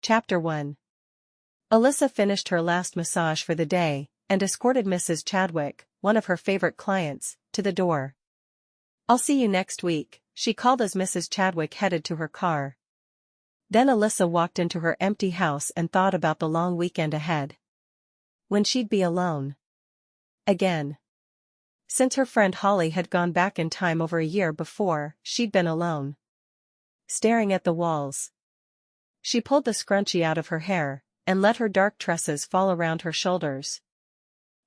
Chapter 1. Alyssa finished her last massage for the day, and escorted Mrs. Chadwick, one of her favorite clients, to the door. "I'll see you next week," she called as Mrs. Chadwick headed to her car. Then Alyssa walked into her empty house and thought about the long weekend ahead. When she'd be alone. Again. Since her friend Holly had gone back in time over a year before, she'd been alone. Staring at the walls. She pulled the scrunchie out of her hair, and let her dark tresses fall around her shoulders.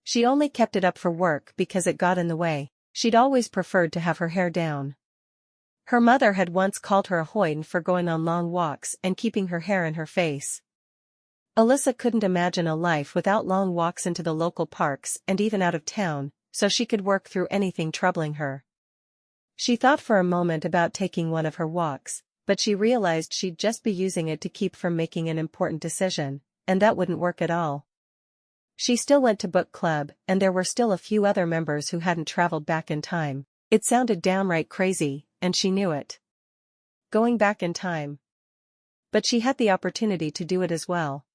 She only kept it up for work because it got in the way. She'd always preferred to have her hair down. Her mother had once called her a hoyden for going on long walks and keeping her hair in her face. Alyssa couldn't imagine a life without long walks into the local parks and even out of town, so she could work through anything troubling her. She thought for a moment about taking one of her walks, but she realized she'd just be using it to keep from making an important decision, and that wouldn't work at all. She still went to book club, and there were still a few other members who hadn't traveled back in time. It sounded downright crazy, and she knew it. Going back in time. But she had the opportunity to do it as well.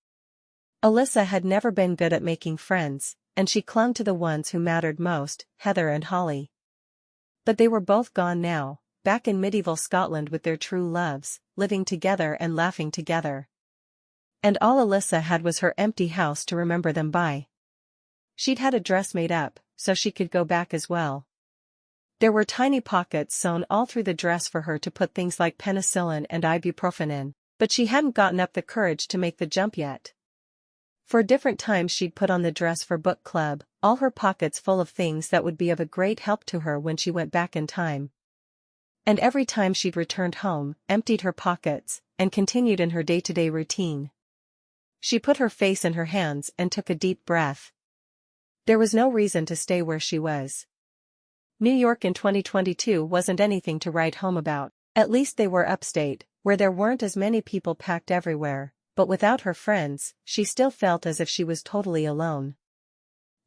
Alyssa had never been good at making friends, and she clung to the ones who mattered most, Heather and Holly. But they were both gone now, back in medieval Scotland with their true loves, living together and laughing together. And all Alyssa had was her empty house to remember them by. She'd had a dress made up, so she could go back as well. There were tiny pockets sewn all through the dress for her to put things like penicillin and ibuprofen in, but she hadn't gotten up the courage to make the jump yet. For different times she'd put on the dress for book club, all her pockets full of things that would be of a great help to her when she went back in time. And every time she'd returned home, emptied her pockets, and continued in her day-to-day routine. She put her face in her hands and took a deep breath. There was no reason to stay where she was. New York in 2022 wasn't anything to write home about. At least they were upstate, where there weren't as many people packed everywhere, but without her friends, she still felt as if she was totally alone.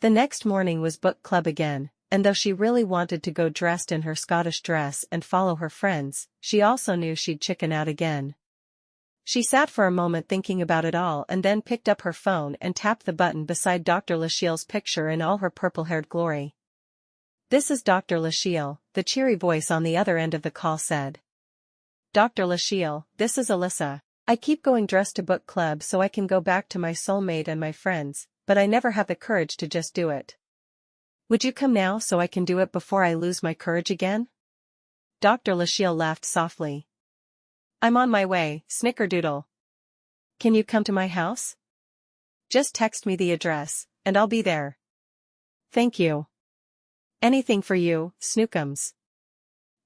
The next morning was book club again, and though she really wanted to go dressed in her Scottish dress and follow her friends, she also knew she'd chicken out again. She sat for a moment thinking about it all and then picked up her phone and tapped the button beside Dr. Lachele's picture in all her purple-haired glory. "This is Dr. Lachele," the cheery voice on the other end of the call said. "Dr. Lachele, this is Alyssa. I keep going dressed to book club so I can go back to my soulmate and my friends, but I never have the courage to just do it. Would you come now so I can do it before I lose my courage again?" Dr. Lachele laughed softly. "I'm on my way, snickerdoodle. Can you come to my house? Just text me the address, and I'll be there." "Thank you. Anything for you, Snookums."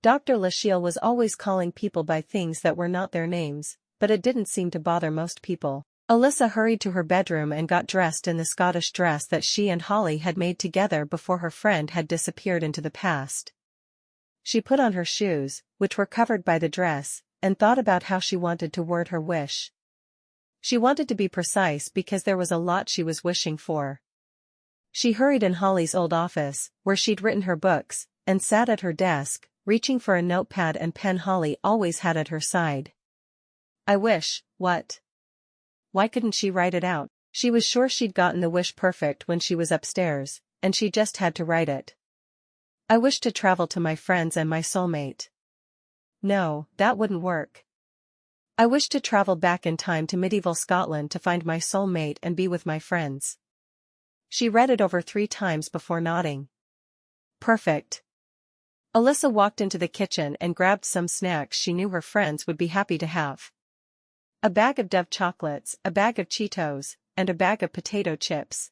Dr. Lachele was always calling people by things that were not their names, but it didn't seem to bother most people. Alyssa hurried to her bedroom and got dressed in the Scottish dress that she and Holly had made together before her friend had disappeared into the past. She put on her shoes, which were covered by the dress, and thought about how she wanted to word her wish. She wanted to be precise because there was a lot she was wishing for. She hurried in Holly's old office, where she'd written her books, and sat at her desk, reaching for a notepad and pen Holly always had at her side. "I wish, what?" Why couldn't she write it out? She was sure she'd gotten the wish perfect when she was upstairs, and she just had to write it. "I wish to travel to my friends and my soulmate." No, that wouldn't work. "I wish to travel back in time to medieval Scotland to find my soulmate and be with my friends." She read it over 3 times before nodding. Perfect. Alyssa walked into the kitchen and grabbed some snacks she knew her friends would be happy to have. A bag of Dove chocolates, a bag of Cheetos, and a bag of potato chips.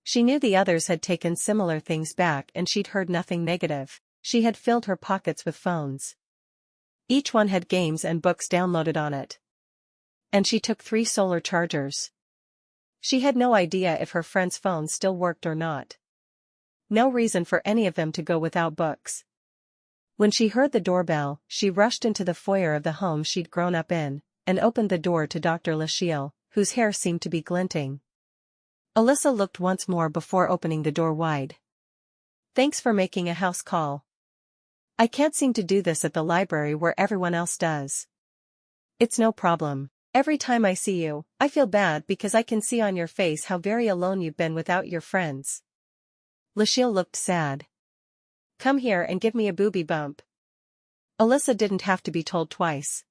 She knew the others had taken similar things back and she'd heard nothing negative. She had filled her pockets with phones. Each one had games and books downloaded on it. And she took 3 solar chargers. She had no idea if her friends' phones still worked or not. No reason for any of them to go without books. When she heard the doorbell, she rushed into the foyer of the home she'd grown up in, and opened the door to Dr. Lachele, whose hair seemed to be glinting. Alyssa looked once more before opening the door wide. "Thanks for making a house call. I can't seem to do this at the library where everyone else does." "It's no problem. Every time I see you, I feel bad because I can see on your face how very alone you've been without your friends. Lachele looked sad. Come here and give me a booby bump. Alyssa didn't have to be told twice.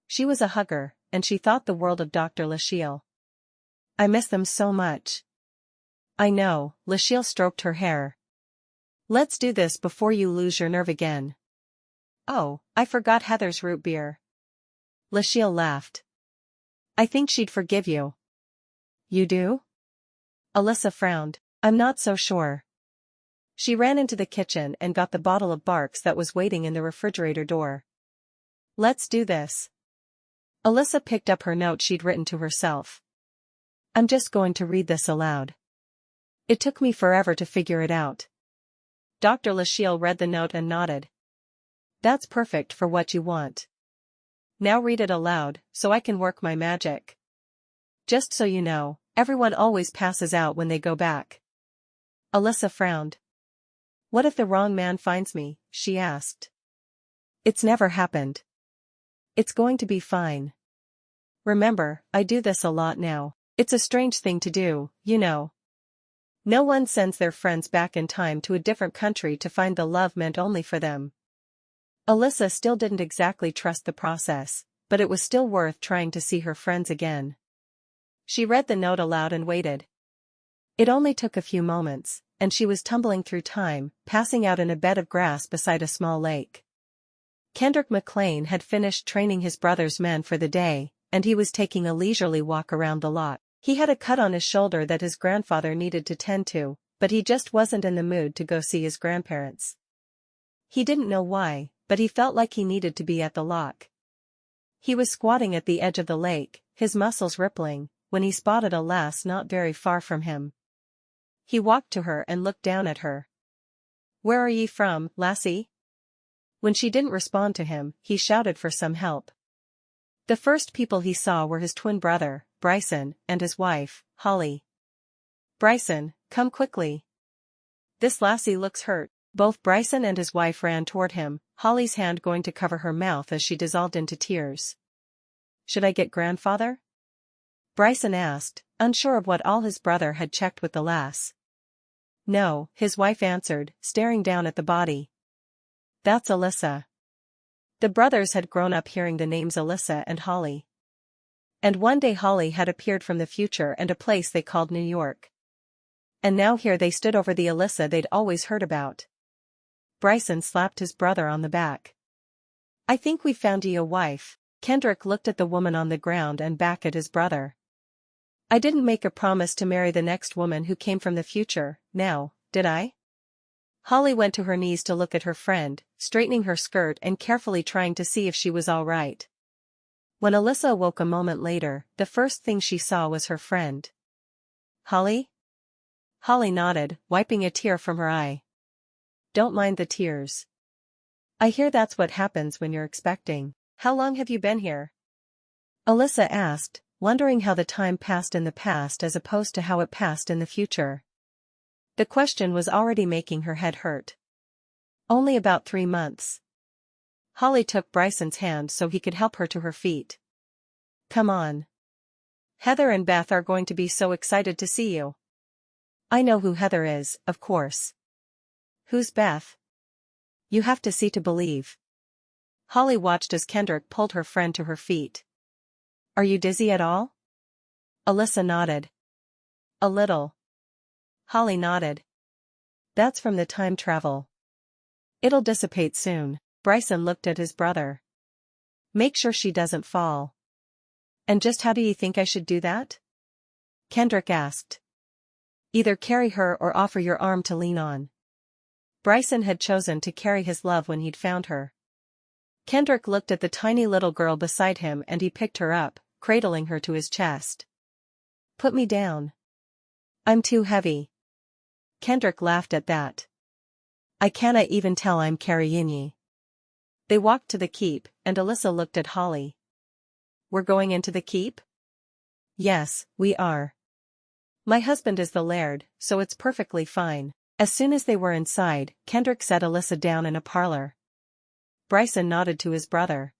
She was a hugger, and she thought the world of Dr. Lachele. I miss them so much. I know, Lachele stroked her hair. Let's do this before you lose your nerve again. Oh, I forgot Heather's root beer. Lachele laughed. I think she'd forgive you. You do? Alyssa frowned. I'm not so sure. She ran into the kitchen and got the bottle of Barks that was waiting in the refrigerator door. Let's do this. Alyssa picked up her note she'd written to herself. I'm just going to read this aloud. It took me forever to figure it out. Dr. Lachele read the note and nodded. That's perfect for what you want. Now read it aloud, so I can work my magic. Just so you know, everyone always passes out when they go back. Alyssa frowned. What if the wrong man finds me? She asked. It's never happened. It's going to be fine. Remember, I do this a lot now. It's a strange thing to do, you know. No one sends their friends back in time to a different country to find the love meant only for them. Alyssa still didn't exactly trust the process, but it was still worth trying to see her friends again. She read the note aloud and waited. It only took a few moments, and she was tumbling through time, passing out in a bed of grass beside a small lake. Kendrick McClain had finished training his brother's men for the day, and he was taking a leisurely walk around the lot. He had a cut on his shoulder that his grandfather needed to tend to, but he just wasn't in the mood to go see his grandparents. He didn't know why, but he felt like he needed to be at the lock. He was squatting at the edge of the lake, his muscles rippling, when he spotted a lass not very far from him. He walked to her and looked down at her. Where are ye from, lassie? When she didn't respond to him, he shouted for some help. The first people he saw were his twin brother, Bryson, and his wife, Holly. Bryson, come quickly. This lassie looks hurt. Both Bryson and his wife ran toward him, Holly's hand going to cover her mouth as she dissolved into tears. Should I get grandfather? Bryson asked, unsure of what all his brother had checked with the lass. No, his wife answered, staring down at the body. That's Alyssa. The brothers had grown up hearing the names Alyssa and Holly. And one day Holly had appeared from the future and a place they called New York. And now here they stood over the Alyssa they'd always heard about. Bryson slapped his brother on the back. I think we found you a wife. Kendrick looked at the woman on the ground and back at his brother. I didn't make a promise to marry the next woman who came from the future, now, did I? Holly went to her knees to look at her friend, straightening her skirt and carefully trying to see if she was all right. When Alyssa awoke a moment later, the first thing she saw was her friend. Holly? Holly nodded, wiping a tear from her eye. Don't mind the tears. I hear that's what happens when you're expecting. How long have you been here? Alyssa asked, wondering how the time passed in the past as opposed to how it passed in the future. The question was already making her head hurt. Only about 3 months. Holly took Bryson's hand so he could help her to her feet. Come on. Heather and Beth are going to be so excited to see you. I know who Heather is, of course. Who's Beth? You have to see to believe. Holly watched as Kendrick pulled her friend to her feet. Are you dizzy at all? Alyssa nodded. A little. Holly nodded. That's from the time travel. It'll dissipate soon. Bryson looked at his brother. Make sure she doesn't fall. And just how do you think I should do that? Kendrick asked. Either carry her or offer your arm to lean on. Bryson had chosen to carry his love when he'd found her. Kendrick looked at the tiny little girl beside him and he picked her up, cradling her to his chest. Put me down. I'm too heavy. Kendrick laughed at that. I canna even tell I'm carrying ye. They walked to the keep, and Alyssa looked at Holly. We're going into the keep? Yes, we are. My husband is the laird, so it's perfectly fine. As soon as they were inside, Kendrick set Alyssa down in a parlor. Bryson nodded to his brother.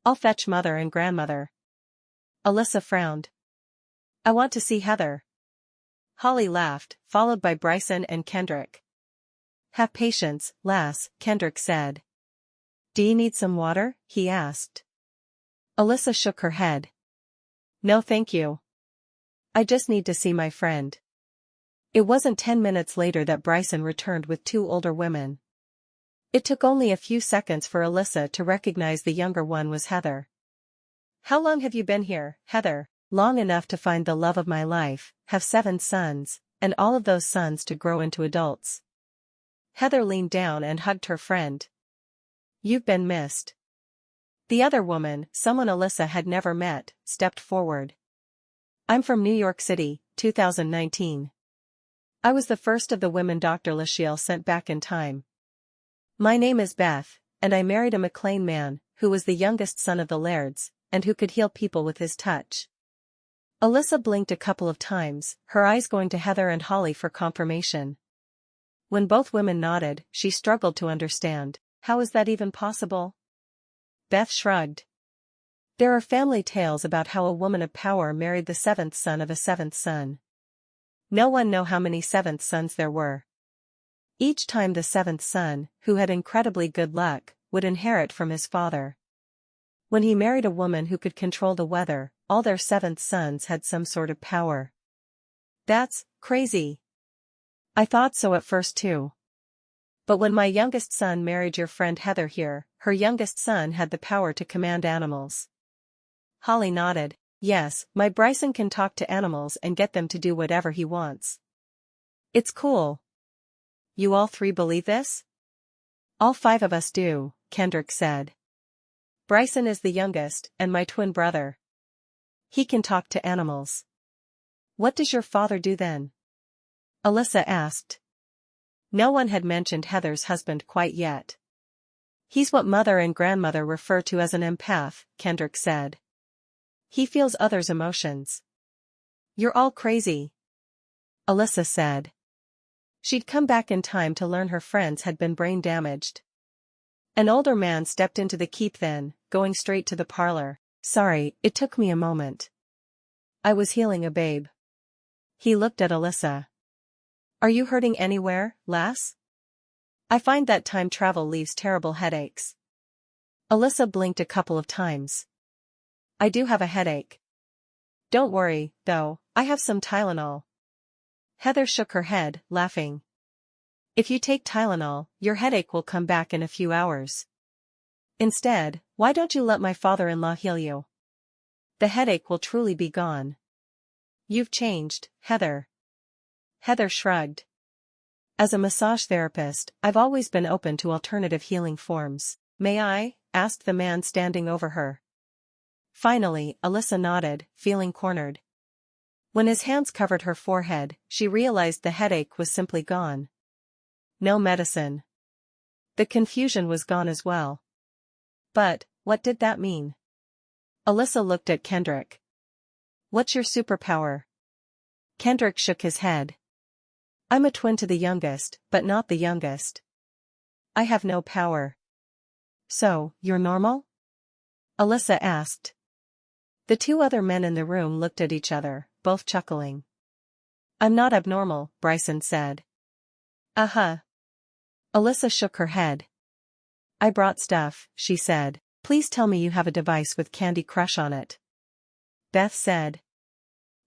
I'll fetch mother and grandmother. Alyssa frowned. I want to see Heather. Holly laughed, followed by Bryson and Kendrick. Have patience, lass, Kendrick said. Do you need some water? He asked. Alyssa shook her head. No thank you. I just need to see my friend. It wasn't 10 minutes later that Bryson returned with two older women. It took only a few seconds for Alyssa to recognize the younger one was Heather. How long have you been here, Heather? Long enough to find the love of my life, have 7 sons, and all of those sons to grow into adults. Heather leaned down and hugged her friend. You've been missed. The other woman, someone Alyssa had never met, stepped forward. I'm from New York City, 2019. I was the first of the women Dr. Lachele sent back in time. My name is Beth, and I married a McClain man, who was the youngest son of the Lairds, and who could heal people with his touch. Alyssa blinked a couple of times, her eyes going to Heather and Holly for confirmation. When both women nodded, she struggled to understand. How is that even possible? Beth shrugged. There are family tales about how a woman of power married the 7th son of a 7th son. No one knew how many 7th sons there were. Each time the 7th son, who had incredibly good luck, would inherit from his father. When he married a woman who could control the weather, all their 7th sons had some sort of power. That's crazy. I thought so at first too. But when my youngest son married your friend Heather here, her youngest son had the power to command animals. Holly nodded. Yes, my Bryson can talk to animals and get them to do whatever he wants. It's cool. You all 3 believe this? All 5 of us do, Kendrick said. Bryson is the youngest, and my twin brother. He can talk to animals. What does your father do then? Alyssa asked. No one had mentioned Heather's husband quite yet. He's what mother and grandmother refer to as an empath, Kendrick said. He feels others' emotions. You're all crazy, Alyssa said. She'd come back in time to learn her friends had been brain damaged. An older man stepped into the keep then, going straight to the parlor. Sorry, it took me a moment. I was healing a babe. He looked at Alyssa. Are you hurting anywhere, lass? I find that time travel leaves terrible headaches. Alyssa blinked a couple of times. I do have a headache. Don't worry, though, I have some Tylenol. Heather shook her head, laughing. If you take Tylenol, your headache will come back in a few hours. Instead, why don't you let my father-in-law heal you? The headache will truly be gone. You've changed, Heather. Heather shrugged. As a massage therapist, I've always been open to alternative healing forms. May I? Asked the man standing over her. Finally, Alyssa nodded, feeling cornered. When his hands covered her forehead, she realized the headache was simply gone. No medicine. The confusion was gone as well. But, what did that mean? Alyssa looked at Kendrick. What's your superpower? Kendrick shook his head. I'm a twin to the youngest, but not the youngest. I have no power. So, you're normal? Alyssa asked. The 2 other men in the room looked at each other, both chuckling. I'm not abnormal, Bryson said. Uh-huh. Alyssa shook her head. I brought stuff, she said. Please tell me you have a device with Candy Crush on it. Beth said.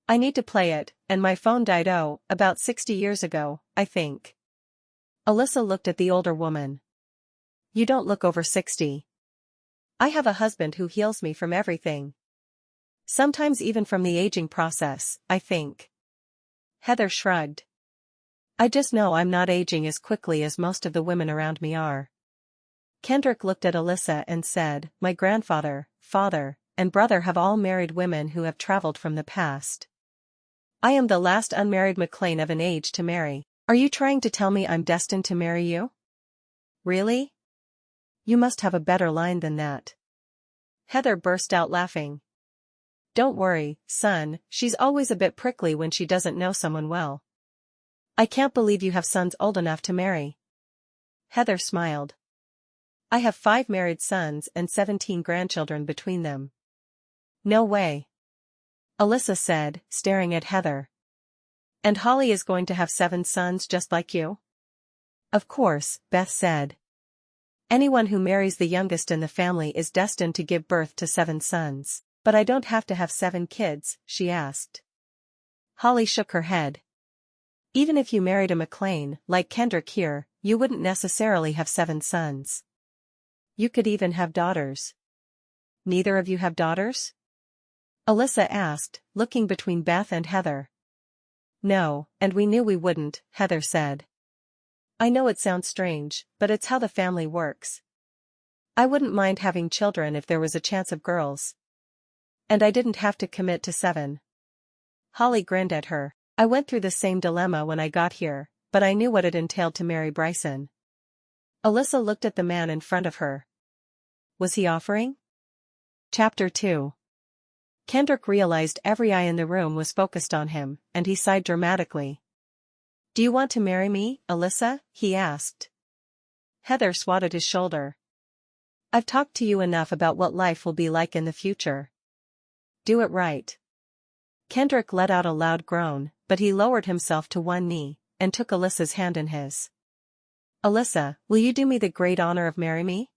I need to play it, and my phone died about 60 years ago, I think. Alyssa looked at the older woman. You don't look over 60. I have a husband who heals me from everything. Sometimes even from the aging process, I think. Heather shrugged. I just know I'm not aging as quickly as most of the women around me are. Kendrick looked at Alyssa and said, my grandfather, father, and brother have all married women who have traveled from the past. I am the last unmarried McClain of an age to marry. Are you trying to tell me I'm destined to marry you? Really? You must have a better line than that. Heather burst out laughing. Don't worry, son, she's always a bit prickly when she doesn't know someone well. I can't believe you have sons old enough to marry. Heather smiled. I have 5 married sons and 17 grandchildren between them. No way. Alyssa said, staring at Heather. And Holly is going to have 7 sons just like you? Of course, Beth said. Anyone who marries the youngest in the family is destined to give birth to 7 sons. But I don't have to have 7 kids, she asked. Holly shook her head. Even if you married a McClain, like Kendrick here, you wouldn't necessarily have 7 sons. You could even have daughters. Neither of you have daughters? Alyssa asked, looking between Beth and Heather. No, and we knew we wouldn't, Heather said. I know it sounds strange, but it's how the family works. I wouldn't mind having children if there was a chance of girls. And I didn't have to commit to 7. Holly grinned at her. I went through the same dilemma when I got here, but I knew what it entailed to marry Bryson. Alyssa looked at the man in front of her. Was he offering? Chapter 2. Kendrick realized every eye in the room was focused on him, and he sighed dramatically. Do you want to marry me, Alyssa? He asked. Heather swatted his shoulder. I've talked to you enough about what life will be like in the future. Do it right. Kendrick let out a loud groan, but he lowered himself to one knee, and took Alyssa's hand in his. Alyssa, will you do me the great honor of marrying me?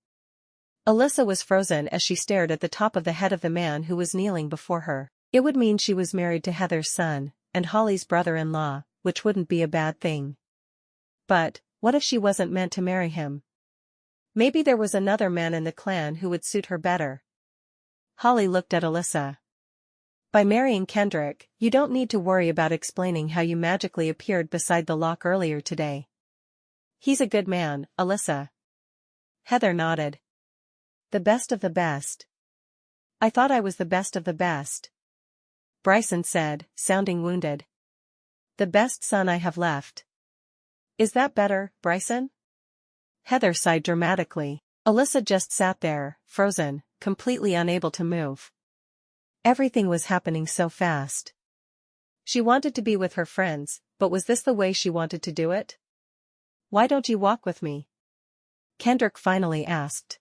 Alyssa was frozen as she stared at the top of the head of the man who was kneeling before her. It would mean she was married to Heather's son, and Holly's brother-in-law, which wouldn't be a bad thing. But, what if she wasn't meant to marry him? Maybe there was another man in the clan who would suit her better. Holly looked at Alyssa. By marrying Kendrick, you don't need to worry about explaining how you magically appeared beside the lock earlier today. He's a good man, Alyssa. Heather nodded. The best of the best. I thought I was the best of the best. Bryson said, sounding wounded. The best son I have left. Is that better, Bryson? Heather sighed dramatically. Alyssa just sat there, frozen, completely unable to move. Everything was happening so fast. She wanted to be with her friends, but was this the way she wanted to do it? Why don't you walk with me? Kendrick finally asked.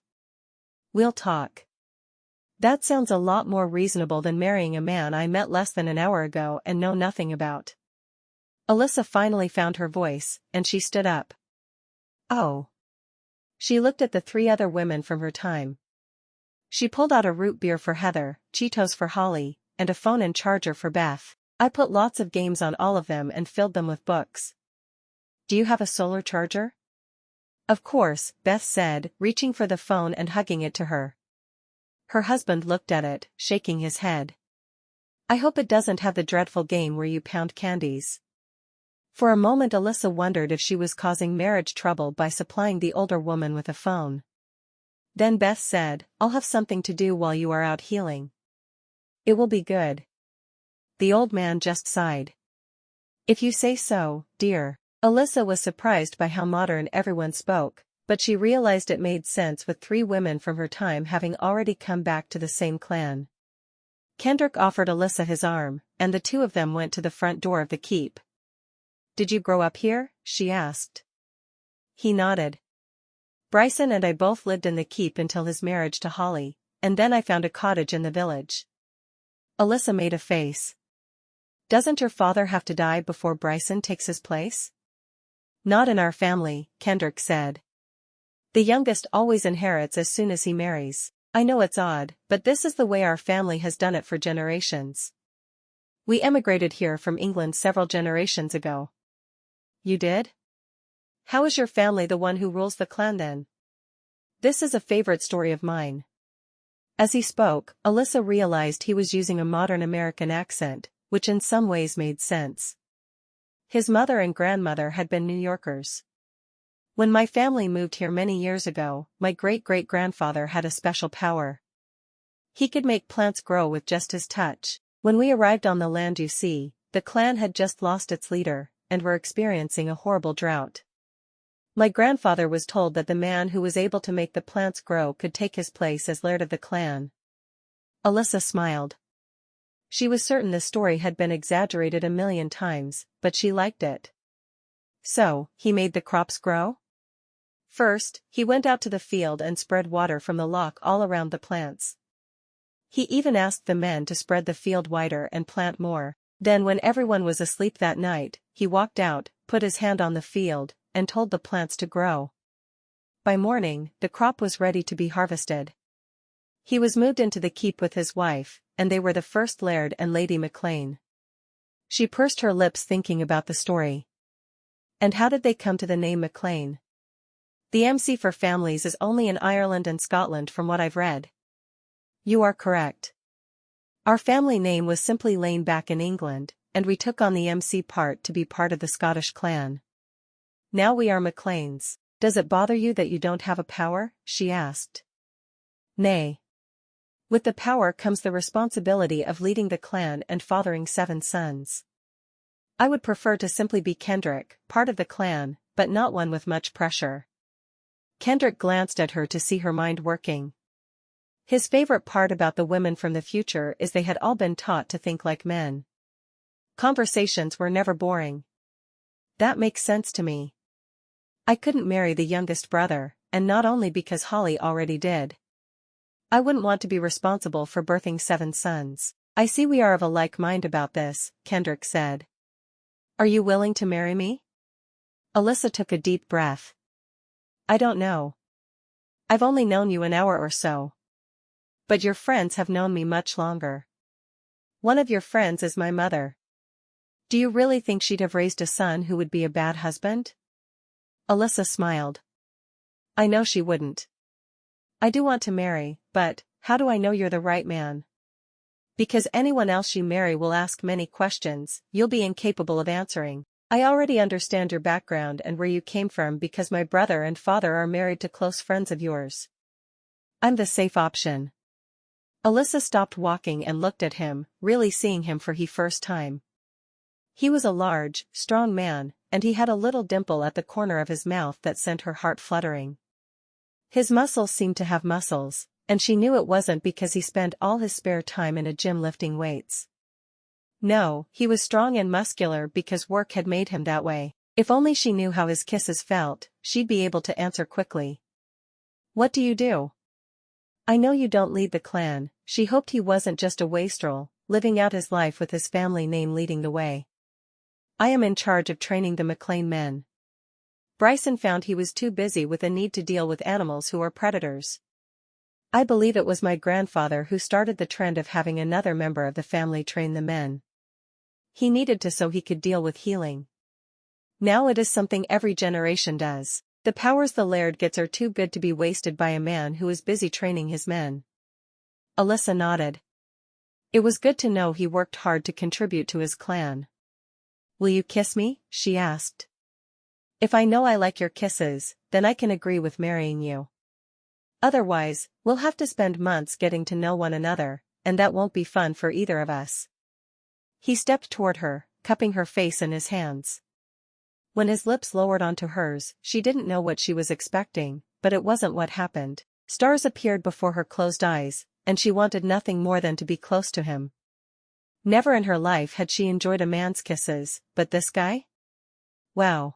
We'll talk. That sounds a lot more reasonable than marrying a man I met less than an hour ago and know nothing about. Alyssa finally found her voice, and she stood up. Oh. She looked at the 3 other women from her time. She pulled out a root beer for Heather, Cheetos for Holly, and a phone and charger for Beth. I put lots of games on all of them and filled them with books. Do you have a solar charger? Of course, Beth said, reaching for the phone and hugging it to her. Her husband looked at it, shaking his head. I hope it doesn't have the dreadful game where you pound candies. For a moment Alyssa wondered if she was causing marriage trouble by supplying the older woman with a phone. Then Beth said, I'll have something to do while you are out healing. It will be good. The old man just sighed. If you say so, dear. Alyssa was surprised by how modern everyone spoke, but she realized it made sense with 3 women from her time having already come back to the same clan. Kendrick offered Alyssa his arm, and the 2 of them went to the front door of the keep. Did you grow up here? She asked. He nodded. Bryson and I both lived in the keep until his marriage to Holly, and then I found a cottage in the village. Alyssa made a face. Doesn't your father have to die before Bryson takes his place? Not in our family, Kendrick said. The youngest always inherits as soon as he marries. I know it's odd, but this is the way our family has done it for generations. We emigrated here from England several generations ago. You did? How is your family the one who rules the clan then? This is a favorite story of mine. As he spoke, Alyssa realized he was using a modern American accent, which in some ways made sense. His mother and grandmother had been New Yorkers. When my family moved here many years ago, my great-great-grandfather had a special power. He could make plants grow with just his touch. When we arrived on the land you see, the clan had just lost its leader, and were experiencing a horrible drought. My grandfather was told that the man who was able to make the plants grow could take his place as laird of the clan. Alyssa smiled. She was certain the story had been exaggerated a million times, but she liked it. So, he made the crops grow? First, he went out to the field and spread water from the lock all around the plants. He even asked the men to spread the field wider and plant more. Then when everyone was asleep that night, he walked out, put his hand on the field, and told the plants to grow. By morning, the crop was ready to be harvested. He was moved into the keep with his wife, and they were the first Laird and Lady McClain. She pursed her lips thinking about the story. And how did they come to the name McClain? The MC for families is only in Ireland and Scotland from what I've read. You are correct. Our family name was simply Lane back in England, and we took on the MC part to be part of the Scottish clan. Now we are McClains. Does it bother you that you don't have a power? She asked. Nay. With the power comes the responsibility of leading the clan and fathering 7 sons. I would prefer to simply be Kendrick, part of the clan, but not one with much pressure. Kendrick glanced at her to see her mind working. His favorite part about the women from the future is they had all been taught to think like men. Conversations were never boring. That makes sense to me. I couldn't marry the youngest brother, and not only because Holly already did. I wouldn't want to be responsible for birthing 7 sons. I see we are of a like mind about this, Kendrick said. Are you willing to marry me? Alyssa took a deep breath. I don't know. I've only known you an hour or so. But your friends have known me much longer. One of your friends is my mother. Do you really think she'd have raised a son who would be a bad husband? Alyssa smiled. I know she wouldn't. I do want to marry, but how do I know you're the right man? Because anyone else you marry will ask many questions you'll be incapable of answering. I already understand your background and where you came from because my brother and father are married to close friends of yours. I'm the safe option. Alyssa stopped walking and looked at him, really seeing him for the first time. He was a large, strong man, and he had a little dimple at the corner of his mouth that sent her heart fluttering. His muscles seemed to have muscles, and she knew it wasn't because he spent all his spare time in a gym lifting weights. No, he was strong and muscular because work had made him that way. If only she knew how his kisses felt, she'd be able to answer quickly. What do you do? I know you don't lead the clan. She hoped he wasn't just a wastrel, living out his life with his family name leading the way. I am in charge of training the McClain men. Bryson found he was too busy with a need to deal with animals who are predators. I believe it was my grandfather who started the trend of having another member of the family train the men. He needed to so he could deal with healing. Now it is something every generation does. The powers the Laird gets are too good to be wasted by a man who is busy training his men. Alyssa nodded. It was good to know he worked hard to contribute to his clan. Will you kiss me? She asked. If I know I like your kisses, then I can agree with marrying you. Otherwise, we'll have to spend months getting to know one another, and that won't be fun for either of us. He stepped toward her, cupping her face in his hands. When his lips lowered onto hers, she didn't know what she was expecting, but it wasn't what happened. Stars appeared before her closed eyes, and she wanted nothing more than to be close to him. Never in her life had she enjoyed a man's kisses, but this guy? Wow.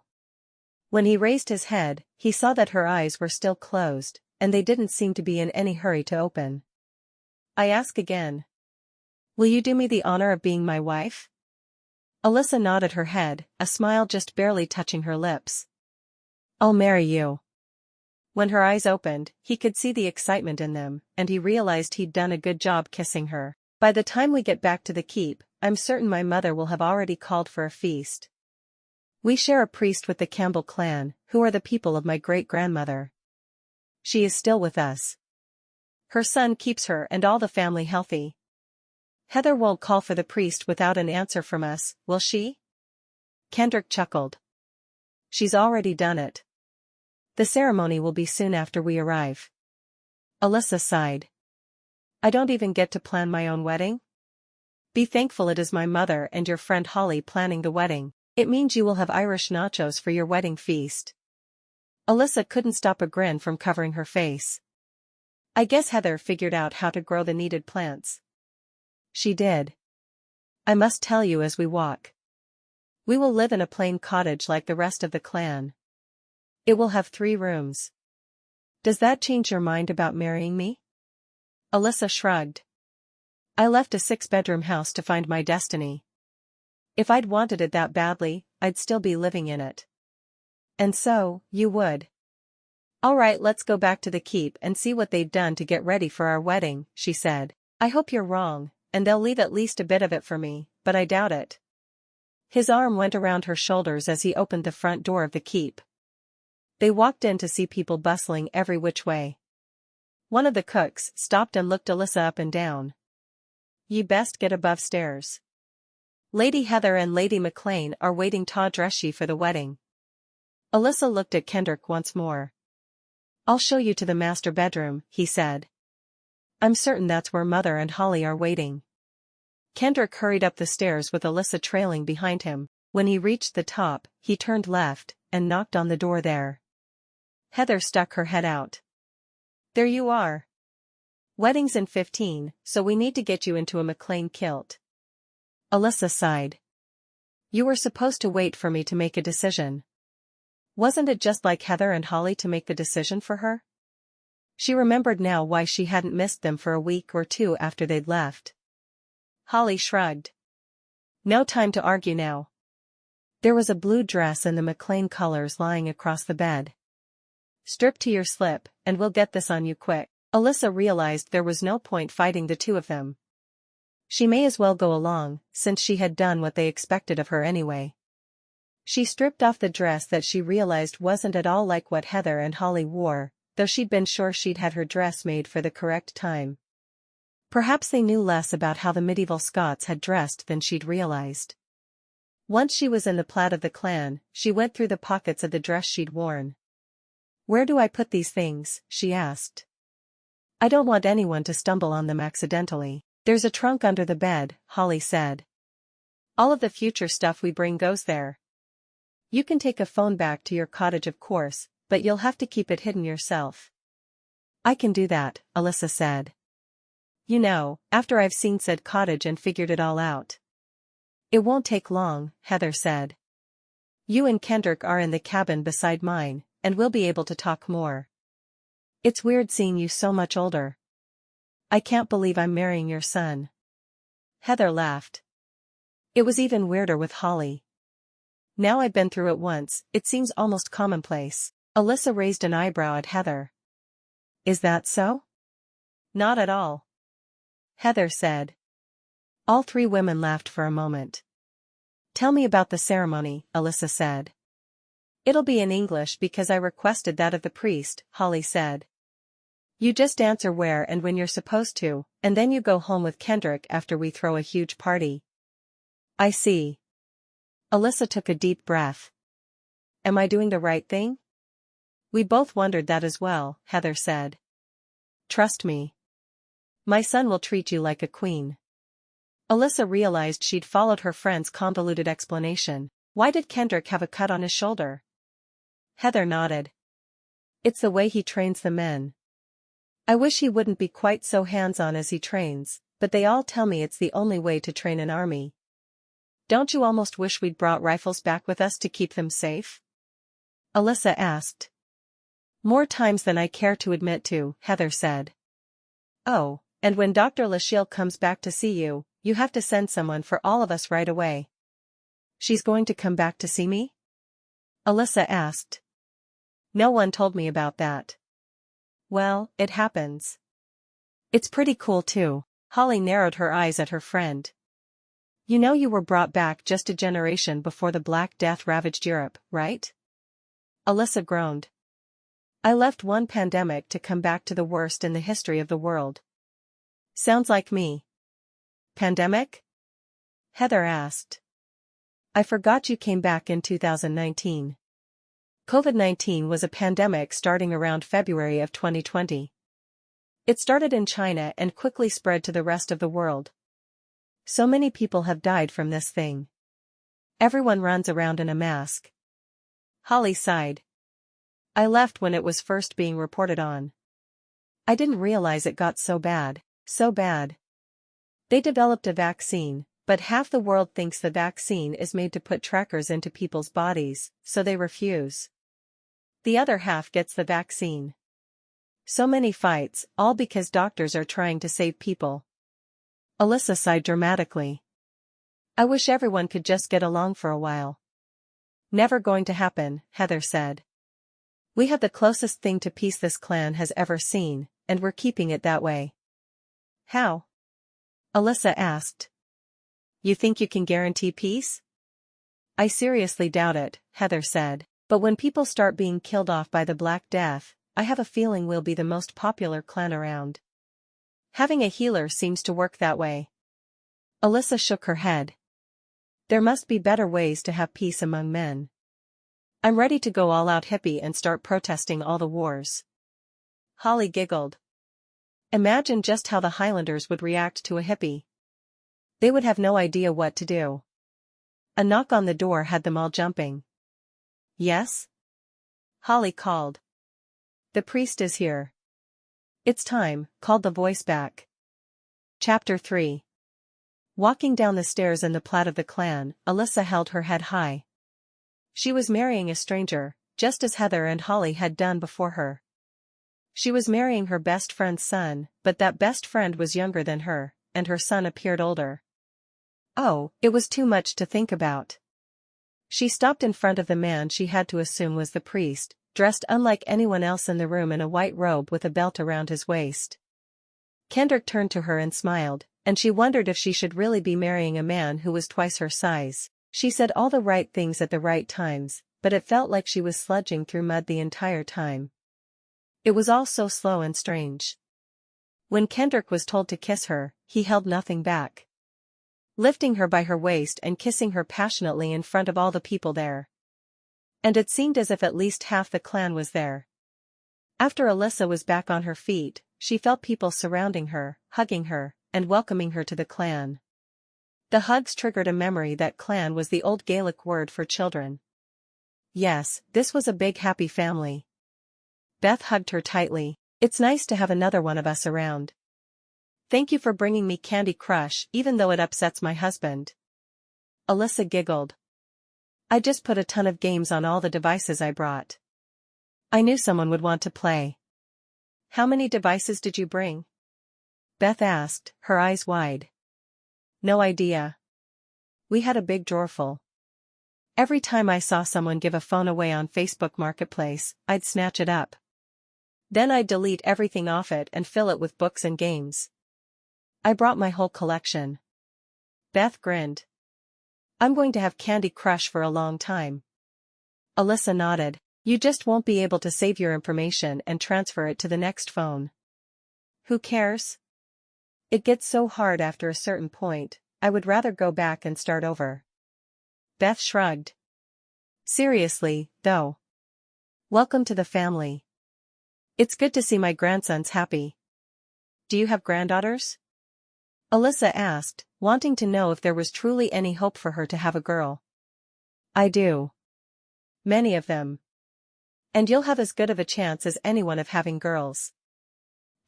When he raised his head, he saw that her eyes were still closed, and they didn't seem to be in any hurry to open. I ask again. Will you do me the honor of being my wife? Alyssa nodded her head, a smile just barely touching her lips. I'll marry you. When her eyes opened, he could see the excitement in them, and he realized he'd done a good job kissing her. By the time we get back to the keep, I'm certain my mother will have already called for a feast. We share a priest with the Campbell clan, who are the people of my great-grandmother. She is still with us. Her son keeps her and all the family healthy. Heather won't call for the priest without an answer from us, will she? Kendrick chuckled. She's already done it. The ceremony will be soon after we arrive. Alyssa sighed. I don't even get to plan my own wedding? Be thankful it is my mother and your friend Holly planning the wedding. It means you will have Irish nachos for your wedding feast. Alyssa couldn't stop a grin from covering her face. I guess Heather figured out how to grow the needed plants. She did. I must tell you as we walk. We will live in a plain cottage like the rest of the clan. It will have 3 rooms. Does that change your mind about marrying me? Alyssa shrugged. I left a 6-bedroom house to find my destiny. If I'd wanted it that badly, I'd still be living in it. And so, you would. Alright, let's go back to the keep and see what they've done to get ready for our wedding, she said. I hope you're wrong, and they'll leave at least a bit of it for me, but I doubt it. His arm went around her shoulders as he opened the front door of the keep. They walked in to see people bustling every which way. One of the cooks stopped and looked Alyssa up and down. "You best get above stairs. Lady Heather and Lady McClain are waiting to dress ye for the wedding." Alyssa looked at Kendrick once more. "I'll show you to the master bedroom," he said. "I'm certain that's where Mother and Holly are waiting." Kendrick hurried up the stairs with Alyssa trailing behind him. When he reached the top, he turned left and knocked on the door there. Heather stuck her head out. "There you are. Wedding's in 15, so we need to get you into a McClain kilt." Alyssa sighed. "You were supposed to wait for me to make a decision. Wasn't it just like Heather and Holly to make the decision for her?" She remembered now why she hadn't missed them for a week or two after they'd left. Holly shrugged. "No time to argue now." There was a blue dress in the McClain colors lying across the bed. "Strip to your slip, and we'll get this on you quick." Alyssa realized there was no point fighting the two of them. She may as well go along, since she had done what they expected of her anyway. She stripped off the dress that she realized wasn't at all like what Heather and Holly wore, though she'd been sure she'd had her dress made for the correct time. Perhaps they knew less about how the medieval Scots had dressed than she'd realized. Once she was in the plaid of the clan, she went through the pockets of the dress she'd worn. "Where do I put these things?" she asked. "I don't want anyone to stumble on them accidentally." "There's a trunk under the bed," Holly said. "All of the future stuff we bring goes there. You can take a phone back to your cottage of course, but you'll have to keep it hidden yourself." "I can do that," Alyssa said. "You know, after I've seen said cottage and figured it all out." "It won't take long," Heather said. "You and Kendrick are in the cabin beside mine, and we'll be able to talk more. It's weird seeing you so much older. I can't believe I'm marrying your son." Heather laughed. "It was even weirder with Holly. Now I've been through it once, it seems almost commonplace." Alyssa raised an eyebrow at Heather. "Is that so?" "Not at all," Heather said. All three women laughed for a moment. "Tell me about the ceremony," Alyssa said. "It'll be in English because I requested that of the priest," Holly said. "You just answer where and when you're supposed to, and then you go home with Kendrick after we throw a huge party." "I see." Alyssa took a deep breath. "Am I doing the right thing?" "We both wondered that as well," Heather said. "Trust me. My son will treat you like a queen." Alyssa realized she'd followed her friend's convoluted explanation. Why did Kendrick have a cut on his shoulder? Heather nodded. "It's the way he trains the men. I wish he wouldn't be quite so hands-on as he trains, but they all tell me it's the only way to train an army." "Don't you almost wish we'd brought rifles back with us to keep them safe?" Alyssa asked. "More times than I care to admit to," Heather said. "Oh, and when Dr. Lachele comes back to see you, you have to send someone for all of us right away." "She's going to come back to see me?" Alyssa asked. "No one told me about that." "Well, it happens. It's pretty cool too." Holly narrowed her eyes at her friend. "You know you were brought back just a generation before the Black Death ravaged Europe, right?" Alyssa groaned. "I left one pandemic to come back to the worst in the history of the world." "Sounds like me." "Pandemic?" Heather asked. "I forgot you came back in 2019. COVID-19 was a pandemic starting around February of 2020. It started in China and quickly spread to the rest of the world. So many people have died from this thing. Everyone runs around in a mask." Holly sighed. "I left when it was first being reported on. I didn't realize it got so bad. So bad. They developed a vaccine, but half the world thinks the vaccine is made to put trackers into people's bodies, so they refuse. The other half gets the vaccine. So many fights, all because doctors are trying to save people." Alyssa sighed dramatically. I wish everyone could just get along for a while. Never going to happen, Heather said. We have the closest thing to peace this clan has ever seen, and we're keeping it that way. How? Alyssa asked. You think you can guarantee peace? I seriously doubt it, Heather said, but when people start being killed off by the Black Death, I have a feeling we'll be the most popular clan around. Having a healer seems to work that way. Alyssa shook her head. There must be better ways to have peace among men. I'm ready to go all out hippie and start protesting all the wars. Holly giggled. Imagine just how the Highlanders would react to a hippie. They would have no idea what to do. A knock on the door had them all jumping. Yes? Holly called. The priest is here. It's time, called the voice back. Chapter 3. Walking down the stairs in the plaid of the clan, Alyssa held her head high. She was marrying a stranger, just as Heather and Holly had done before her. She was marrying her best friend's son, but that best friend was younger than her, and her son appeared older. Oh, it was too much to think about. She stopped in front of the man she had to assume was the priest, dressed unlike anyone else in the room in a white robe with a belt around his waist. Kendrick turned to her and smiled, and she wondered if she should really be marrying a man who was twice her size. She said all the right things at the right times, but it felt like she was sludging through mud the entire time. It was all so slow and strange. When Kendrick was told to kiss her, he held nothing back. Lifting her by her waist and kissing her passionately in front of all the people there. And it seemed as if at least half the clan was there. After Alyssa was back on her feet, she felt people surrounding her, hugging her, and welcoming her to the clan. The hugs triggered a memory that clan was the old Gaelic word for children. Yes, this was a big happy family. Beth hugged her tightly. It's nice to have another one of us around. Thank you for bringing me Candy Crush even though it upsets my husband. Alyssa giggled. I just put a ton of games on all the devices I brought. I knew someone would want to play. How many devices did you bring? Beth asked, her eyes wide. No idea. We had a big drawer full. Every time I saw someone give a phone away on Facebook Marketplace, I'd snatch it up. Then I'd delete everything off it and fill it with books and games. I brought my whole collection. Beth grinned. I'm going to have Candy Crush for a long time. Alyssa nodded. You just won't be able to save your information and transfer it to the next phone. Who cares? It gets so hard after a certain point, I would rather go back and start over. Beth shrugged. Seriously, though. Welcome to the family. It's good to see my grandsons happy. Do you have granddaughters? Alyssa asked, wanting to know if there was truly any hope for her to have a girl. I do. Many of them. And you'll have as good of a chance as anyone of having girls.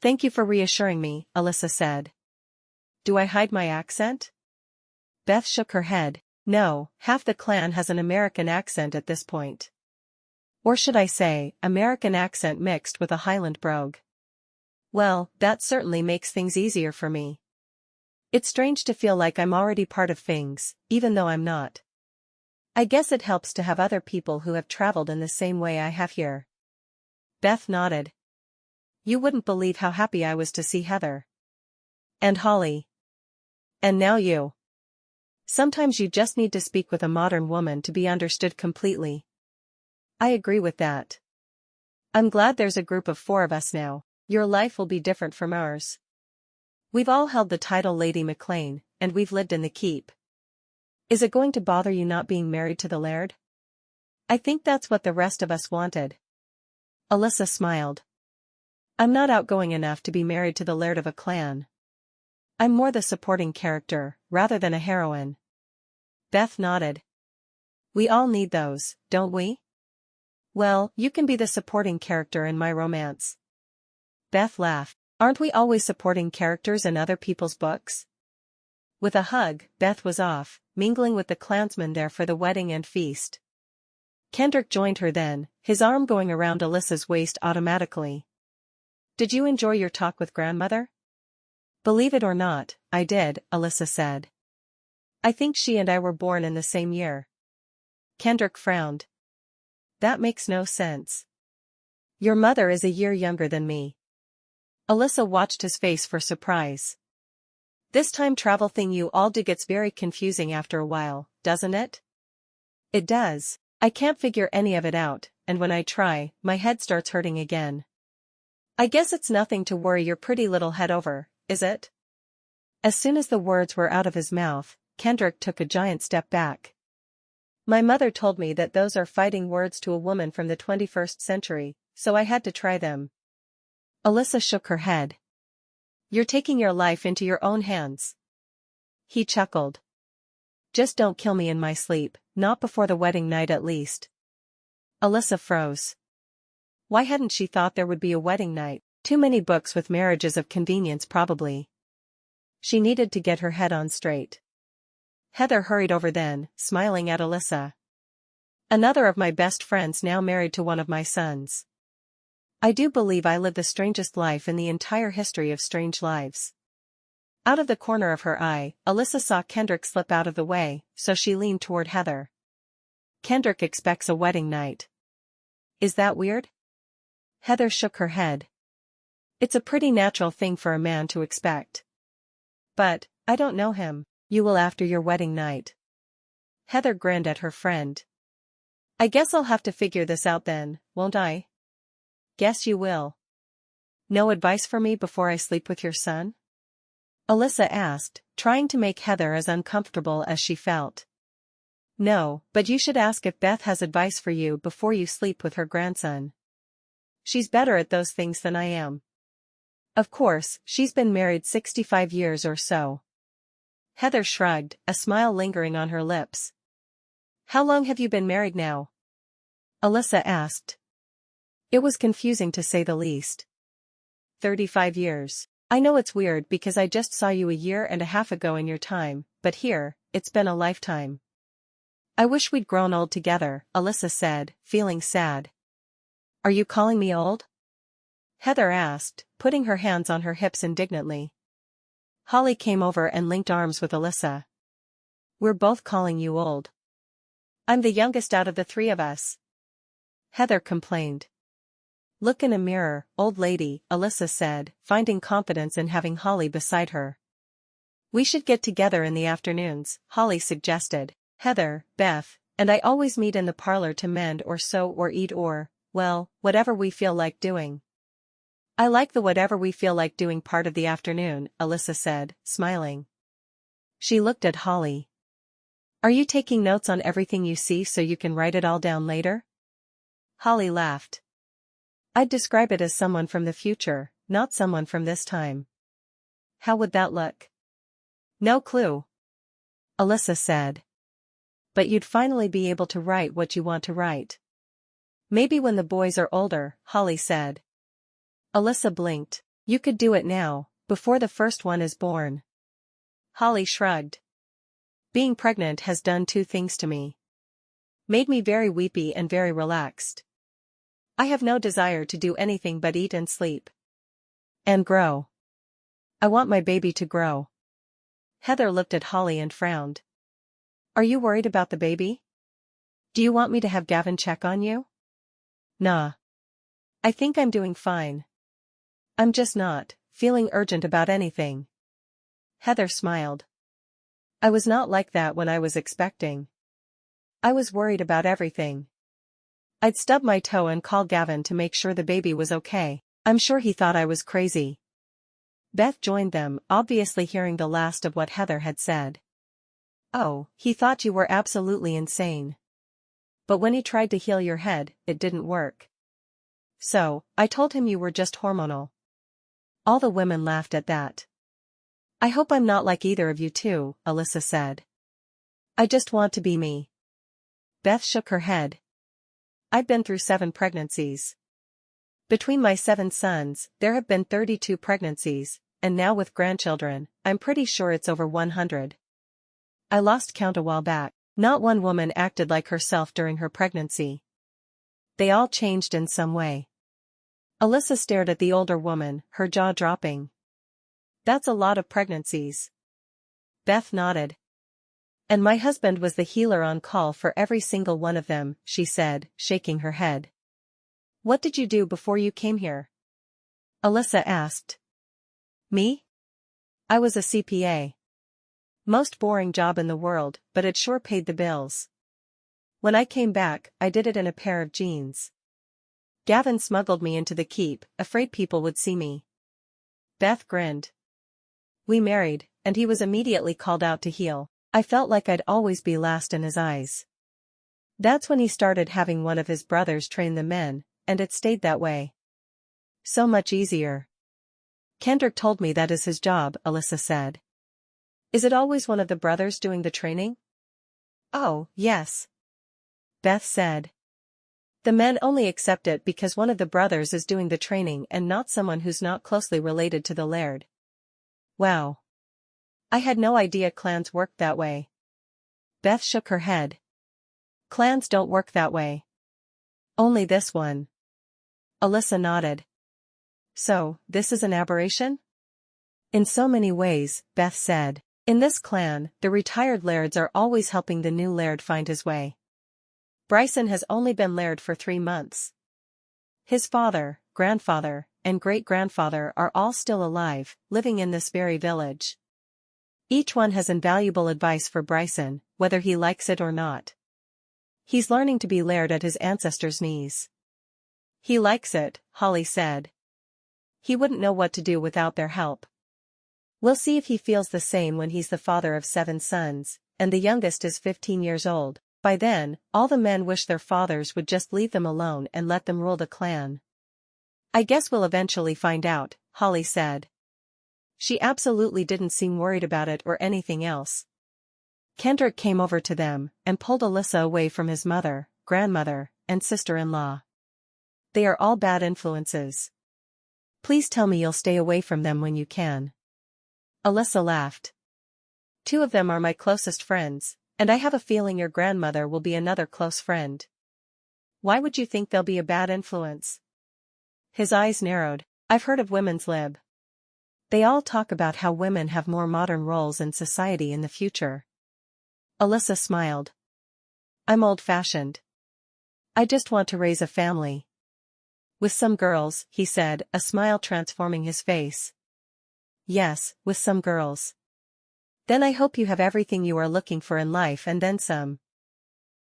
Thank you for reassuring me, Alyssa said. Do I hide my accent? Beth shook her head. No, half the clan has an American accent at this point. Or should I say, American accent mixed with a Highland brogue. Well, that certainly makes things easier for me. It's strange to feel like I'm already part of things, even though I'm not. I guess it helps to have other people who have traveled in the same way I have here. Beth nodded. You wouldn't believe how happy I was to see Heather. And Holly. And now you. Sometimes you just need to speak with a modern woman to be understood completely. I agree with that. I'm glad there's a group of 4 of us now. Your life will be different from ours. We've all held the title Lady McClain, and we've lived in the keep. Is it going to bother you not being married to the laird? I think that's what the rest of us wanted. Alyssa smiled. I'm not outgoing enough to be married to the laird of a clan. I'm more the supporting character, rather than a heroine. Beth nodded. We all need those, don't we? Well, you can be the supporting character in my romance. Beth laughed. Aren't we always supporting characters in other people's books? With a hug, Beth was off, mingling with the clansmen there for the wedding and feast. Kendrick joined her then, his arm going around Alyssa's waist automatically. Did you enjoy your talk with grandmother? Believe it or not, I did, Alyssa said. I think she and I were born in the same year. Kendrick frowned. That makes no sense. Your mother is a year younger than me. Alyssa watched his face for surprise. This time travel thing you all do gets very confusing after a while, doesn't it? It does. I can't figure any of it out, and when I try, my head starts hurting again. I guess it's nothing to worry your pretty little head over, is it? As soon as the words were out of his mouth, Kendrick took a giant step back. My mother told me that those are fighting words to a woman from the 21st century, so I had to try them. Alyssa shook her head. You're taking your life into your own hands. He chuckled. Just don't kill me in my sleep, not before the wedding night at least. Alyssa froze. Why hadn't she thought there would be a wedding night? Too many books with marriages of convenience probably. She needed to get her head on straight. Heather hurried over then, smiling at Alyssa. Another of my best friends now married to one of my sons. I do believe I live the strangest life in the entire history of strange lives. Out of the corner of her eye, Alyssa saw Kendrick slip out of the way, so she leaned toward Heather. Kendrick expects a wedding night. Is that weird? Heather shook her head. It's a pretty natural thing for a man to expect. But, I don't know him. You will after your wedding night. Heather grinned at her friend. I guess I'll have to figure this out then, won't I? Guess you will. No advice for me before I sleep with your son? Alyssa asked, trying to make Heather as uncomfortable as she felt. No, but you should ask if Beth has advice for you before you sleep with her grandson. She's better at those things than I am. Of course, she's been married 65 years or so. Heather shrugged, a smile lingering on her lips. How long have you been married now? Alyssa asked. It was confusing to say the least. 35 years. I know it's weird because I just saw you a year and a half ago in your time, but here, it's been a lifetime. I wish we'd grown old together, Alyssa said, feeling sad. Are you calling me old? Heather asked, putting her hands on her hips indignantly. Holly came over and linked arms with Alyssa. We're both calling you old. I'm the youngest out of the three of us. Heather complained. Look in a mirror, old lady, Alyssa said, finding confidence in having Holly beside her. We should get together in the afternoons, Holly suggested. Heather, Beth, and I always meet in the parlor to mend or sew or eat or, well, whatever we feel like doing. I like the whatever we feel like doing part of the afternoon, Alyssa said, smiling. She looked at Holly. Are you taking notes on everything you see so you can write it all down later? Holly laughed. I'd describe it as someone from the future, not someone from this time. How would that look? No clue. Alyssa said. But you'd finally be able to write what you want to write. Maybe when the boys are older, Holly said. Alyssa blinked. You could do it now, before the first one is born. Holly shrugged. Being pregnant has done two things to me. Made me very weepy and very relaxed. I have no desire to do anything but eat and sleep. And grow. I want my baby to grow. Heather looked at Holly and frowned. Are you worried about the baby? Do you want me to have Gavin check on you? Nah. I think I'm doing fine. I'm just not feeling urgent about anything. Heather smiled. I was not like that when I was expecting. I was worried about everything. I'd stub my toe and call Gavin to make sure the baby was okay. I'm sure he thought I was crazy. Beth joined them, obviously hearing the last of what Heather had said. Oh, he thought you were absolutely insane. But when he tried to heal your head, it didn't work. So, I told him you were just hormonal. All the women laughed at that. I hope I'm not like either of you two, Alyssa said. I just want to be me. Beth shook her head. I've been through 7 pregnancies. Between my 7 sons, there have been 32 pregnancies, and now with grandchildren, I'm pretty sure it's over 100. I lost count a while back. Not one woman acted like herself during her pregnancy. They all changed in some way. Alyssa stared at the older woman, her jaw dropping. That's a lot of pregnancies. Beth nodded. And my husband was the healer on call for every single one of them, she said, shaking her head. What did you do before you came here? Alyssa asked. Me? I was a CPA. Most boring job in the world, but it sure paid the bills. When I came back, I did it in a pair of jeans. Gavin smuggled me into the keep, afraid people would see me. Beth grinned. We married, and he was immediately called out to heal. I felt like I'd always be last in his eyes. That's when he started having one of his brothers train the men, and it stayed that way. So much easier. Kendrick told me that is his job, Alyssa said. Is it always one of the brothers doing the training? Oh, yes. Beth said. The men only accept it because one of the brothers is doing the training and not someone who's not closely related to the laird. Wow. I had no idea clans worked that way. Beth shook her head. Clans don't work that way. Only this one. Alyssa nodded. So, this is an aberration? In so many ways, Beth said. In this clan, the retired lairds are always helping the new laird find his way. Bryson has only been laird for 3 months. His father, grandfather, and great-grandfather are all still alive, living in this very village. Each one has invaluable advice for Bryson, whether he likes it or not. He's learning to be laird at his ancestors' knees. He likes it, Holly said. He wouldn't know what to do without their help. We'll see if he feels the same when he's the father of 7 sons, and the youngest is 15 years old. By then, all the men wish their fathers would just leave them alone and let them rule the clan. I guess we'll eventually find out, Holly said. She absolutely didn't seem worried about it or anything else. Kendrick came over to them and pulled Alyssa away from his mother, grandmother, and sister-in-law. They are all bad influences. Please tell me you'll stay away from them when you can. Alyssa laughed. 2 of them are my closest friends, and I have a feeling your grandmother will be another close friend. Why would you think they'll be a bad influence? His eyes narrowed. I've heard of women's lib. They all talk about how women have more modern roles in society in the future. Alyssa smiled. I'm old-fashioned. I just want to raise a family. With some girls, he said, a smile transforming his face. Yes, with some girls. Then I hope you have everything you are looking for in life and then some.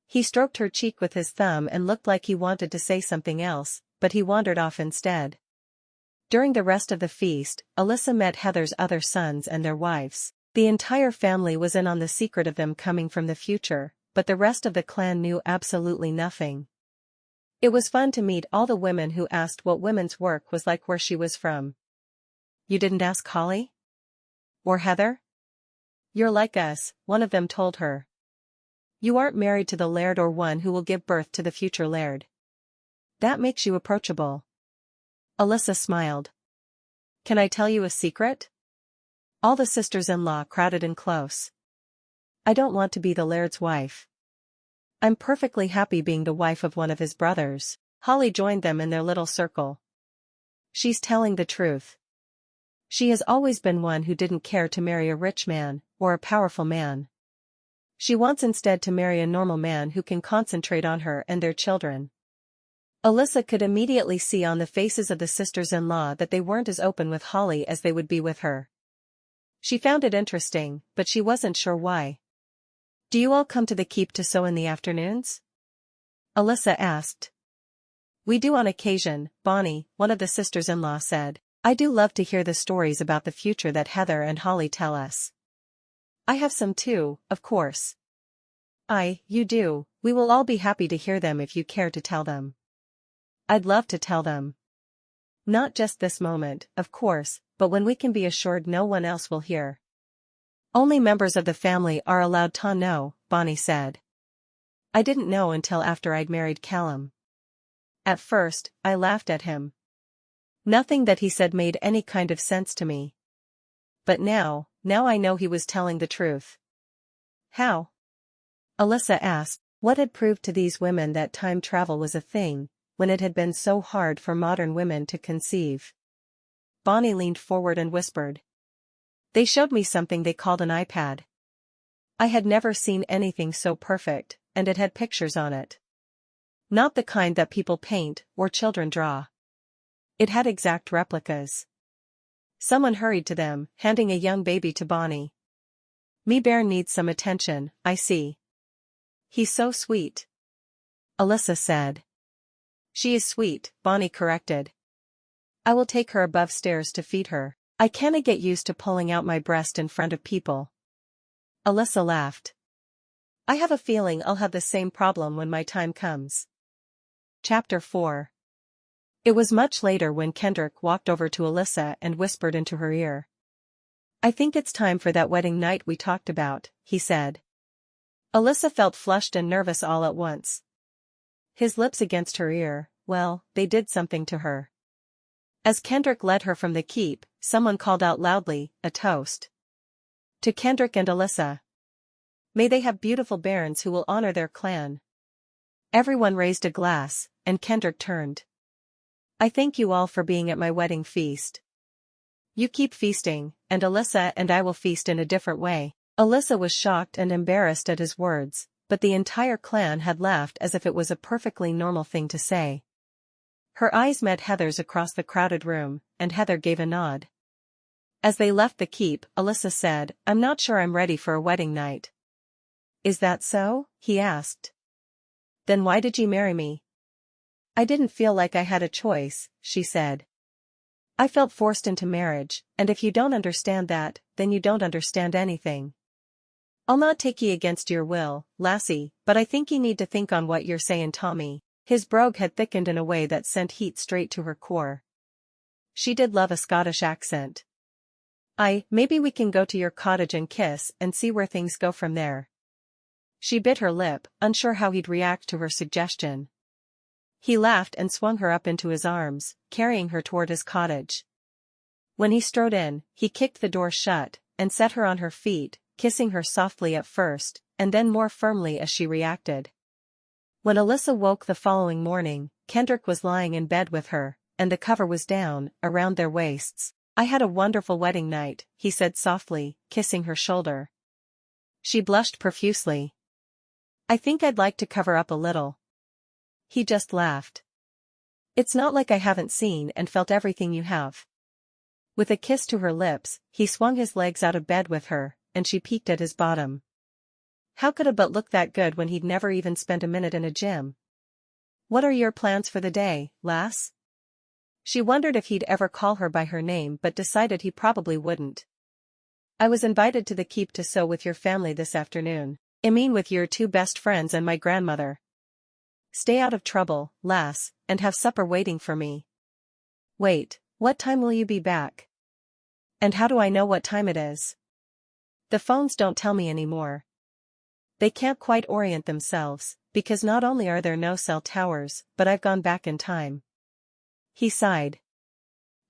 He stroked her cheek with his thumb and looked like he wanted to say something else, but he wandered off instead. During the rest of the feast, Alyssa met Heather's other sons and their wives. The entire family was in on the secret of them coming from the future, but the rest of the clan knew absolutely nothing. It was fun to meet all the women who asked what women's work was like where she was from. You didn't ask Holly? Or Heather? You're like us, one of them told her. You aren't married to the laird or one who will give birth to the future laird. That makes you approachable. Alyssa smiled. Can I tell you a secret? All the sisters-in-law crowded in close. I don't want to be the laird's wife. I'm perfectly happy being the wife of one of his brothers. Holly joined them in their little circle. She's telling the truth. She has always been one who didn't care to marry a rich man, or a powerful man. She wants instead to marry a normal man who can concentrate on her and their children. Alyssa could immediately see on the faces of the sisters-in-law that they weren't as open with Holly as they would be with her. She found it interesting, but she wasn't sure why. Do you all come to the keep to sew in the afternoons? Alyssa asked. We do on occasion, Bonnie, one of the sisters-in-law said. I do love to hear the stories about the future that Heather and Holly tell us. I have some too, of course. You do, we will all be happy to hear them if you care to tell them. I'd love to tell them. Not just this moment, of course, but when we can be assured no one else will hear. Only members of the family are allowed to know, Bonnie said. I didn't know until after I'd married Callum. At first, I laughed at him. Nothing that he said made any kind of sense to me. But now I know he was telling the truth. How? Alyssa asked. What had proved to these women that time travel was a thing, when it had been so hard for modern women to conceive? Bonnie leaned forward and whispered. They showed me something they called an iPad. I had never seen anything so perfect, and it had pictures on it. Not the kind that people paint or children draw. It had exact replicas. Someone hurried to them, handing a young baby to Bonnie. "Me bear needs some attention, I see. He's so sweet," Alyssa said. "She is sweet," Bonnie corrected. "I will take her above stairs to feed her. I canna get used to pulling out my breast in front of people." Alyssa laughed. "I have a feeling I'll have the same problem when my time comes." Chapter 4. It was much later when Kendrick walked over to Alyssa and whispered into her ear. "I think it's time for that wedding night we talked about," he said. Alyssa felt flushed and nervous all at once. His lips against her ear, well, they did something to her. As Kendrick led her from the keep, someone called out loudly, a toast. "To Kendrick and Alyssa. May they have beautiful bairns who will honor their clan." Everyone raised a glass, and Kendrick turned. "I thank you all for being at my wedding feast. You keep feasting, and Alyssa and I will feast in a different way." Alyssa was shocked and embarrassed at his words, but the entire clan had laughed as if it was a perfectly normal thing to say. Her eyes met Heather's across the crowded room, and Heather gave a nod. As they left the keep, Alyssa said, "I'm not sure I'm ready for a wedding night." "Is that so?" he asked. "Then why did you marry me?" "I didn't feel like I had a choice," she said. "I felt forced into marriage, and if you don't understand that, then you don't understand anything. I'll not take ye against your will, lassie, but I think ye need to think on what you're sayin', Tommy." His brogue had thickened in a way that sent heat straight to her core. She did love a Scottish accent. Maybe we can go to your cottage and kiss and see where things go from there." She bit her lip, unsure how he'd react to her suggestion. He laughed and swung her up into his arms, carrying her toward his cottage. When he strode in, he kicked the door shut, and set her on her feet, kissing her softly at first, and then more firmly as she reacted. When Alyssa woke the following morning, Kendrick was lying in bed with her, and the cover was down, around their waists. "I had a wonderful wedding night," he said softly, kissing her shoulder. She blushed profusely. "I think I'd like to cover up a little." He just laughed. "It's not like I haven't seen and felt everything you have." With a kiss to her lips, he swung his legs out of bed with her, and she peeked at his bottom. How could a butt look that good when he'd never even spent a minute in a gym? "What are your plans for the day, lass?" She wondered if he'd ever call her by her name but decided he probably wouldn't. "I was invited to the keep to sew with your family this afternoon. I mean with your two best friends and my grandmother. Stay out of trouble, lass, and have supper waiting for me." "Wait, what time will you be back? And how do I know what time it is?" "The phones don't tell me anymore. They can't quite orient themselves, because not only are there no cell towers, but I've gone back in time." He sighed.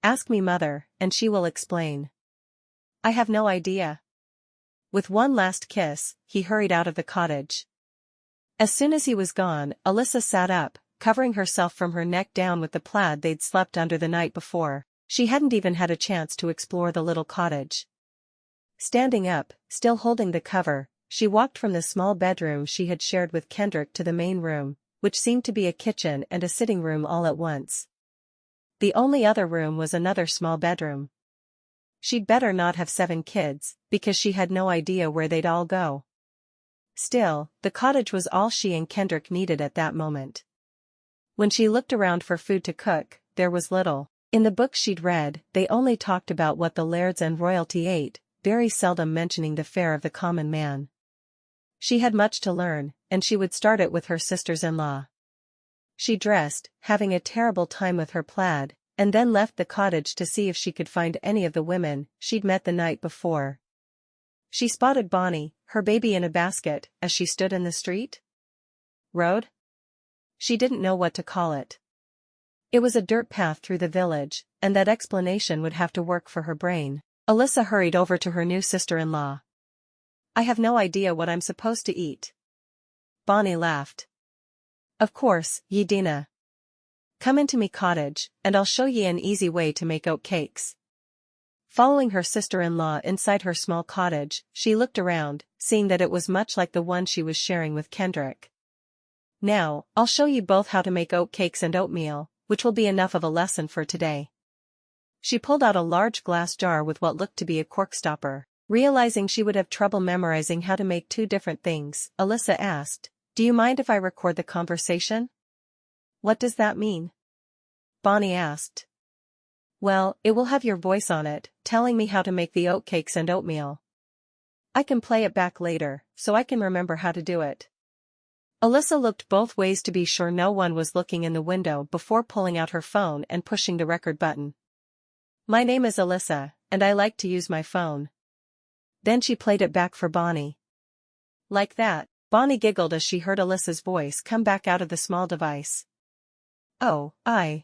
"Ask me mother, and she will explain." "I have no idea." With one last kiss, he hurried out of the cottage. As soon as he was gone, Alyssa sat up, covering herself from her neck down with the plaid they'd slept under the night before. She hadn't even had a chance to explore the little cottage. Standing up, still holding the cover, she walked from the small bedroom she had shared with Kendrick to the main room, which seemed to be a kitchen and a sitting room all at once. The only other room was another small bedroom. She'd better not have 7 kids, because she had no idea where they'd all go. Still, the cottage was all she and Kendrick needed at that moment. When she looked around for food to cook, there was little. In the books she'd read, they only talked about what the lairds and royalty ate, very seldom mentioning the fare of the common man. She had much to learn, and she would start it with her sisters-in-law. She dressed, having a terrible time with her plaid, and then left the cottage to see if she could find any of the women she'd met the night before. She spotted Bonnie, her baby in a basket, as she stood in the street. Road? She didn't know what to call it. It was a dirt path through the village, and that explanation would have to work for her brain. Alyssa hurried over to her new sister-in-law. "I have no idea what I'm supposed to eat." Bonnie laughed. "Of course, ye dinna. Come into me cottage, and I'll show ye an easy way to make oat cakes." Following her sister-in-law inside her small cottage, she looked around, seeing that it was much like the one she was sharing with Kendrick. Now, I'll show you both how to make oat cakes and oatmeal, which will be enough of a lesson for today. She pulled out a large glass jar with what looked to be a cork stopper. Realizing she would have trouble memorizing how to make two different things, Alyssa asked, "Do you mind if I record the conversation?" "What does that mean?" Bonnie asked. "Well, it will have your voice on it, telling me how to make the oat cakes and oatmeal. I can play it back later, so I can remember how to do it." Alyssa looked both ways to be sure no one was looking in the window before pulling out her phone and pushing the record button. "My name is Alyssa, and I like to use my phone." Then she played it back for Bonnie. "Like that?" Bonnie giggled as she heard Alyssa's voice come back out of the small device. "Oh, I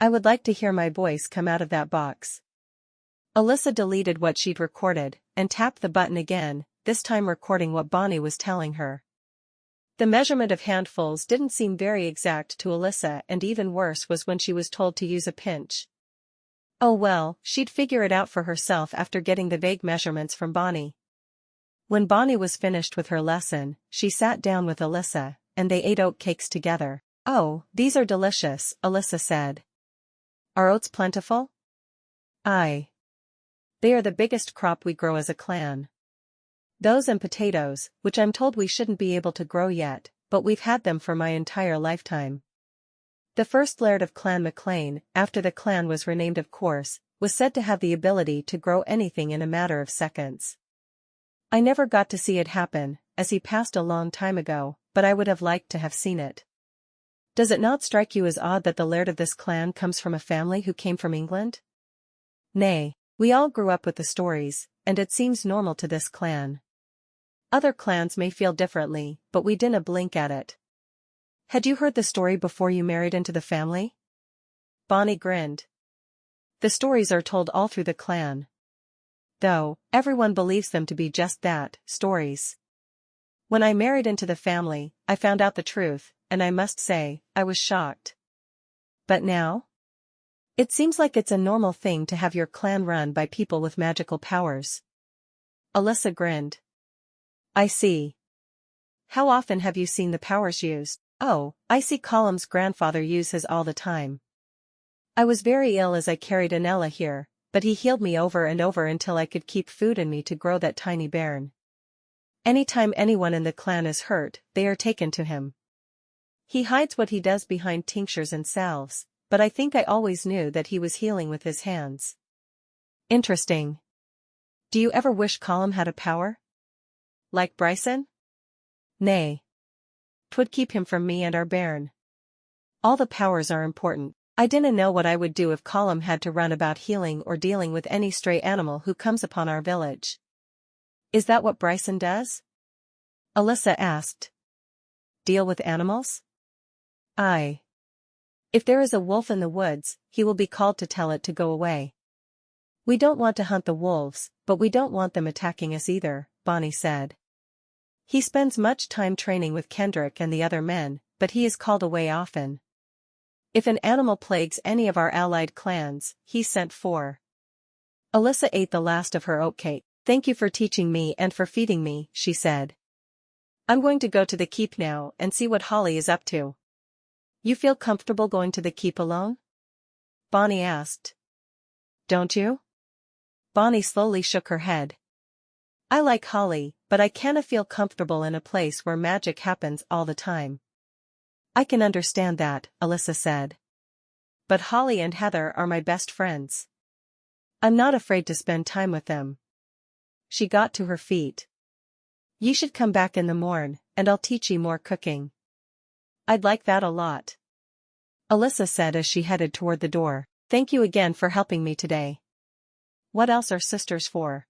would like to hear my voice come out of that box." Alyssa deleted what she'd recorded, and tapped the button again, this time recording what Bonnie was telling her. The measurement of handfuls didn't seem very exact to Alyssa, and even worse was when she was told to use a pinch. Oh well, she'd figure it out for herself after getting the vague measurements from Bonnie. When Bonnie was finished with her lesson, she sat down with Alyssa, and they ate oat cakes together. "Oh, these are delicious," Alyssa said. "Are oats plentiful?" "Aye. They are the biggest crop we grow as a clan. Those and potatoes, which I'm told we shouldn't be able to grow yet, but we've had them for my entire lifetime." The first laird of Clan McClain, after the clan was renamed of course, was said to have the ability to grow anything in a matter of seconds. I never got to see it happen, as he passed a long time ago, but I would have liked to have seen it. Does it not strike you as odd that the laird of this clan comes from a family who came from England? Nay, we all grew up with the stories, and it seems normal to this clan. Other clans may feel differently, but we dinna blink at it. Had you heard the story before you married into the family? Bonnie grinned. The stories are told all through the clan. Though, everyone believes them to be just that, stories. When I married into the family, I found out the truth, and I must say, I was shocked. But now? It seems like it's a normal thing to have your clan run by people with magical powers. Alyssa grinned. I see. How often have you seen the powers used? Oh, I see Colum's grandfather use his all the time. I was very ill as I carried Anella here, but he healed me over and over until I could keep food in me to grow that tiny bairn. Anytime anyone in the clan is hurt, they are taken to him. He hides what he does behind tinctures and salves, but I think I always knew that he was healing with his hands. Interesting. Do you ever wish Colum had a power? Like Bryson? Nay. 'Twould keep him from me and our bairn. All the powers are important. I didn't know what I would do if Colum had to run about healing or dealing with any stray animal who comes upon our village. Is that what Bryson does? Alyssa asked. Deal with animals? Aye. If there is a wolf in the woods, he will be called to tell it to go away. We don't want to hunt the wolves, but we don't want them attacking us either, Bonnie said. He spends much time training with Kendrick and the other men, but he is called away often. If an animal plagues any of our allied clans, he's sent for. Alyssa ate the last of her oatcake. Thank you for teaching me and for feeding me, she said. I'm going to go to the keep now and see what Holly is up to. You feel comfortable going to the keep alone? Bonnie asked. Don't you? Bonnie slowly shook her head. I like Holly, but I can't feel comfortable in a place where magic happens all the time. I can understand that, Alyssa said. But Holly and Heather are my best friends. I'm not afraid to spend time with them. She got to her feet. You should come back in the morn, and I'll teach you more cooking. I'd like that a lot. Alyssa said as she headed toward the door. Thank you again for helping me today. What else are sisters for?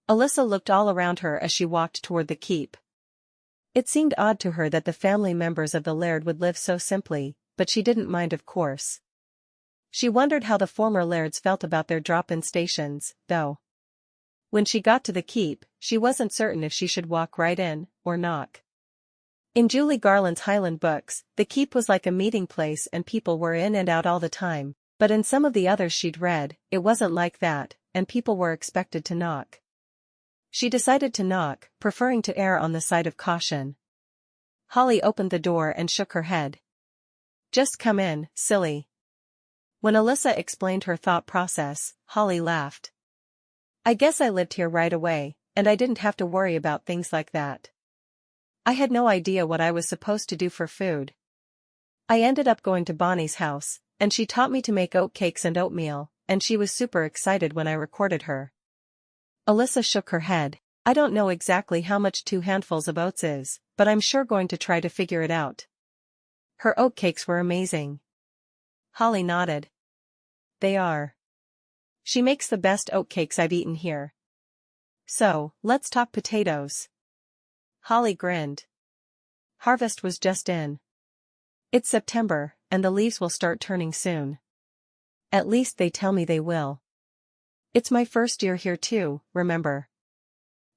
Alyssa looked all around her as she walked toward the keep. It seemed odd to her that the family members of the laird would live so simply, but she didn't mind of course. She wondered how the former lairds felt about their drop-in stations, though. When she got to the keep, she wasn't certain if she should walk right in, or knock. In Julie Garland's Highland books, the keep was like a meeting place and people were in and out all the time, but in some of the others she'd read, it wasn't like that, and people were expected to knock. She decided to knock, preferring to err on the side of caution. Holly opened the door and shook her head. "Just come in, silly." When Alyssa explained her thought process, Holly laughed. "I guess I lived here right away, and I didn't have to worry about things like that. I had no idea what I was supposed to do for food. I ended up going to Bonnie's house, and she taught me to make oat cakes and oatmeal, and she was super excited when I recorded her." Alyssa shook her head. "I don't know exactly how much 2 handfuls of oats is, but I'm sure going to try to figure it out." Her oat cakes were amazing. Holly nodded. "They are. She makes the best oat cakes I've eaten here. So, let's talk potatoes." Holly grinned. Harvest was just in. It's September, and the leaves will start turning soon. At least they tell me they will. It's my first year here too, remember?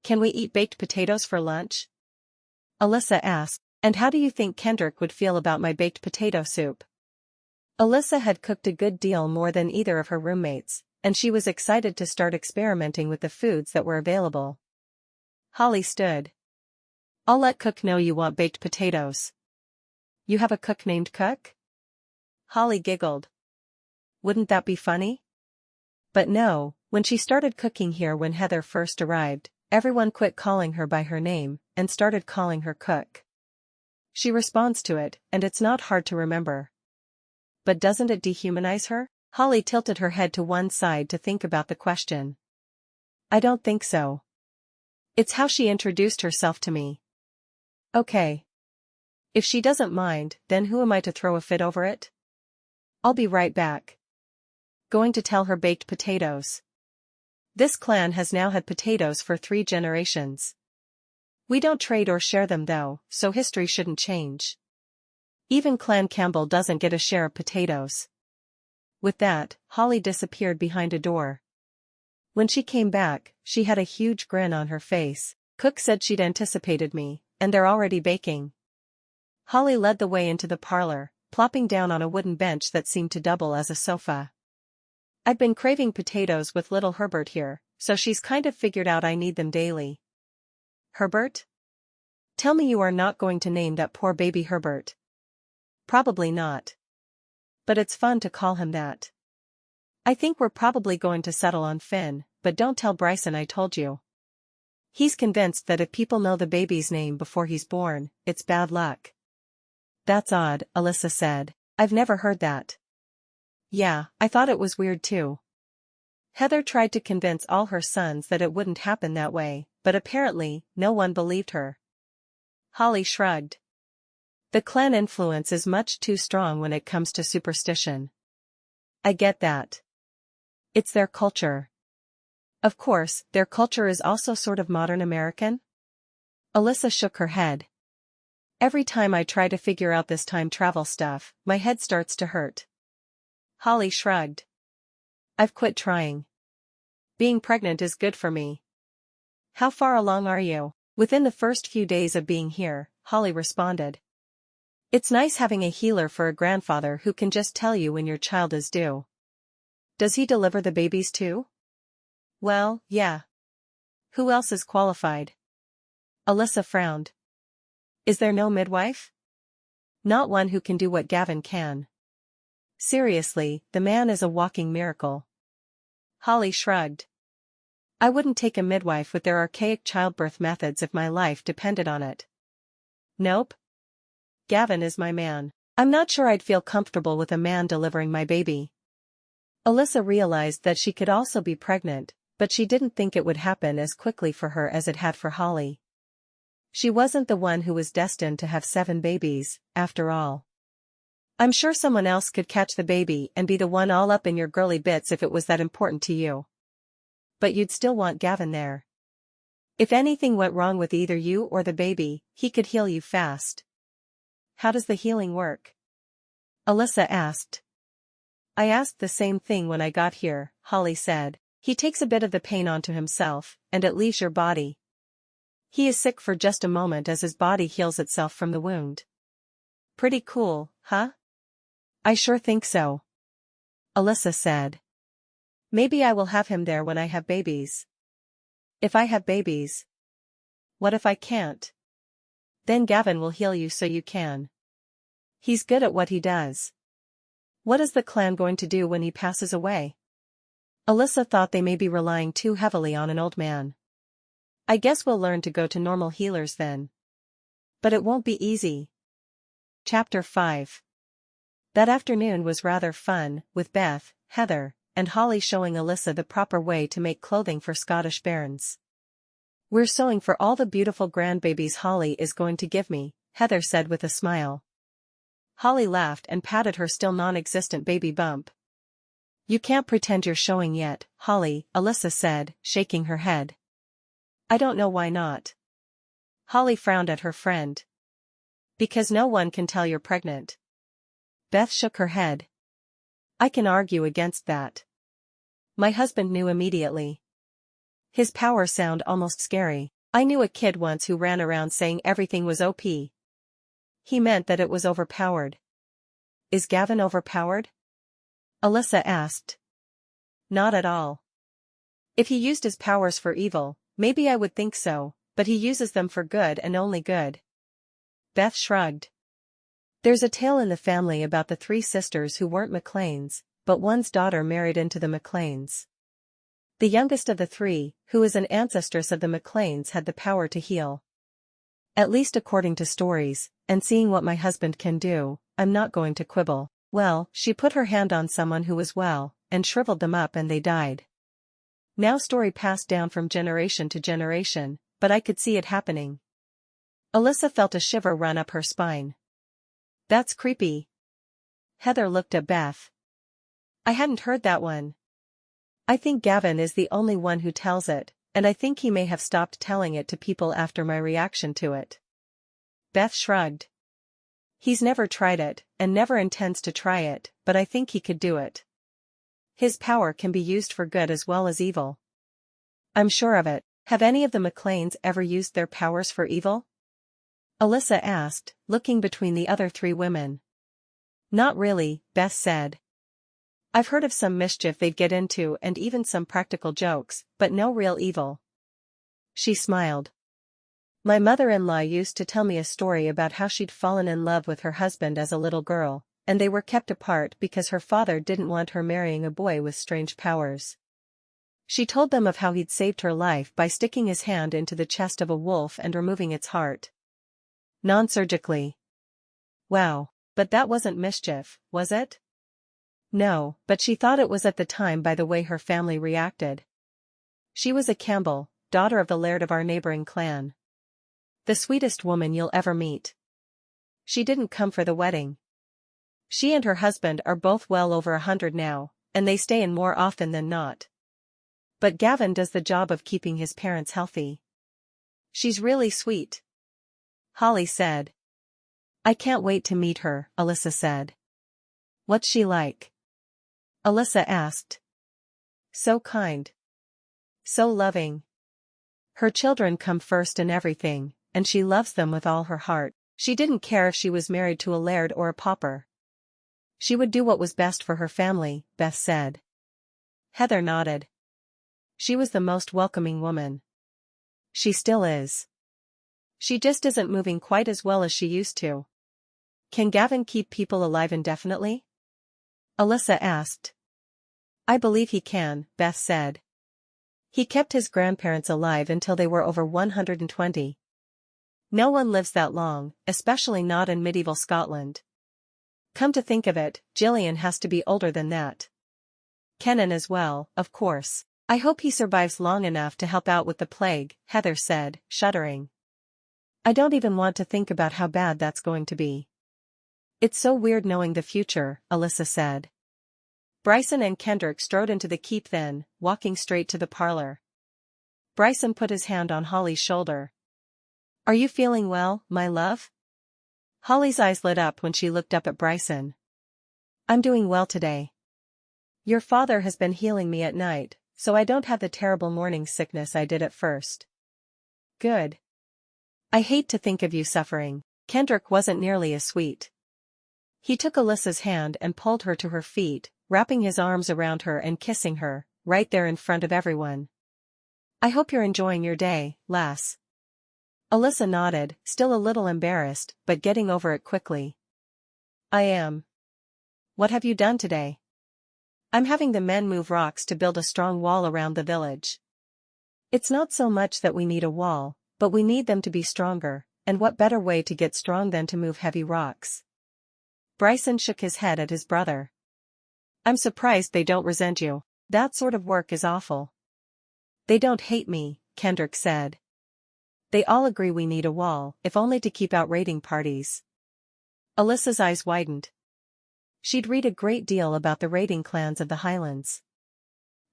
"Can we eat baked potatoes for lunch?" Alyssa asked. "And how do you think Kendrick would feel about my baked potato soup?" Alyssa had cooked a good deal more than either of her roommates, and she was excited to start experimenting with the foods that were available. Holly stood. "I'll let Cook know you want baked potatoes." "You have a cook named Cook?" Holly giggled. "Wouldn't that be funny?" But no, when she started cooking here when Heather first arrived, everyone quit calling her by her name, and started calling her Cook. She responds to it, and it's not hard to remember. But doesn't it dehumanize her? Holly tilted her head to one side to think about the question. "I don't think so. It's how she introduced herself to me." "Okay. If she doesn't mind, then who am I to throw a fit over it? I'll be right back." Going to tell her baked potatoes. This clan has now had potatoes for 3 generations. We don't trade or share them though, so history shouldn't change. Even Clan Campbell doesn't get a share of potatoes. With that, Holly disappeared behind a door. When she came back, she had a huge grin on her face. "Cook said she'd anticipated me, and they're already baking." Holly led the way into the parlor, plopping down on a wooden bench that seemed to double as a sofa. "I've been craving potatoes with little Herbert here, so she's kind of figured out I need them daily." "Herbert? Tell me you are not going to name that poor baby Herbert." "Probably not. But it's fun to call him that. I think we're probably going to settle on Finn, but don't tell Bryson I told you. He's convinced that if people know the baby's name before he's born, it's bad luck." "That's odd," Alyssa said. "I've never heard that." "Yeah, I thought it was weird too." Heather tried to convince all her sons that it wouldn't happen that way, but apparently, no one believed her. Holly shrugged. "The clan influence is much too strong when it comes to superstition." "I get that. It's their culture." "Of course, their culture is also sort of modern American?" Alyssa shook her head. "Every time I try to figure out this time travel stuff, my head starts to hurt." Holly shrugged. "I've quit trying. Being pregnant is good for me." "How far along are you?" "Within the first few days of being here," Holly responded. "It's nice having a healer for a grandfather who can just tell you when your child is due." "Does he deliver the babies too?" "Well, yeah. Who else is qualified?" Alyssa frowned. "Is there no midwife?" "Not one who can do what Gavin can. Seriously, the man is a walking miracle." Holly shrugged. "I wouldn't take a midwife with their archaic childbirth methods if my life depended on it." "Nope. Gavin is my man. I'm not sure I'd feel comfortable with a man delivering my baby." Alyssa realized that she could also be pregnant, but she didn't think it would happen as quickly for her as it had for Holly. She wasn't the one who was destined to have 7 babies, after all. "I'm sure someone else could catch the baby and be the one all up in your girly bits if it was that important to you. But you'd still want Gavin there. If anything went wrong with either you or the baby, he could heal you fast." "How does the healing work?" Alyssa asked. "I asked the same thing when I got here," Holly said. "He takes a bit of the pain onto himself, and it leaves your body. He is sick for just a moment as his body heals itself from the wound." "Pretty cool, huh?" "I sure think so," Alyssa said. Maybe I will have him there when I have babies. If I have babies. What if I can't? Then Gavin will heal you so you can. He's good at what he does. What is the clan going to do when he passes away? Alyssa thought they may be relying too heavily on an old man. I guess we'll learn to go to normal healers then. But it won't be easy. Chapter 5. That afternoon was rather fun, with Beth, Heather, and Holly showing Alyssa the proper way to make clothing for Scottish bairns. We're sewing for all the beautiful grandbabies Holly is going to give me, Heather said with a smile. Holly laughed and patted her still non-existent baby bump. You can't pretend you're showing yet, Holly, Alyssa said, shaking her head. I don't know why not. Holly frowned at her friend. Because no one can tell you're pregnant. Beth shook her head. I can argue against that. My husband knew immediately. His powers sound almost scary. I knew a kid once who ran around saying everything was OP. He meant that it was overpowered. Is Gavin overpowered? Alyssa asked. Not at all. If he used his powers for evil, maybe I would think so, but he uses them for good and only good. Beth shrugged. There's a tale in the family about the 3 sisters who weren't McClains, but one's daughter married into the McClains. The youngest of the 3, who is an ancestress of the McClains, had the power to heal. At least according to stories, and seeing what my husband can do, I'm not going to quibble. Well, she put her hand on someone who was well, and shriveled them up and they died. Now story passed down from generation to generation, but I could see it happening. Alyssa felt a shiver run up her spine. That's creepy. Heather looked at Beth. I hadn't heard that one. I think Gavin is the only one who tells it, and I think he may have stopped telling it to people after my reaction to it. Beth shrugged. He's never tried it, and never intends to try it, but I think he could do it. His power can be used for good as well as evil. I'm sure of it. Have any of the McClains ever used their powers for evil? Alyssa asked, looking between the other 3 women. Not really, Beth said. I've heard of some mischief they'd get into and even some practical jokes, but no real evil. She smiled. My mother-in-law used to tell me a story about how she'd fallen in love with her husband as a little girl, and they were kept apart because her father didn't want her marrying a boy with strange powers. She told them of how he'd saved her life by sticking his hand into the chest of a wolf and removing its heart. Non-surgically. Wow, but that wasn't mischief, was it? No, but she thought it was at the time by the way her family reacted. She was a Campbell, daughter of the laird of our neighboring clan. The sweetest woman you'll ever meet. She didn't come for the wedding. She and her husband are both well over 100 now, and they stay in more often than not. But Gavin does the job of keeping his parents healthy. She's really sweet. Holly said. I can't wait to meet her, Alyssa said. What's she like? Alyssa asked. So kind. So loving. Her children come first in everything, and she loves them with all her heart. She didn't care if she was married to a laird or a pauper. She would do what was best for her family, Beth said. Heather nodded. She was the most welcoming woman. She still is. She just isn't moving quite as well as she used to. Can Gavin keep people alive indefinitely? Alyssa asked. I believe he can, Beth said. He kept his grandparents alive until they were over 120. No one lives that long, especially not in medieval Scotland. Come to think of it, Gillian has to be older than that. Kenan as well, of course. I hope he survives long enough to help out with the plague, Heather said, shuddering. I don't even want to think about how bad that's going to be. It's so weird knowing the future, Alyssa said. Bryson and Kendrick strode into the keep then, walking straight to the parlor. Bryson put his hand on Holly's shoulder. Are you feeling well, my love? Holly's eyes lit up when she looked up at Bryson. I'm doing well today. Your father has been healing me at night, so I don't have the terrible morning sickness I did at first. Good. I hate to think of you suffering. Kendrick wasn't nearly as sweet. He took Alyssa's hand and pulled her to her feet, wrapping his arms around her and kissing her, right there in front of everyone. I hope you're enjoying your day, lass. Alyssa nodded, still a little embarrassed, but getting over it quickly. I am. What have you done today? I'm having the men move rocks to build a strong wall around the village. It's not so much that we need a wall, but we need them to be stronger, and what better way to get strong than to move heavy rocks? Bryson shook his head at his brother. I'm surprised they don't resent you. That sort of work is awful. They don't hate me, Kendrick said. They all agree we need a wall, if only to keep out raiding parties. Alyssa's eyes widened. She'd read a great deal about the raiding clans of the Highlands.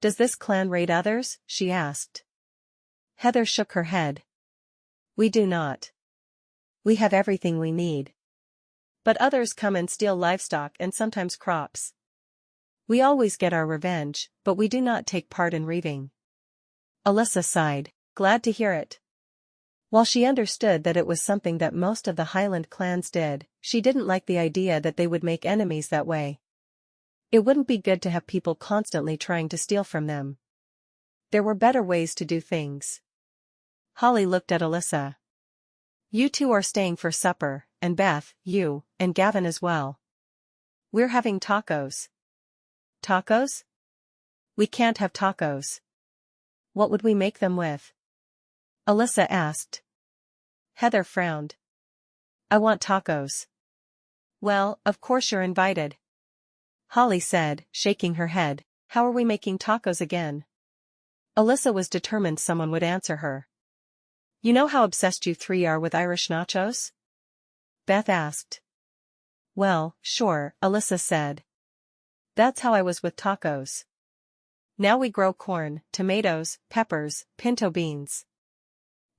Does this clan raid others? She asked. Heather shook her head. We do not. We have everything we need. But others come and steal livestock and sometimes crops. We always get our revenge, but we do not take part in reaving. Alyssa sighed, glad to hear it. While she understood that it was something that most of the Highland clans did, she didn't like the idea that they would make enemies that way. It wouldn't be good to have people constantly trying to steal from them. There were better ways to do things. Holly looked at Alyssa. You two are staying for supper, and Beth, you, and Gavin as well. We're having tacos. Tacos? We can't have tacos. What would we make them with? Alyssa asked. Heather frowned. I want tacos. Well, of course you're invited. Holly said, shaking her head. How are we making tacos again? Alyssa was determined someone would answer her. You know how obsessed you three are with Irish nachos? Beth asked. Well, sure, Alyssa said. That's how I was with tacos. Now we grow corn, tomatoes, peppers, pinto beans.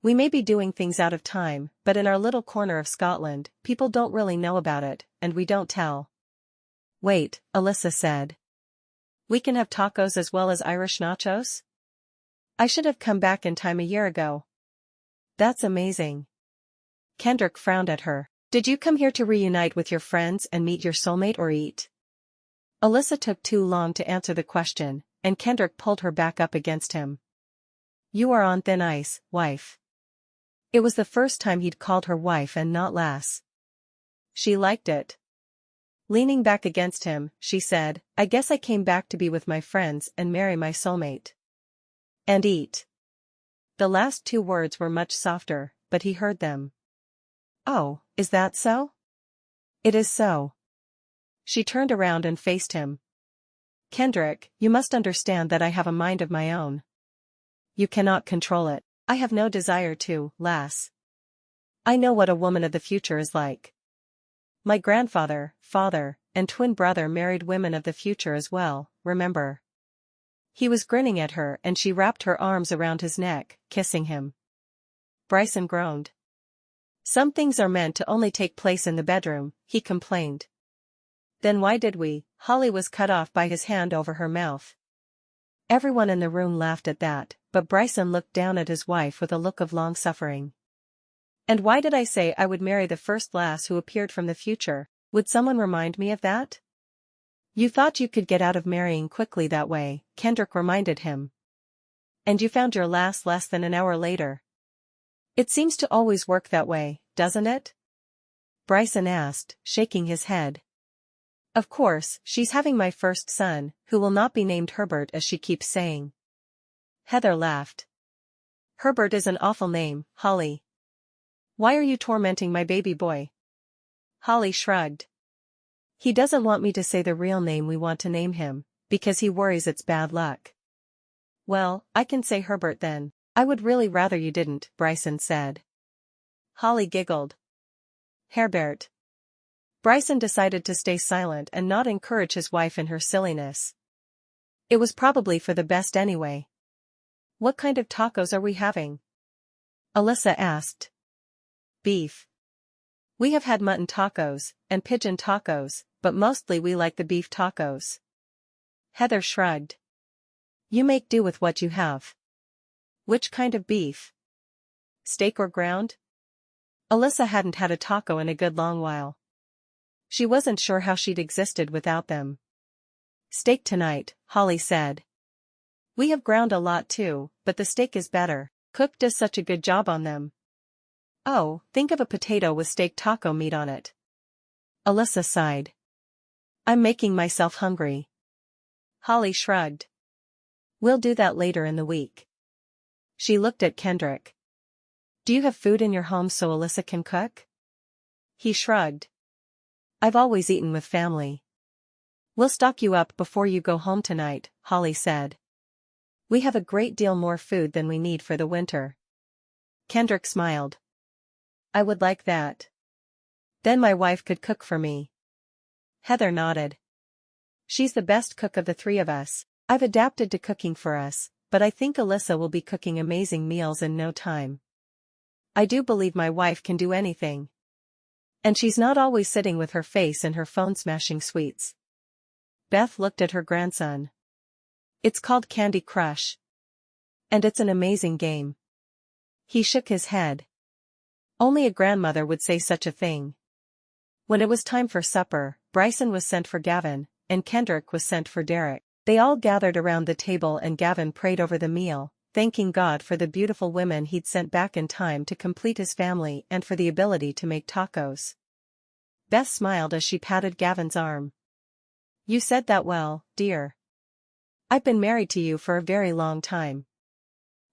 We may be doing things out of time, but in our little corner of Scotland, people don't really know about it, and we don't tell. Wait, Alyssa said. We can have tacos as well as Irish nachos? I should have come back in time a year ago. That's amazing. Kendrick frowned at her. Did you come here to reunite with your friends and meet your soulmate or eat? Alyssa took too long to answer the question, and Kendrick pulled her back up against him. You are on thin ice, wife. It was the first time he'd called her wife and not lass. She liked it. Leaning back against him, she said, I guess I came back to be with my friends and marry my soulmate. And eat. The last two words were much softer, but he heard them. Oh, is that so? It is so. She turned around and faced him. Kendrick, you must understand that I have a mind of my own. You cannot control it. I have no desire to, lass. I know what a woman of the future is like. My grandfather, father, and twin brother married women of the future as well, remember? He was grinning at her and she wrapped her arms around his neck, kissing him. Bryson groaned. Some things are meant to only take place in the bedroom, he complained. Then why did we? Holly was cut off by his hand over her mouth. Everyone in the room laughed at that, but Bryson looked down at his wife with a look of long suffering. And why did I say I would marry the first lass who appeared from the future? Would someone remind me of that? You thought you could get out of marrying quickly that way, Kendrick reminded him. And you found your lass less than an hour later. It seems to always work that way, doesn't it? Bryson asked, shaking his head. Of course, she's having my first son, who will not be named Herbert as she keeps saying. Heather laughed. Herbert is an awful name, Holly. Why are you tormenting my baby boy? Holly shrugged. He doesn't want me to say the real name we want to name him, because he worries it's bad luck. Well, I can say Herbert then. I would really rather you didn't, Bryson said. Holly giggled. Herbert. Bryson decided to stay silent and not encourage his wife in her silliness. It was probably for the best anyway. What kind of tacos are we having? Alyssa asked. Beef. We have had mutton tacos, and pigeon tacos, but mostly we like the beef tacos. Heather shrugged. You make do with what you have. Which kind of beef? Steak or ground? Alyssa hadn't had a taco in a good long while. She wasn't sure how she'd existed without them. Steak tonight, Holly said. We have ground a lot too, but the steak is better. Cook does such a good job on them. Oh, think of a potato with steak taco meat on it. Alyssa sighed. I'm making myself hungry. Holly shrugged. We'll do that later in the week. She looked at Kendrick. Do you have food in your home so Alyssa can cook? He shrugged. I've always eaten with family. We'll stock you up before you go home tonight, Holly said. We have a great deal more food than we need for the winter. Kendrick smiled. I would like that. Then my wife could cook for me. Heather nodded. She's the best cook of the three of us. I've adapted to cooking for us, but I think Alyssa will be cooking amazing meals in no time. I do believe my wife can do anything. And she's not always sitting with her face in her phone smashing sweets. Beth looked at her grandson. It's called Candy Crush. And it's an amazing game. He shook his head. Only a grandmother would say such a thing. When it was time for supper, Bryson was sent for Gavin, and Kendrick was sent for Derek. They all gathered around the table and Gavin prayed over the meal, thanking God for the beautiful women he'd sent back in time to complete his family and for the ability to make tacos. Beth smiled as she patted Gavin's arm. You said that well, dear. I've been married to you for a very long time.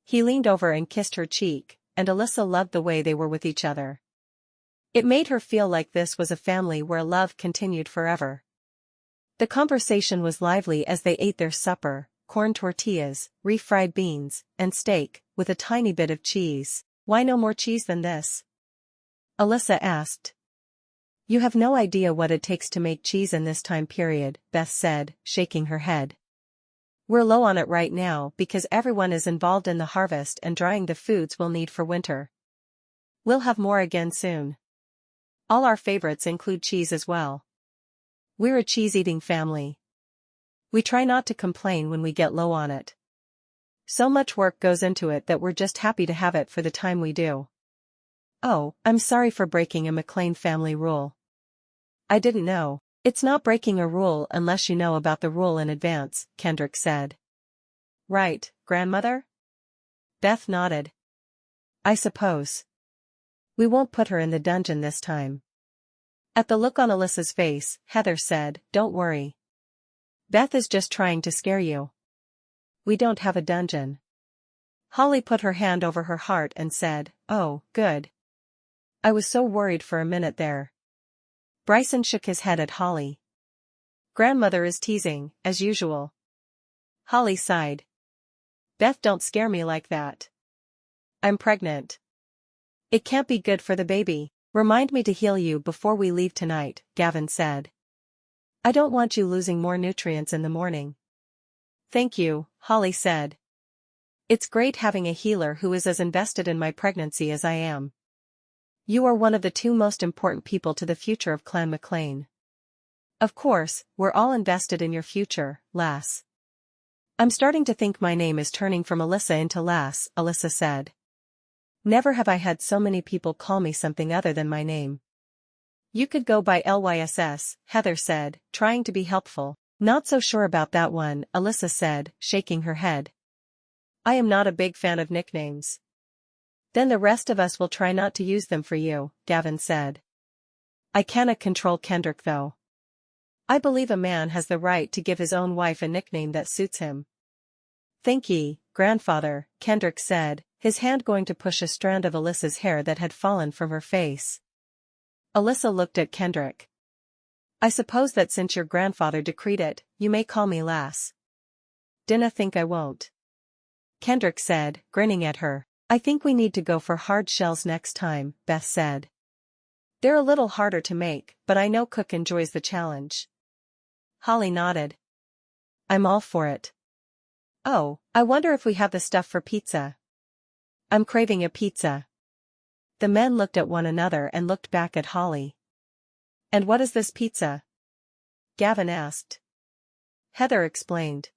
He leaned over and kissed her cheek, and Alyssa loved the way they were with each other. It made her feel like this was a family where love continued forever. The conversation was lively as they ate their supper, corn tortillas, refried beans, and steak, with a tiny bit of cheese. Why no more cheese than this? Alyssa asked. You have no idea what it takes to make cheese in this time period, Beth said, shaking her head. We're low on it right now because everyone is involved in the harvest and drying the foods we'll need for winter. We'll have more again soon. All our favorites include cheese as well. We're a cheese-eating family. We try not to complain when we get low on it. So much work goes into it that we're just happy to have it for the time we do. Oh, I'm sorry for breaking a McClain family rule. I didn't know. It's not breaking a rule unless you know about the rule in advance, Kendrick said. Right, grandmother? Beth nodded. I suppose. We won't put her in the dungeon this time. At the look on Alyssa's face, Heather said, Don't worry. Beth is just trying to scare you. We don't have a dungeon. Holly put her hand over her heart and said, Oh, good. I was so worried for a minute there. Bryson shook his head at Holly. Grandmother is teasing, as usual. Holly sighed. Beth, don't scare me like that. I'm pregnant. It can't be good for the baby. Remind me to heal you before we leave tonight, Gavin said. I don't want you losing more nutrients in the morning. Thank you, Holly said. It's great having a healer who is as invested in my pregnancy as I am. You are one of the two most important people to the future of Clan McClain. Of course, we're all invested in your future, Lass. I'm starting to think my name is turning from Alyssa into Lass, Alyssa said. Never have I had so many people call me something other than my name. You could go by LYSS, Heather said, trying to be helpful. Not so sure about that one, Alyssa said, shaking her head. I am not a big fan of nicknames. Then the rest of us will try not to use them for you, Gavin said. I cannot control Kendrick though. I believe a man has the right to give his own wife a nickname that suits him. Thank ye, grandfather, Kendrick said, his hand going to push a strand of Alyssa's hair that had fallen from her face. Alyssa looked at Kendrick. I suppose that since your grandfather decreed it, you may call me Lass. Dinna think I won't. Kendrick said, grinning at her. I think we need to go for hard shells next time, Beth said. They're a little harder to make, but I know Cook enjoys the challenge. Holly nodded. I'm all for it. Oh, I wonder if we have the stuff for pizza. I'm craving a pizza. The men looked at one another and looked back at Holly. And what is this pizza? Gavin asked. Heather explained.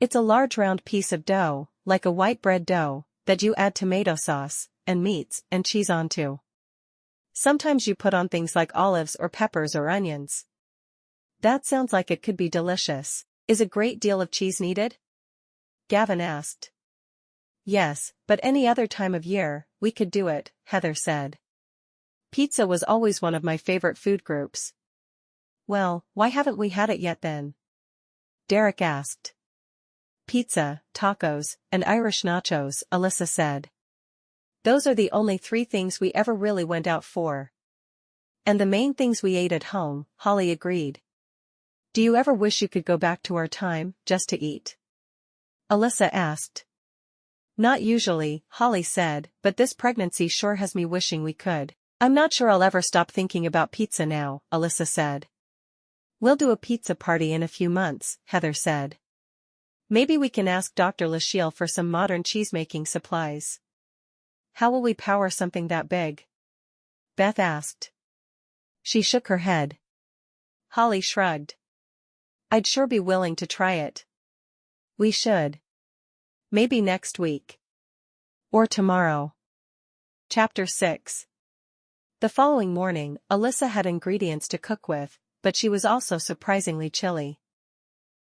It's a large round piece of dough, like a white bread dough, that you add tomato sauce, and meats, and cheese onto. Sometimes you put on things like olives or peppers or onions. That sounds like it could be delicious. Is a great deal of cheese needed? Gavin asked. Yes, but any other time of year, we could do it, Heather said. Pizza was always one of my favorite food groups. Well, why haven't we had it yet then? Derek asked. Pizza, tacos, and Irish nachos, Alyssa said. Those are the only 3 things we ever really went out for. And the main things we ate at home, Holly agreed. Do you ever wish you could go back to our time, just to eat? Alyssa asked. Not usually, Holly said, but this pregnancy sure has me wishing we could. I'm not sure I'll ever stop thinking about pizza now, Alyssa said. We'll do a pizza party in a few months, Heather said. Maybe we can ask Dr. Lachele for some modern cheesemaking supplies. How will we power something that big? Beth asked. She shook her head. Holly shrugged. I'd sure be willing to try it. We should. Maybe next week. Or tomorrow. Chapter 6. The following morning, Alyssa had ingredients to cook with, but she was also surprisingly chilly.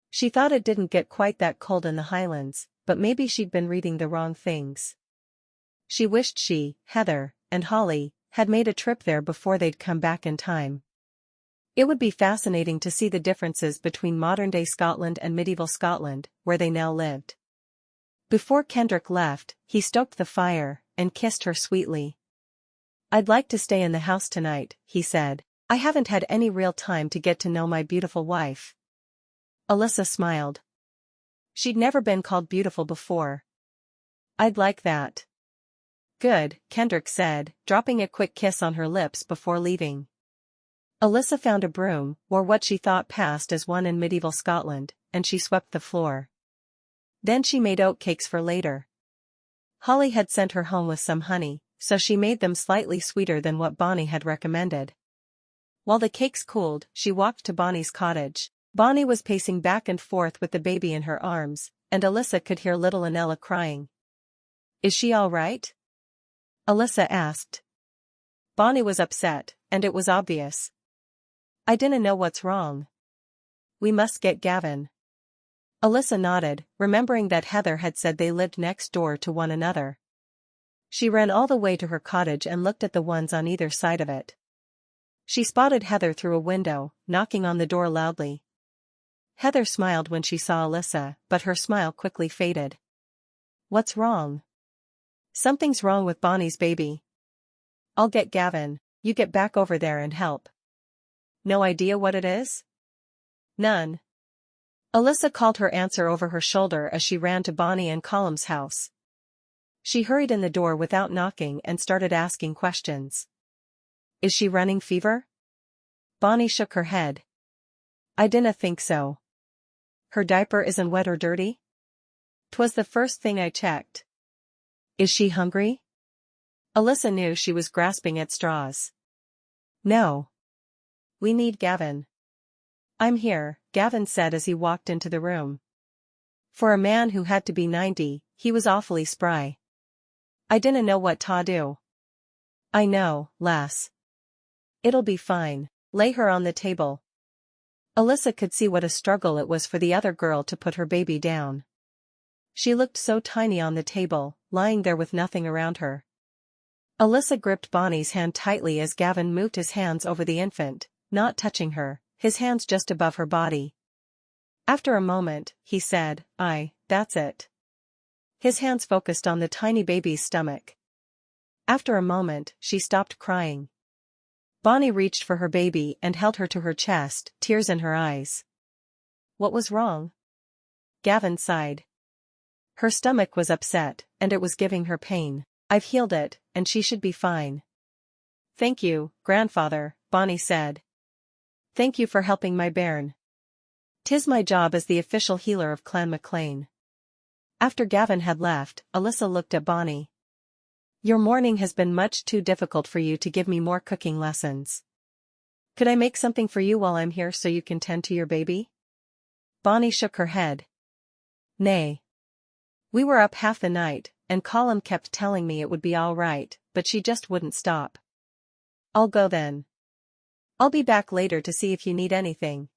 She thought it didn't get quite that cold in the Highlands, but maybe she'd been reading the wrong things. She wished she, Heather, and Holly, had made a trip there before they'd come back in time. It would be fascinating to see the differences between modern-day Scotland and medieval Scotland, where they now lived. Before Kendrick left, he stoked the fire, and kissed her sweetly. I'd like to stay in the house tonight, he said. I haven't had any real time to get to know my beautiful wife. Alyssa smiled. She'd never been called beautiful before. I'd like that. Good, Kendrick said, dropping a quick kiss on her lips before leaving. Alyssa found a broom, or what she thought passed as one in medieval Scotland, and she swept the floor. Then she made oatcakes for later. Holly had sent her home with some honey, so she made them slightly sweeter than what Bonnie had recommended. While the cakes cooled, she walked to Bonnie's cottage. Bonnie was pacing back and forth with the baby in her arms, and Alyssa could hear little Annella crying. Is she all right? Alyssa asked. Bonnie was upset, and it was obvious. I didn't know what's wrong. We must get Gavin. Alyssa nodded, remembering that Heather had said they lived next door to one another. She ran all the way to her cottage and looked at the ones on either side of it. She spotted Heather through a window, knocking on the door loudly. Heather smiled when she saw Alyssa, but her smile quickly faded. What's wrong? Something's wrong with Bonnie's baby. I'll get Gavin, you get back over there and help. No idea what it is? None. Alyssa called her answer over her shoulder as she ran to Bonnie and Colum's house. She hurried in the door without knocking and started asking questions. Is she running fever? Bonnie shook her head. I dinna think so. Her diaper isn't wet or dirty? 'Twas the first thing I checked. Is she hungry? Alyssa knew she was grasping at straws. No. We need Gavin. I'm here, Gavin said as he walked into the room. For a man who had to be 90, he was awfully spry. I dinna know what to do. I know, lass. It'll be fine. Lay her on the table. Alyssa could see what a struggle it was for the other girl to put her baby down. She looked so tiny on the table, lying there with nothing around her. Alyssa gripped Bonnie's hand tightly as Gavin moved his hands over the infant, not touching her, his hands just above her body. After a moment, he said, that's it. His hands focused on the tiny baby's stomach. After a moment, she stopped crying. Bonnie reached for her baby and held her to her chest, tears in her eyes. What was wrong? Gavin sighed. Her stomach was upset, and it was giving her pain. I've healed it, and she should be fine. Thank you, grandfather, Bonnie said. Thank you for helping my bairn. 'Tis my job as the official healer of Clan McClain. After Gavin had left, Alyssa looked at Bonnie. Your morning has been much too difficult for you to give me more cooking lessons. Could I make something for you while I'm here so you can tend to your baby? Bonnie shook her head. Nay. We were up half the night, and Colum kept telling me it would be all right, but she just wouldn't stop. I'll go then. I'll be back later to see if you need anything.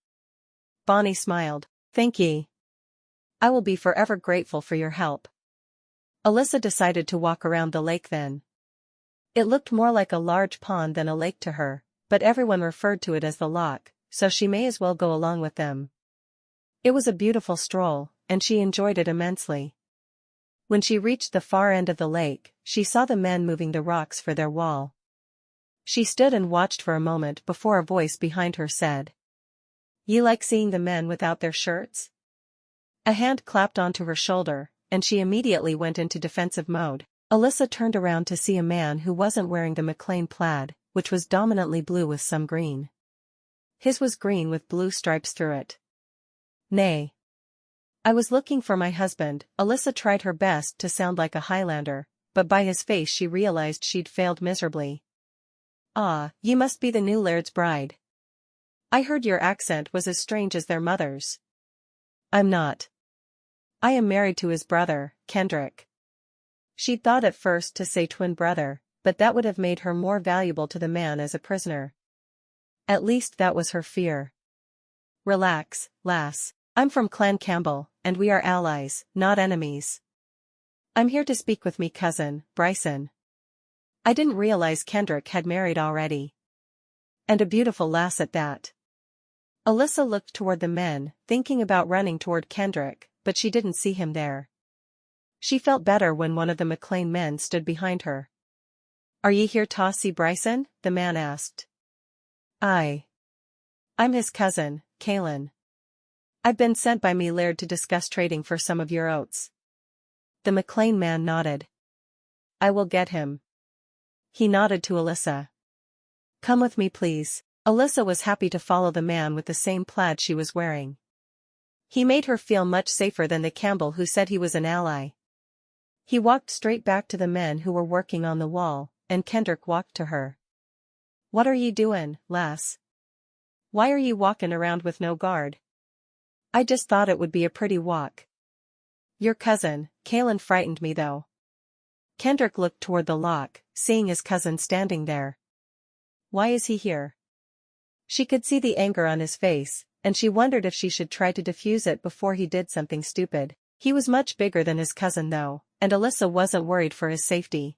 Bonnie smiled. Thank ye. I will be forever grateful for your help. Alyssa decided to walk around the lake then. It looked more like a large pond than a lake to her, but everyone referred to it as the loch, so she may as well go along with them. It was a beautiful stroll, and she enjoyed it immensely. When she reached the far end of the lake, she saw the men moving the rocks for their wall. She stood and watched for a moment before a voice behind her said, "You like seeing the men without their shirts?" A hand clapped onto her shoulder, and she immediately went into defensive mode. Alyssa turned around to see a man who wasn't wearing the McClain plaid, which was dominantly blue with some green. His was green with blue stripes through it. "Nay. I was looking for my husband." Alyssa tried her best to sound like a Highlander, but by his face she realized she'd failed miserably. "Ah, you must be the new laird's bride. I heard your accent was as strange as their mother's." "I'm not. I am married to his brother, Kendrick." She'd thought at first to say twin brother, but that would have made her more valuable to the man as a prisoner. At least that was her fear. "Relax, lass. I'm from Clan Campbell, and we are allies, not enemies. I'm here to speak with me cousin, Bryson." I didn't realize Kendrick had married already. And a beautiful lass at that. Alyssa looked toward the men, thinking about running toward Kendrick, but she didn't see him there. She felt better when one of the McClain men stood behind her. "Are ye here to see Bryson?" the man asked. "Aye. I'm his cousin, Kaelin. I've been sent by me laird to discuss trading for some of your oats." The McClain man nodded. "I will get him." He nodded to Alyssa. "Come with me please." Alyssa was happy to follow the man with the same plaid she was wearing. He made her feel much safer than the Campbell who said he was an ally. He walked straight back to the men who were working on the wall, and Kendrick walked to her. "What are ye doin', lass? Why are ye walkin' around with no guard?" "I just thought it would be a pretty walk." "Your cousin, Kaelin frightened me though." Kendrick looked toward the loch, seeing his cousin standing there. "Why is he here?" She could see the anger on his face, and she wondered if she should try to defuse it before he did something stupid. He was much bigger than his cousin though, and Alyssa wasn't worried for his safety.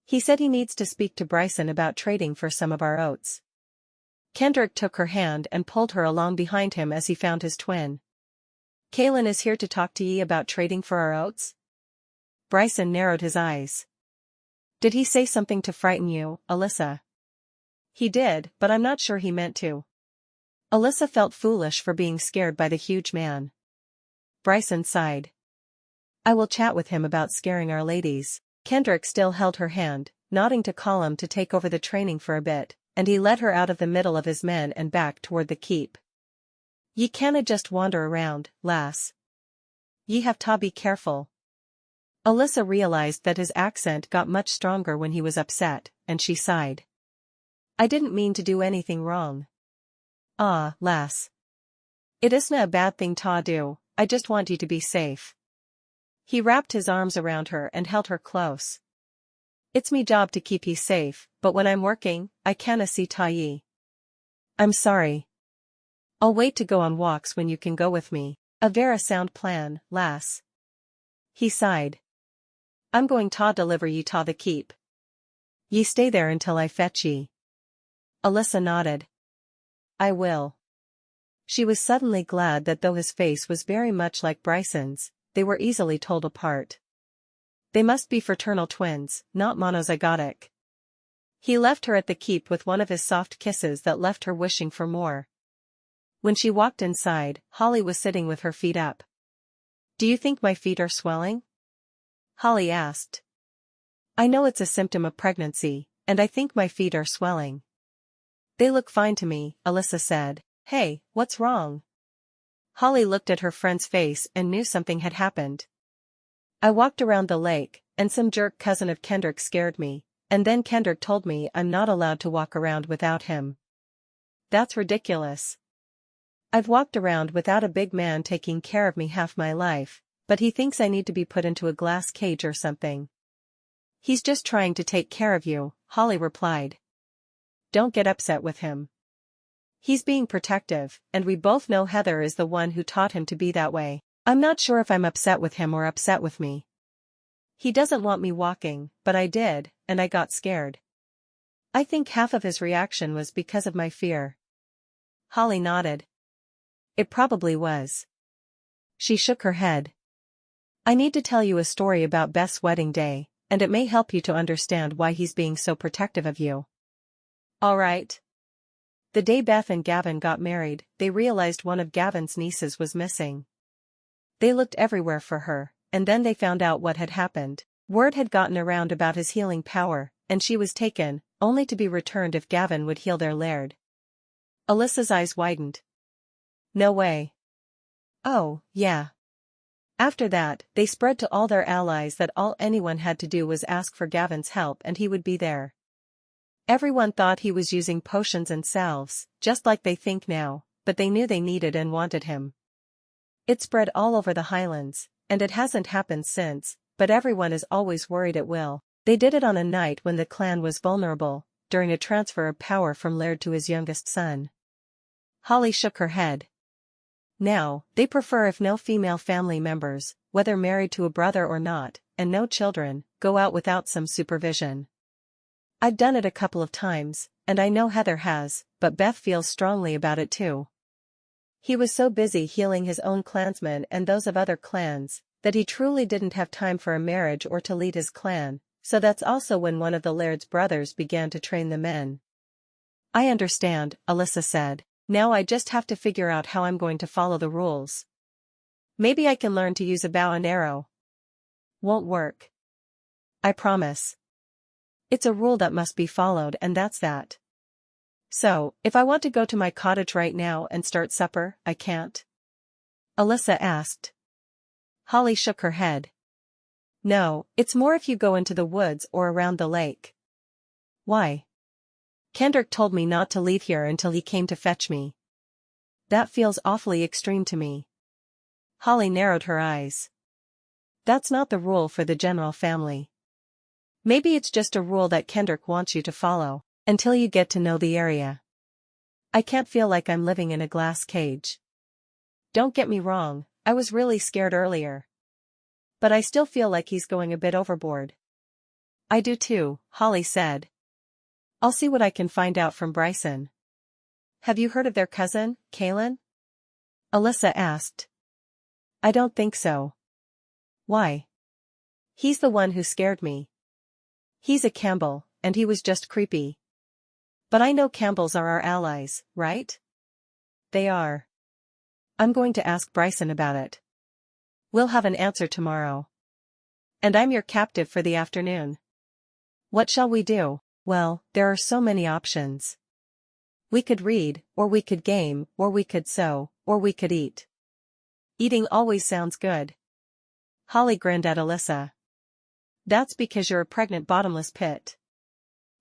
"He said he needs to speak to Bryson about trading for some of our oats." Kendrick took her hand and pulled her along behind him as he found his twin. "Kaelin is here to talk to ye about trading for our oats?" Bryson narrowed his eyes. "Did he say something to frighten you, Alyssa?" "He did, but I'm not sure he meant to." Alyssa felt foolish for being scared by the huge man. Bryson sighed. "I will chat with him about scaring our ladies." Kendrick still held her hand, nodding to Colum to take over the training for a bit, and he led her out of the middle of his men and back toward the keep. "Ye canna just wander around, lass. Ye have to be careful." Alyssa realized that his accent got much stronger when he was upset, and she sighed. "I didn't mean to do anything wrong." "Ah, lass. It isna a bad thing to do, I just want you to be safe." He wrapped his arms around her and held her close. "It's me job to keep ye safe, but when I'm working, I canna see to ye." "I'm sorry. I'll wait to go on walks when you can go with me." "A vera sound plan, lass." He sighed. "I'm going to deliver ye to the keep. Ye stay there until I fetch ye." Alyssa nodded. "I will." She was suddenly glad that though his face was very much like Bryson's, they were easily told apart. They must be fraternal twins, not monozygotic. He left her at the keep with one of his soft kisses that left her wishing for more. When she walked inside, Holly was sitting with her feet up. "Do you think my feet are swelling?" Holly asked. "I know it's a symptom of pregnancy, and I think my feet are swelling." "They look fine to me," Alyssa said. "Hey, what's wrong?" Holly looked at her friend's face and knew something had happened. "I walked around the lake, and some jerk cousin of Kendrick scared me, and then Kendrick told me I'm not allowed to walk around without him." "That's ridiculous. I've walked around without a big man taking care of me half my life, but he thinks I need to be put into a glass cage or something." "He's just trying to take care of you," Holly replied. "Don't get upset with him. He's being protective, and we both know Heather is the one who taught him to be that way." I'm not sure if I'm upset with him or upset with me. He doesn't want me walking, but I did, and I got scared. I think half of his reaction was because of my fear. Holly nodded. It probably was. She shook her head. I need to tell you a story about Beth's wedding day, and it may help you to understand why he's being so protective of you. All right. The day Beth and Gavin got married, they realized one of Gavin's nieces was missing. They looked everywhere for her, and then they found out what had happened. Word had gotten around about his healing power, and she was taken, only to be returned if Gavin would heal their laird. Alyssa's eyes widened. No way. Oh, yeah. After that, they spread to all their allies that all anyone had to do was ask for Gavin's help and he would be there. Everyone thought he was using potions and salves, just like they think now, but they knew they needed and wanted him. It spread all over the Highlands, and it hasn't happened since, but everyone is always worried it will. They did it on a night when the clan was vulnerable, during a transfer of power from Laird to his youngest son. Holly shook her head. Now, they prefer if no female family members, whether married to a brother or not, and no children, go out without some supervision. I've done it a couple of times, and I know Heather has, but Beth feels strongly about it too. He was so busy healing his own clansmen and those of other clans, that he truly didn't have time for a marriage or to lead his clan, so that's also when one of the Laird's brothers began to train the men. I understand, Alyssa said. Now I just have to figure out how I'm going to follow the rules. Maybe I can learn to use a bow and arrow. Won't work. I promise. It's a rule that must be followed and that's that. So, if I want to go to my cottage right now and start supper, I can't? Alyssa asked. Holly shook her head. No, it's more if you go into the woods or around the lake. Why? Kendrick told me not to leave here until he came to fetch me. That feels awfully extreme to me. Holly narrowed her eyes. That's not the rule for the general family. Maybe it's just a rule that Kendrick wants you to follow, until you get to know the area. I can't feel like I'm living in a glass cage. Don't get me wrong, I was really scared earlier. But I still feel like he's going a bit overboard. I do too, Holly said. I'll see what I can find out from Bryson. Have you heard of their cousin, Kaelin? Alyssa asked. I don't think so. Why? He's the one who scared me. He's a Campbell, and he was just creepy. But I know Campbells are our allies, right? They are. I'm going to ask Bryson about it. We'll have an answer tomorrow. And I'm your captive for the afternoon. What shall we do? Well, there are so many options. We could read, or we could game, or we could sew, or we could eat. Eating always sounds good. Holly grinned at Alyssa. That's because you're a pregnant bottomless pit.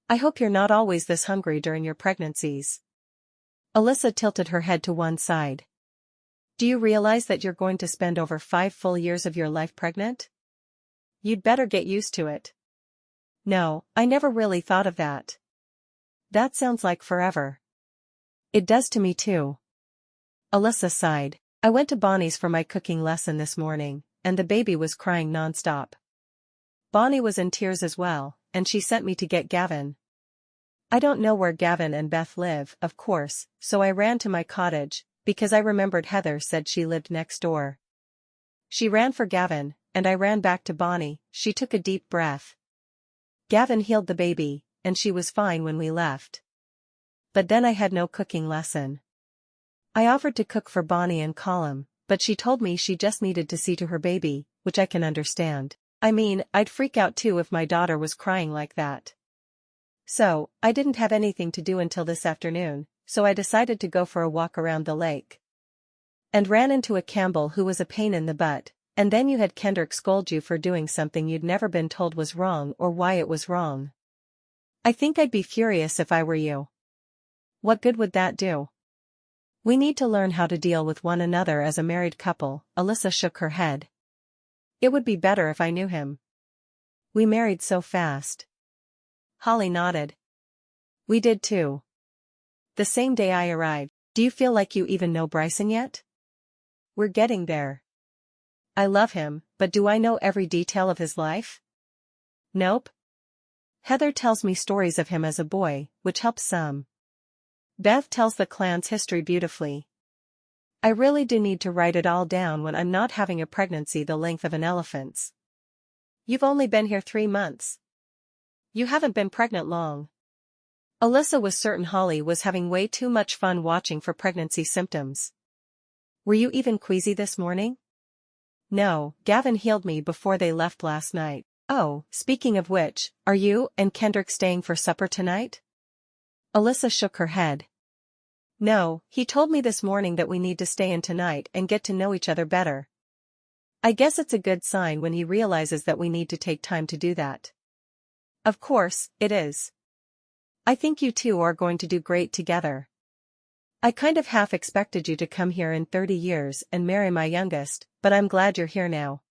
I hope you're not always this hungry during your pregnancies. Alyssa tilted her head to one side. Do you realize that you're going to spend over 5 full years of your life pregnant? You'd better get used to it. No, I never really thought of that. That sounds like forever. It does to me too. Alyssa sighed. I went to Bonnie's for my cooking lesson this morning, and the baby was crying nonstop. Bonnie was in tears as well, and she sent me to get Gavin. I don't know where Gavin and Beth live, of course, so I ran to my cottage, because I remembered Heather said she lived next door. She ran for Gavin, and I ran back to Bonnie. She took a deep breath. Gavin healed the baby, and she was fine when we left. But then I had no cooking lesson. I offered to cook for Bonnie and Colum, but she told me she just needed to see to her baby, which I can understand. I mean, I'd freak out too if my daughter was crying like that. So, I didn't have anything to do until this afternoon, so I decided to go for a walk around the lake. And ran into a Campbell who was a pain in the butt, and then you had Kendrick scold you for doing something you'd never been told was wrong or why it was wrong. I think I'd be furious if I were you. What good would that do? We need to learn how to deal with one another as a married couple. Alyssa shook her head. It would be better if I knew him. We married so fast. Holly nodded. We did too. The same day I arrived. Do you feel like you even know Bryson yet? We're getting there. I love him, but do I know every detail of his life? Nope. Heather tells me stories of him as a boy, which helps some. Bev tells the clan's history beautifully. I really do need to write it all down when I'm not having a pregnancy the length of an elephant's. You've only been here 3 months. You haven't been pregnant long. Alyssa was certain Holly was having way too much fun watching for pregnancy symptoms. Were you even queasy this morning? No, Gavin healed me before they left last night. Oh, speaking of which, are you and Kendrick staying for supper tonight? Alyssa shook her head. No, he told me this morning that we need to stay in tonight and get to know each other better. I guess it's a good sign when he realizes that we need to take time to do that. Of course, it is. I think you two are going to do great together. I kind of half expected you to come here in 30 years and marry my youngest, but I'm glad you're here now.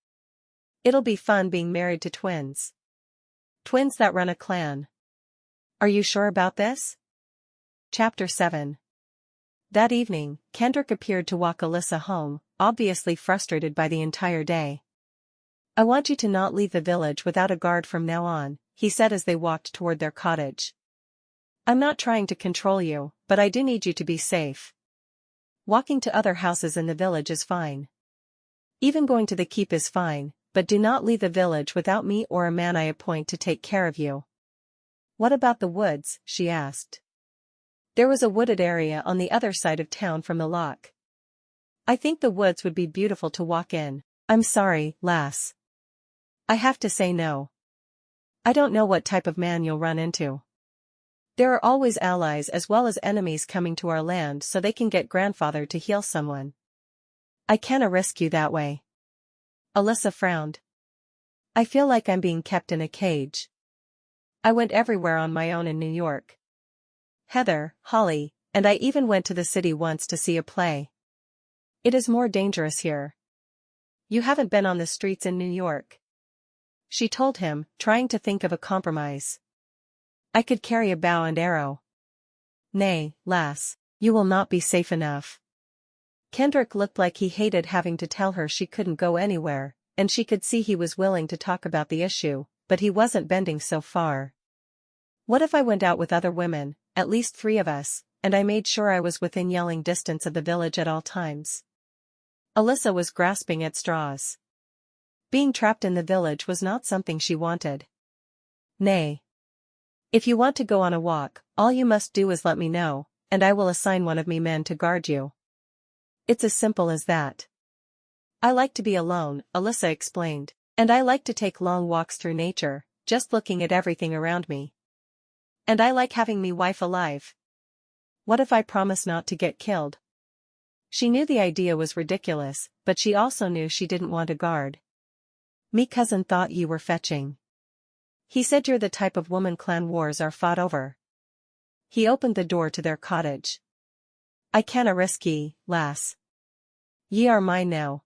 It'll be fun being married to twins. Twins that run a clan. Are you sure about this? Chapter 7. That evening, Kendrick appeared to walk Alyssa home, obviously frustrated by the entire day. I want you to not leave the village without a guard from now on, he said as they walked toward their cottage. I'm not trying to control you, but I do need you to be safe. Walking to other houses in the village is fine. Even going to the keep is fine, but do not leave the village without me or a man I appoint to take care of you. What about the woods? She asked. There was a wooded area on the other side of town from the loch. I think the woods would be beautiful to walk in. I'm sorry, lass. I have to say no. I don't know what type of man you'll run into. There are always allies as well as enemies coming to our land so they can get grandfather to heal someone. I canna risk you that way. Alyssa frowned. I feel like I'm being kept in a cage. I went everywhere on my own in New York. Heather, Holly, and I even went to the city once to see a play. It is more dangerous here. You haven't been on the streets in New York. She told him, trying to think of a compromise. I could carry a bow and arrow. Nay, lass, you will not be safe enough. Kendrick looked like he hated having to tell her she couldn't go anywhere, and she could see he was willing to talk about the issue, but he wasn't bending so far. What if I went out with other women, at least 3 of us, and I made sure I was within yelling distance of the village at all times? Alyssa was grasping at straws. Being trapped in the village was not something she wanted. Nay. If you want to go on a walk, all you must do is let me know, and I will assign one of me men to guard you. It's as simple as that. I like to be alone, Alyssa explained, and I like to take long walks through nature, just looking at everything around me. And I like having me wife alive. What if I promise not to get killed? She knew the idea was ridiculous, but she also knew she didn't want a guard. Me cousin thought you were fetching. He said you're the type of woman clan wars are fought over. He opened the door to their cottage. I canna risk ye, lass. Ye are mine now.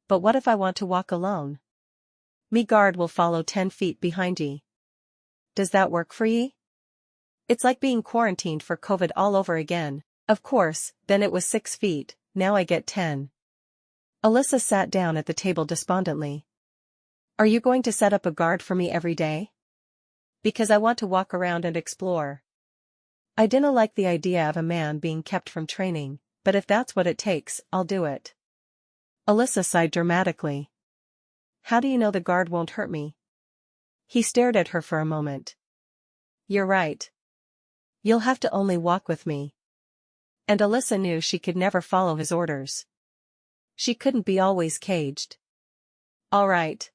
But what if I want to walk alone? Me guard will follow 10 feet behind ye. Does that work for ye? It's like being quarantined for COVID all over again. Of course, then it was 6 feet, now I get 10. Alyssa sat down at the table despondently. Are you going to set up a guard for me every day? Because I want to walk around and explore. I dinna like the idea of a man being kept from training, but if that's what it takes, I'll do it. Alyssa sighed dramatically. How do you know the guard won't hurt me? He stared at her for a moment. You're right. You'll have to only walk with me. And Alyssa knew she could never follow his orders. She couldn't be always caged. All right.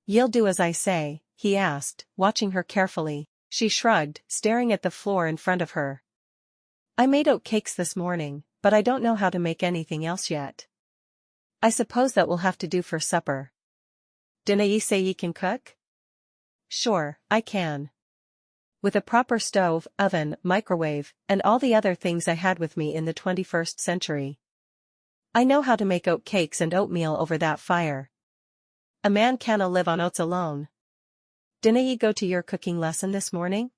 You'll do as I say, he asked, watching her carefully. She shrugged, staring at the floor in front of her. I made oat cakes this morning, but I don't know how to make anything else yet. I suppose that will have to do for supper. Dinna ye say ye can cook? Sure, I can. With a proper stove, oven, microwave, and all the other things I had with me in the 21st century. I know how to make oat cakes and oatmeal over that fire. A man canna live on oats alone. Dinna ye go to your cooking lesson this morning?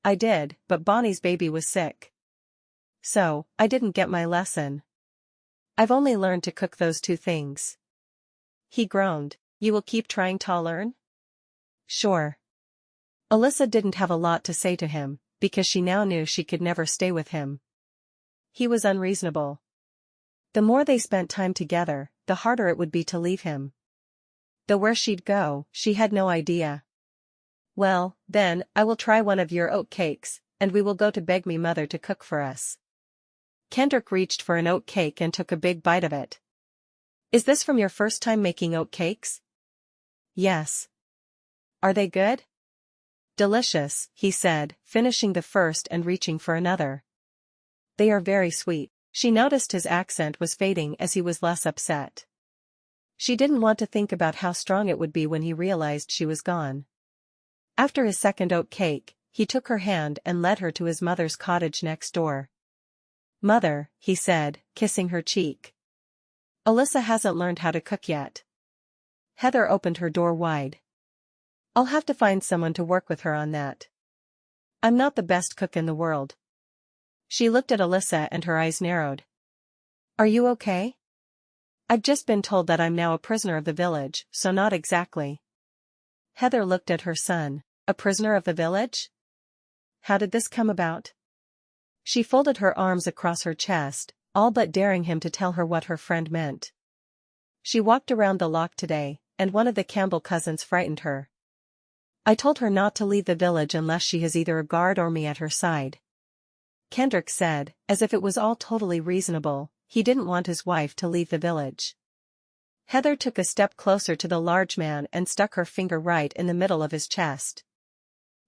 I did, but Bonnie's baby was sick. So, I didn't get my lesson. I've only learned to cook those 2 things. He groaned. You will keep trying to learn? Sure. Alyssa didn't have a lot to say to him, because she now knew she could never stay with him. He was unreasonable. The more they spent time together, the harder it would be to leave him. Though where she'd go, she had no idea. Well, then, I will try one of your oat cakes, and we will go to beg me mother to cook for us. Kendrick reached for an oat cake and took a big bite of it. Is this from your first time making oat cakes? Yes. Are they good? Delicious, he said, finishing the first and reaching for another. They are very sweet. She noticed his accent was fading as he was less upset. She didn't want to think about how strong it would be when he realized she was gone. After his second oat cake, he took her hand and led her to his mother's cottage next door. Mother, he said, kissing her cheek. Alyssa hasn't learned how to cook yet. Heather opened her door wide. I'll have to find someone to work with her on that. I'm not the best cook in the world. She looked at Alyssa and her eyes narrowed. Are you okay? I've just been told that I'm now a prisoner of the village, so not exactly. Heather looked at her son. A prisoner of the village? How did this come about? She folded her arms across her chest, all but daring him to tell her what her friend meant. She walked around the loch today, and one of the Campbell cousins frightened her. I told her not to leave the village unless she has either a guard or me at her side. Kendrick said, as if it was all totally reasonable, he didn't want his wife to leave the village. Heather took a step closer to the large man and stuck her finger right in the middle of his chest.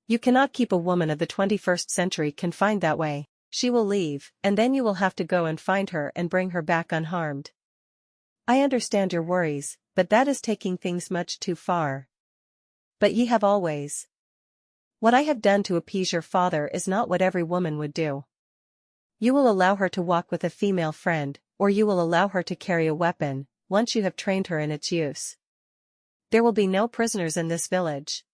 You cannot keep a woman of the 21st century confined that way. She will leave, and then you will have to go and find her and bring her back unharmed. I understand your worries, but that is taking things much too far. But ye have always. What I have done to appease your father is not what every woman would do. You will allow her to walk with a female friend, or you will allow her to carry a weapon, once you have trained her in its use. There will be no prisoners in this village.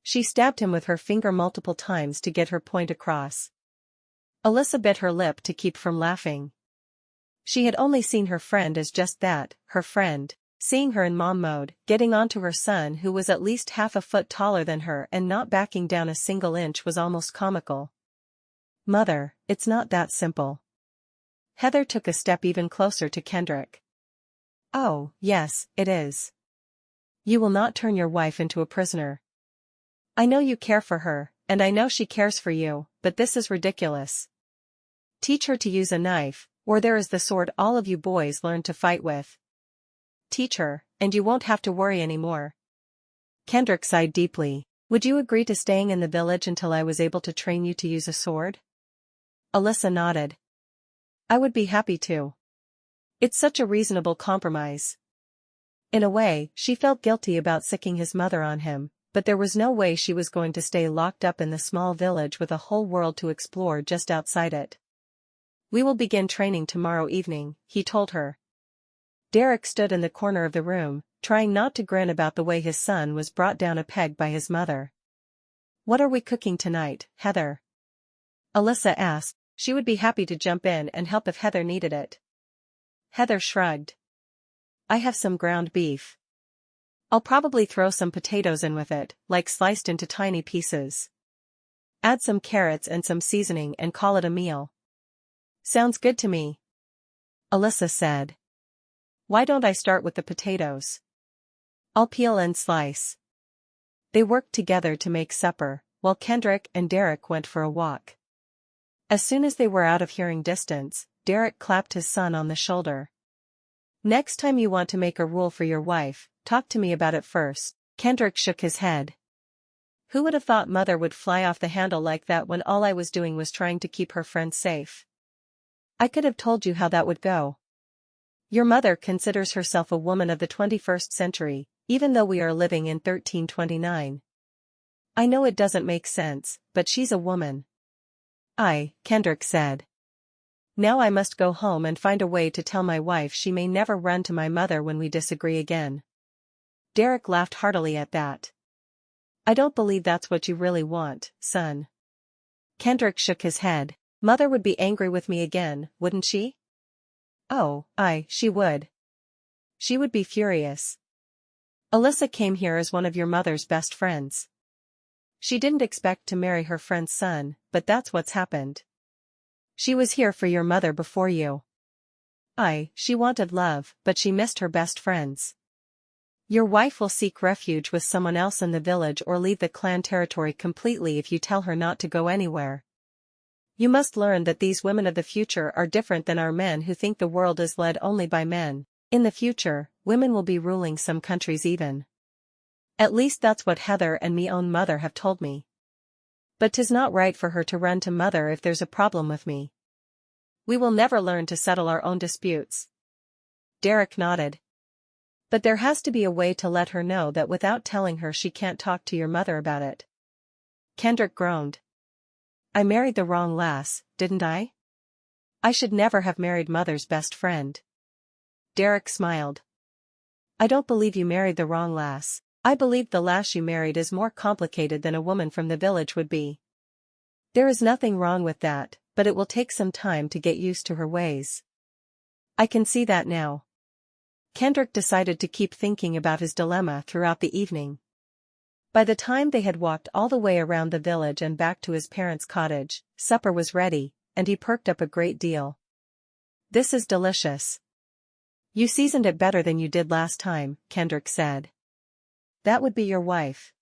She stabbed him with her finger multiple times to get her point across. Alyssa bit her lip to keep from laughing. She had only seen her friend as just that, her friend. Seeing her in mom mode, getting onto her son who was at least half a foot taller than her and not backing down a single inch was almost comical. Mother, it's not that simple. Heather took a step even closer to Kendrick. Oh, yes, it is. You will not turn your wife into a prisoner. I know you care for her, and I know she cares for you, but this is ridiculous. Teach her to use a knife, or there is the sword all of you boys learn to fight with. Teach her, and you won't have to worry anymore. Kendrick sighed deeply. Would you agree to staying in the village until I was able to train you to use a sword? Alyssa nodded. I would be happy to. It's such a reasonable compromise. In a way, she felt guilty about sicking his mother on him, but there was no way she was going to stay locked up in the small village with a whole world to explore just outside it. We will begin training tomorrow evening, he told her. Derek stood in the corner of the room, trying not to grin about the way his son was brought down a peg by his mother. What are we cooking tonight, Heather? Alyssa asked. She would be happy to jump in and help if Heather needed it. Heather shrugged. I have some ground beef. I'll probably throw some potatoes in with it, like sliced into tiny pieces. Add some carrots and some seasoning and call it a meal. Sounds good to me. Alyssa said. Why don't I start with the potatoes? I'll peel and slice. They worked together to make supper, while Kendrick and Derek went for a walk. As soon as they were out of hearing distance, Derek clapped his son on the shoulder. Next time you want to make a rule for your wife, talk to me about it first. Kendrick shook his head. Who would have thought Mother would fly off the handle like that when all I was doing was trying to keep her friends safe? I could have told you how that would go. Your mother considers herself a woman of the 21st century, even though we are living in 1329. I know it doesn't make sense, but she's a woman. Kendrick said. Now I must go home and find a way to tell my wife she may never run to my mother when we disagree again. Derek laughed heartily at that. I don't believe that's what you really want, son. Kendrick shook his head. Mother would be angry with me again, wouldn't she? Oh, she would. She would be furious. Alyssa came here as one of your mother's best friends. She didn't expect to marry her friend's son, but that's what's happened. She was here for your mother before you. She wanted love, but she missed her best friends. Your wife will seek refuge with someone else in the village or leave the clan territory completely if you tell her not to go anywhere. You must learn that these women of the future are different than our men who think the world is led only by men. In the future, women will be ruling some countries even. At least that's what Heather and me own mother have told me. But 'tis not right for her to run to mother if there's a problem with me. We will never learn to settle our own disputes. Derek nodded. But there has to be a way to let her know that without telling her she can't talk to your mother about it. Kendrick groaned. I married the wrong lass, didn't I? I should never have married mother's best friend. Derek smiled. I don't believe you married the wrong lass. I believe the lass you married is more complicated than a woman from the village would be. There is nothing wrong with that, but it will take some time to get used to her ways. I can see that now. Kendrick decided to keep thinking about his dilemma throughout the evening. By the time they had walked all the way around the village and back to his parents' cottage, supper was ready, and he perked up a great deal. This is delicious. You seasoned it better than you did last time, Kendrick said. That would be your wife.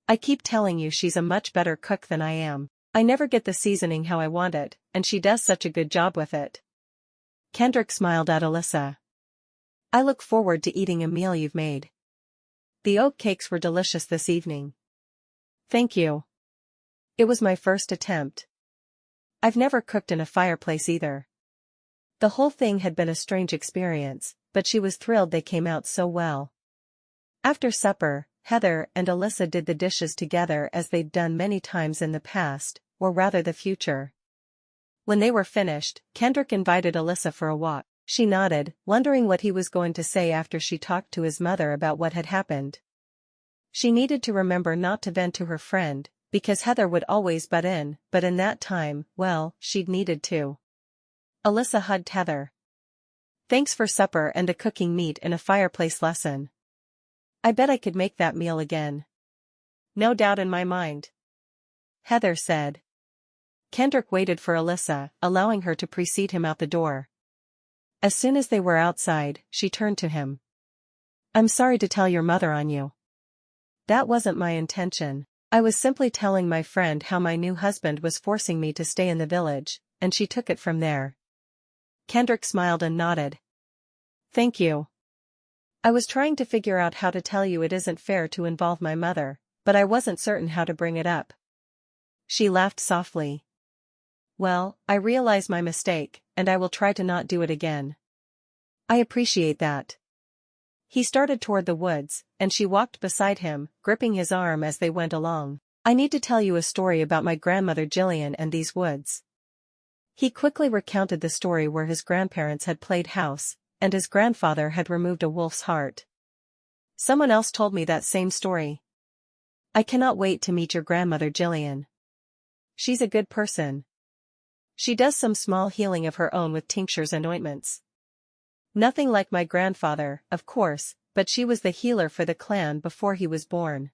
I keep telling you she's a much better cook than I am. I never get the seasoning how I want it, and she does such a good job with it. Kendrick smiled at Alyssa. I look forward to eating a meal you've made. The oat cakes were delicious this evening. Thank you. It was my first attempt. I've never cooked in a fireplace either. The whole thing had been a strange experience, but she was thrilled they came out so well. After supper, Heather and Alyssa did the dishes together as they'd done many times in the past, or rather the future. When they were finished, Kendrick invited Alyssa for a walk. She nodded, wondering what he was going to say after she talked to his mother about what had happened. She needed to remember not to vent to her friend, because Heather would always butt in, but in that time, well, she'd needed to. Alyssa hugged Heather. Thanks for supper and a cooking meat in a fireplace lesson. I bet I could make that meal again. No doubt in my mind. Heather said. Kendrick waited for Alyssa, allowing her to precede him out the door. As soon as they were outside, she turned to him. I'm sorry to tell your mother on you. That wasn't my intention. I was simply telling my friend how my new husband was forcing me to stay in the village, and she took it from there. Kendrick smiled and nodded. Thank you. I was trying to figure out how to tell you it isn't fair to involve my mother, but I wasn't certain how to bring it up. She laughed softly. Well, I realize my mistake, and I will try to not do it again. I appreciate that. He started toward the woods, and she walked beside him, gripping his arm as they went along. I need to tell you a story about my grandmother Jillian and these woods. He quickly recounted the story where his grandparents had played house, and his grandfather had removed a wolf's heart. Someone else told me that same story. I cannot wait to meet your grandmother Jillian. She's a good person. She does some small healing of her own with tinctures and ointments. Nothing like my grandfather, of course, but she was the healer for the clan before he was born.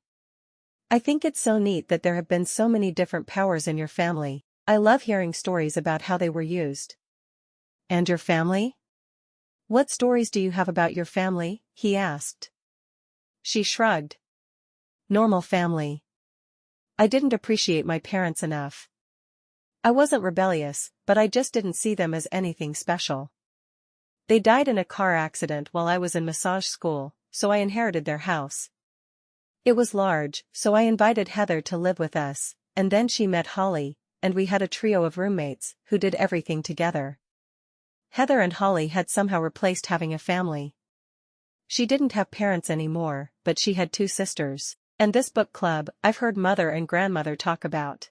I think it's so neat that there have been so many different powers in your family. I love hearing stories about how they were used. And your family? What stories do you have about your family? He asked. She shrugged. Normal family. I didn't appreciate my parents enough. I wasn't rebellious, but I just didn't see them as anything special. They died in a car accident while I was in massage school, so I inherited their house. It was large, so I invited Heather to live with us, and then she met Holly, and we had a trio of roommates who did everything together. Heather and Holly had somehow replaced having a family. She didn't have parents anymore, but she had 2 sisters, and this book club I've heard mother and grandmother talk about.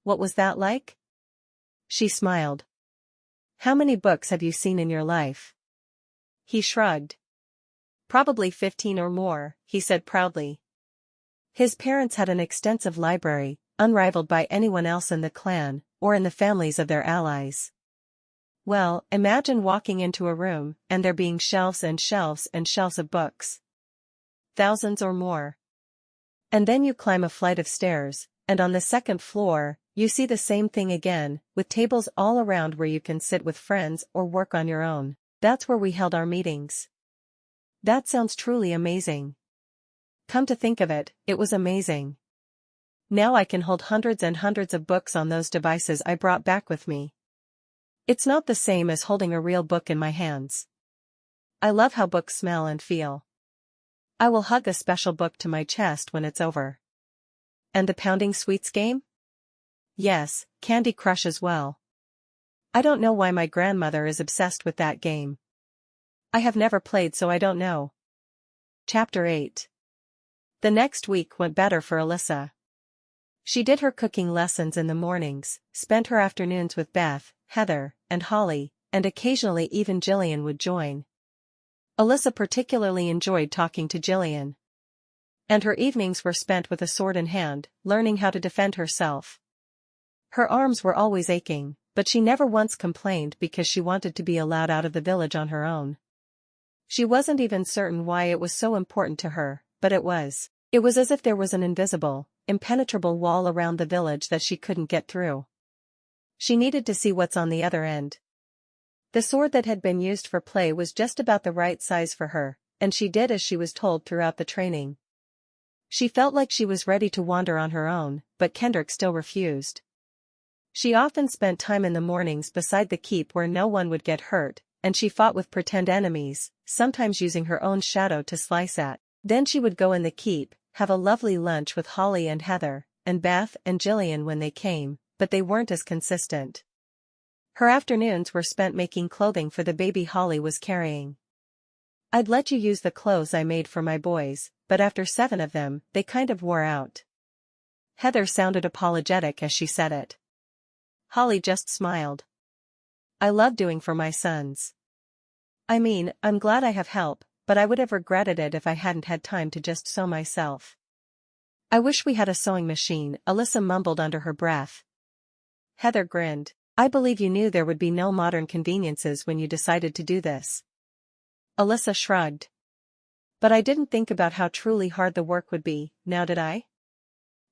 What was that like? She smiled. How many books have you seen in your life? He shrugged. Probably 15 or more, he said proudly. His parents had an extensive library, unrivaled by anyone else in the clan, or in the families of their allies. Well, imagine walking into a room, and there being shelves and shelves and shelves of books. thousands or more. And then you climb a flight of stairs, and on the second floor, you see the same thing again, with tables all around where you can sit with friends or work on your own. That's where we held our meetings. That sounds truly amazing. Come to think of it, it was amazing. Now I can hold hundreds and hundreds of books on those devices I brought back with me. It's not the same as holding a real book in my hands. I love how books smell and feel. I will hug a special book to my chest when it's over. And the pounding sweets game? Yes, Candy Crush as well. I don't know why my grandmother is obsessed with that game. I have never played, so I don't know. Chapter 8. The next week went better for Alyssa. She did her cooking lessons in the mornings, spent her afternoons with Beth, Heather, and Holly, and occasionally even Jillian would join. Alyssa particularly enjoyed talking to Jillian. And her evenings were spent with a sword in hand, learning how to defend herself. Her arms were always aching, but she never once complained because she wanted to be allowed out of the village on her own. She wasn't even certain why it was so important to her, but it was. It was as if there was an invisible, impenetrable wall around the village that she couldn't get through. She needed to see what's on the other end. The sword that had been used for play was just about the right size for her, and she did as she was told throughout the training. She felt like she was ready to wander on her own, but Kendrick still refused. She often spent time in the mornings beside the keep where no one would get hurt, and she fought with pretend enemies, sometimes using her own shadow to slice at. Then she would go in the keep, have a lovely lunch with Holly and Heather, and Beth and Jillian when they came, but they weren't as consistent. Her afternoons were spent making clothing for the baby Holly was carrying. I'd let you use the clothes I made for my boys, but after 7 of them, they kind of wore out. Heather sounded apologetic as she said it. Holly just smiled. I love doing for my sons. I mean, I'm glad I have help, but I would have regretted it if I hadn't had time to just sew myself. I wish we had a sewing machine, Alyssa mumbled under her breath. Heather grinned. I believe you knew there would be no modern conveniences when you decided to do this. Alyssa shrugged. But I didn't think about how truly hard the work would be, now did I?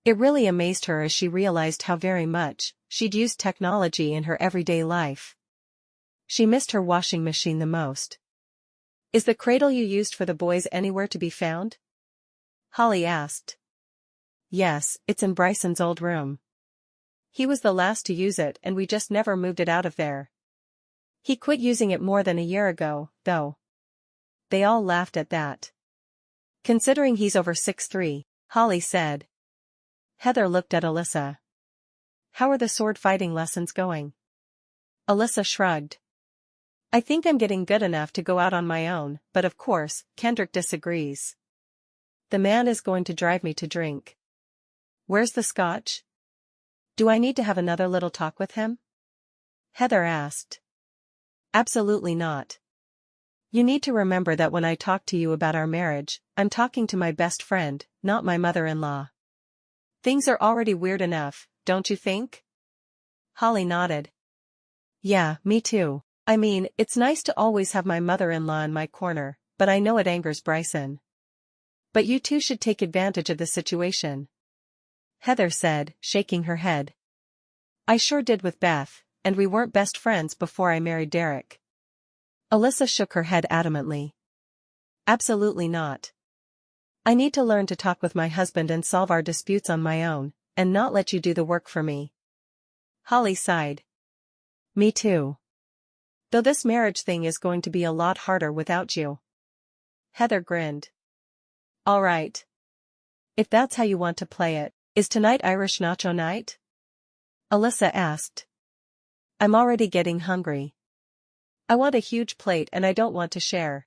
It really amazed her as she realized how very much she'd used technology in her everyday life. She missed her washing machine the most. Is the cradle you used for the boys anywhere to be found? Holly asked. Yes, it's in Bryson's old room. He was the last to use it and we just never moved it out of there. He quit using it more than a year ago, though. They all laughed at that. Considering he's over 6'3", Holly said. Heather looked at Alyssa. How are the sword fighting lessons going? Alyssa shrugged. I think I'm getting good enough to go out on my own, but of course, Kendrick disagrees. The man is going to drive me to drink. Where's the scotch? Do I need to have another little talk with him? Heather asked. Absolutely not. You need to remember that when I talk to you about our marriage, I'm talking to my best friend, not my mother-in-law. Things are already weird enough, don't you think? Holly nodded. Yeah, me too. I mean, it's nice to always have my mother-in-law in my corner, but I know it angers Bryson. But you two should take advantage of the situation. Heather said, shaking her head. I sure did with Beth, and we weren't best friends before I married Derek. Alyssa shook her head adamantly. Absolutely not. I need to learn to talk with my husband and solve our disputes on my own, and not let you do the work for me. Holly sighed. Me too. Though this marriage thing is going to be a lot harder without you. Heather grinned. All right. If that's how you want to play it, is tonight Irish nacho night? Alyssa asked. I'm already getting hungry. I want a huge plate and I don't want to share.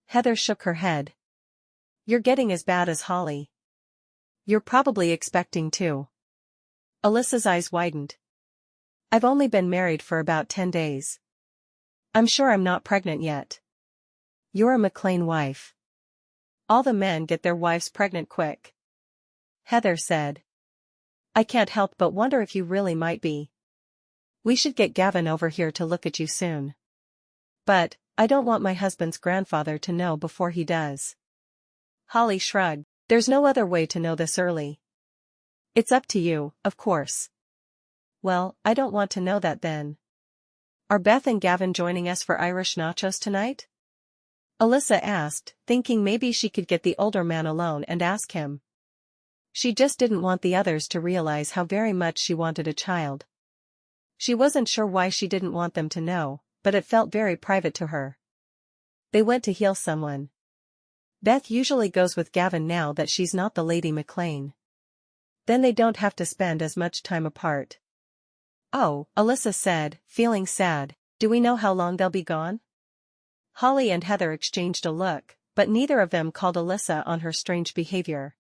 Heather shook her head. You're getting as bad as Holly. You're probably expecting too. Alyssa's eyes widened. I've only been married for about 10 days. I'm sure I'm not pregnant yet. You're a McClain wife. All the men get their wives pregnant quick. Heather said. I can't help but wonder if you really might be. We should get Gavin over here to look at you soon. But, I don't want my husband's grandfather to know before he does. Holly shrugged. There's no other way to know this early. It's up to you, of course. Well, I don't want to know that then. Are Beth and Gavin joining us for Irish nachos tonight? Alyssa asked, thinking maybe she could get the older man alone and ask him. She just didn't want the others to realize how very much she wanted a child. She wasn't sure why she didn't want them to know, but it felt very private to her. They went to heal someone. Beth usually goes with Gavin now that she's not the Lady McClain. Then they don't have to spend as much time apart. Oh, Alyssa said, feeling sad. Do we know how long they'll be gone? Holly and Heather exchanged a look, but neither of them called Alyssa on her strange behavior.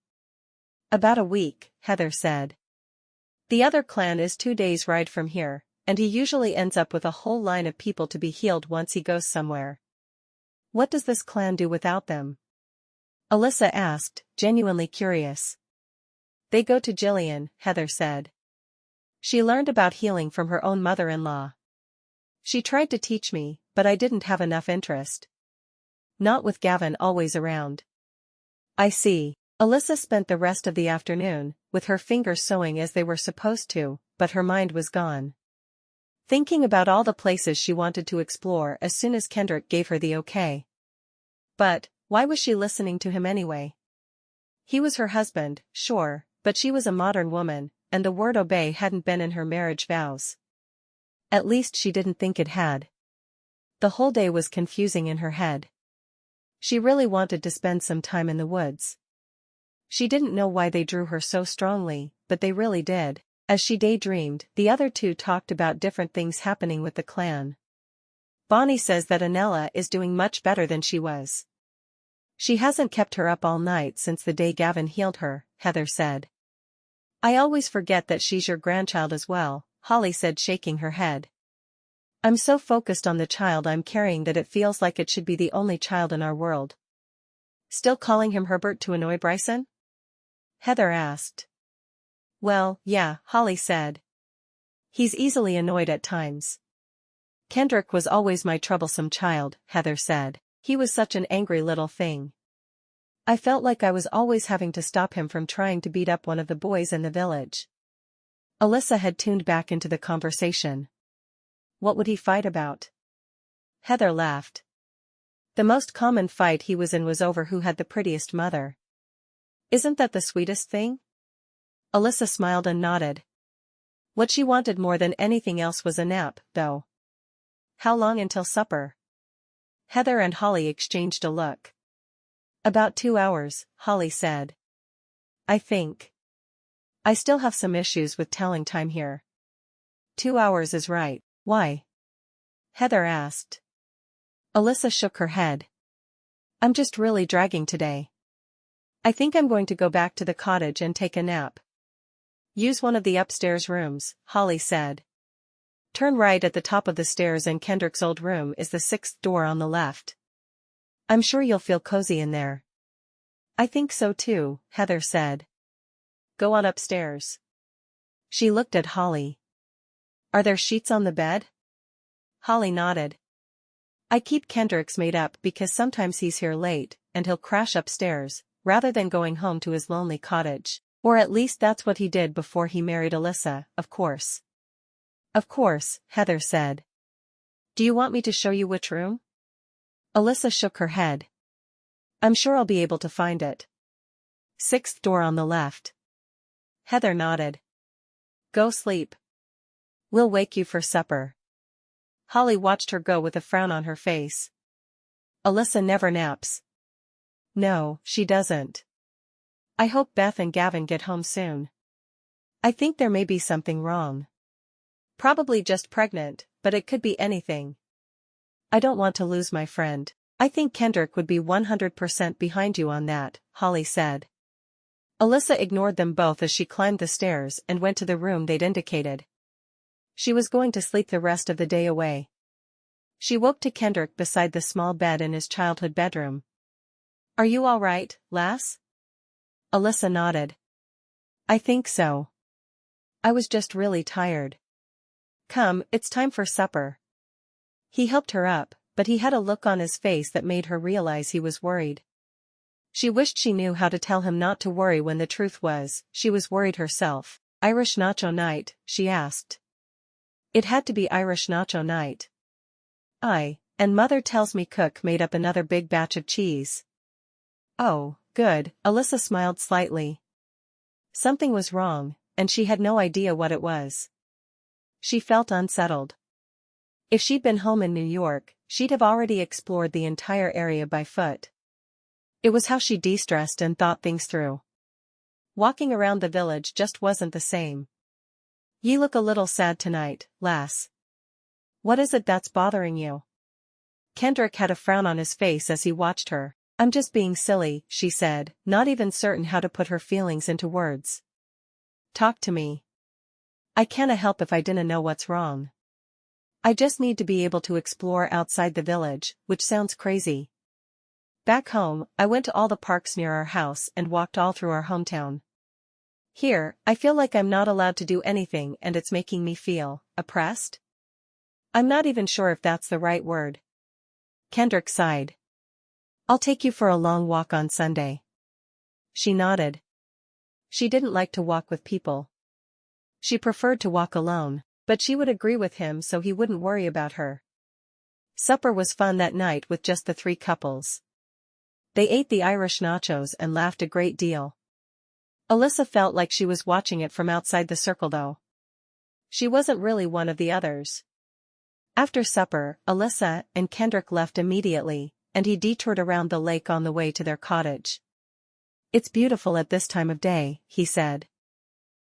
About a week, Heather said. The other clan is 2 days' ride from here, and he usually ends up with a whole line of people to be healed once he goes somewhere. What does this clan do without them? Alyssa asked, genuinely curious. They go to Jillian, Heather said. She learned about healing from her own mother-in-law. She tried to teach me, but I didn't have enough interest. Not with Gavin always around. I see. Alyssa spent the rest of the afternoon, with her fingers sewing as they were supposed to, but her mind was gone. Thinking about all the places she wanted to explore as soon as Kendrick gave her the okay. But, why was she listening to him anyway? He was her husband, sure, but she was a modern woman, and the word obey hadn't been in her marriage vows. At least she didn't think it had. The whole day was confusing in her head. She really wanted to spend some time in the woods. She didn't know why they drew her so strongly, but they really did. As she daydreamed, the other two talked about different things happening with the clan. Bonnie says that Anella is doing much better than she was. She hasn't kept her up all night since the day Gavin healed her, Heather said. I always forget that she's your grandchild as well, Holly said, shaking her head. I'm so focused on the child I'm carrying that it feels like it should be the only child in our world. Still calling him Herbert to annoy Bryson? Heather asked. Well, yeah, Holly said. He's easily annoyed at times. Kendrick was always my troublesome child, Heather said. He was such an angry little thing. I felt like I was always having to stop him from trying to beat up one of the boys in the village. Alyssa had tuned back into the conversation. What would he fight about? Heather laughed. The most common fight he was in was over who had the prettiest mother. Isn't that the sweetest thing? Alyssa smiled and nodded. What she wanted more than anything else was a nap, though. How long until supper? Heather and Holly exchanged a look. About 2 hours, Holly said. I think. I still have some issues with telling time here. 2 hours is right. Why? Heather asked. Alyssa shook her head. I'm just really dragging today. I think I'm going to go back to the cottage and take a nap. Use one of the upstairs rooms, Holly said. Turn right at the top of the stairs and Kendrick's old room is the 6th door on the left. I'm sure you'll feel cozy in there. I think so too, Heather said. Go on upstairs. She looked at Holly. Are there sheets on the bed? Holly nodded. I keep Kendrick's made up because sometimes he's here late, and he'll crash upstairs, rather than going home to his lonely cottage. Or at least that's what he did before he married Alyssa, of course. Of course, Heather said. Do you want me to show you which room? Alyssa shook her head. I'm sure I'll be able to find it. 6th door on the left. Heather nodded. Go sleep. We'll wake you for supper. Holly watched her go with a frown on her face. Alyssa never naps. No, she doesn't. I hope Beth and Gavin get home soon. I think there may be something wrong. Probably just pregnant, but it could be anything. I don't want to lose my friend. I think Kendrick would be 100% behind you on that, Holly said. Alyssa ignored them both as she climbed the stairs and went to the room they'd indicated. She was going to sleep the rest of the day away. She woke to Kendrick beside the small bed in his childhood bedroom. Are you all right, lass? Alyssa nodded. I think so. I was just really tired. Come, it's time for supper. He helped her up, but he had a look on his face that made her realize he was worried. She wished she knew how to tell him not to worry when the truth was, she was worried herself. Irish nacho night, she asked. It had to be Irish nacho night. Aye, and mother tells me cook made up another big batch of cheese. Oh, good, Alyssa smiled slightly. Something was wrong, and she had no idea what it was. She felt unsettled. If she'd been home in New York, she'd have already explored the entire area by foot. It was how she de-stressed and thought things through. Walking around the village just wasn't the same. "Ye look a little sad tonight, lass. What is it that's bothering you?" Kendrick had a frown on his face as he watched her. "I'm just being silly," she said, not even certain how to put her feelings into words. "Talk to me. I canna help if I dinna know what's wrong. I just need to be able to explore outside the village, which sounds crazy. Back home, I went to all the parks near our house and walked all through our hometown. Here, I feel like I'm not allowed to do anything and it's making me feel oppressed? I'm not even sure if that's the right word." Kendrick sighed. "I'll take you for a long walk on Sunday." She nodded. She didn't like to walk with people. She preferred to walk alone, but she would agree with him so he wouldn't worry about her. Supper was fun that night with just the three couples. They ate the Irish nachos and laughed a great deal. Alyssa felt like she was watching it from outside the circle though. She wasn't really one of the others. After supper, Alyssa and Kendrick left immediately, and he detoured around the lake on the way to their cottage. "It's beautiful at this time of day," he said.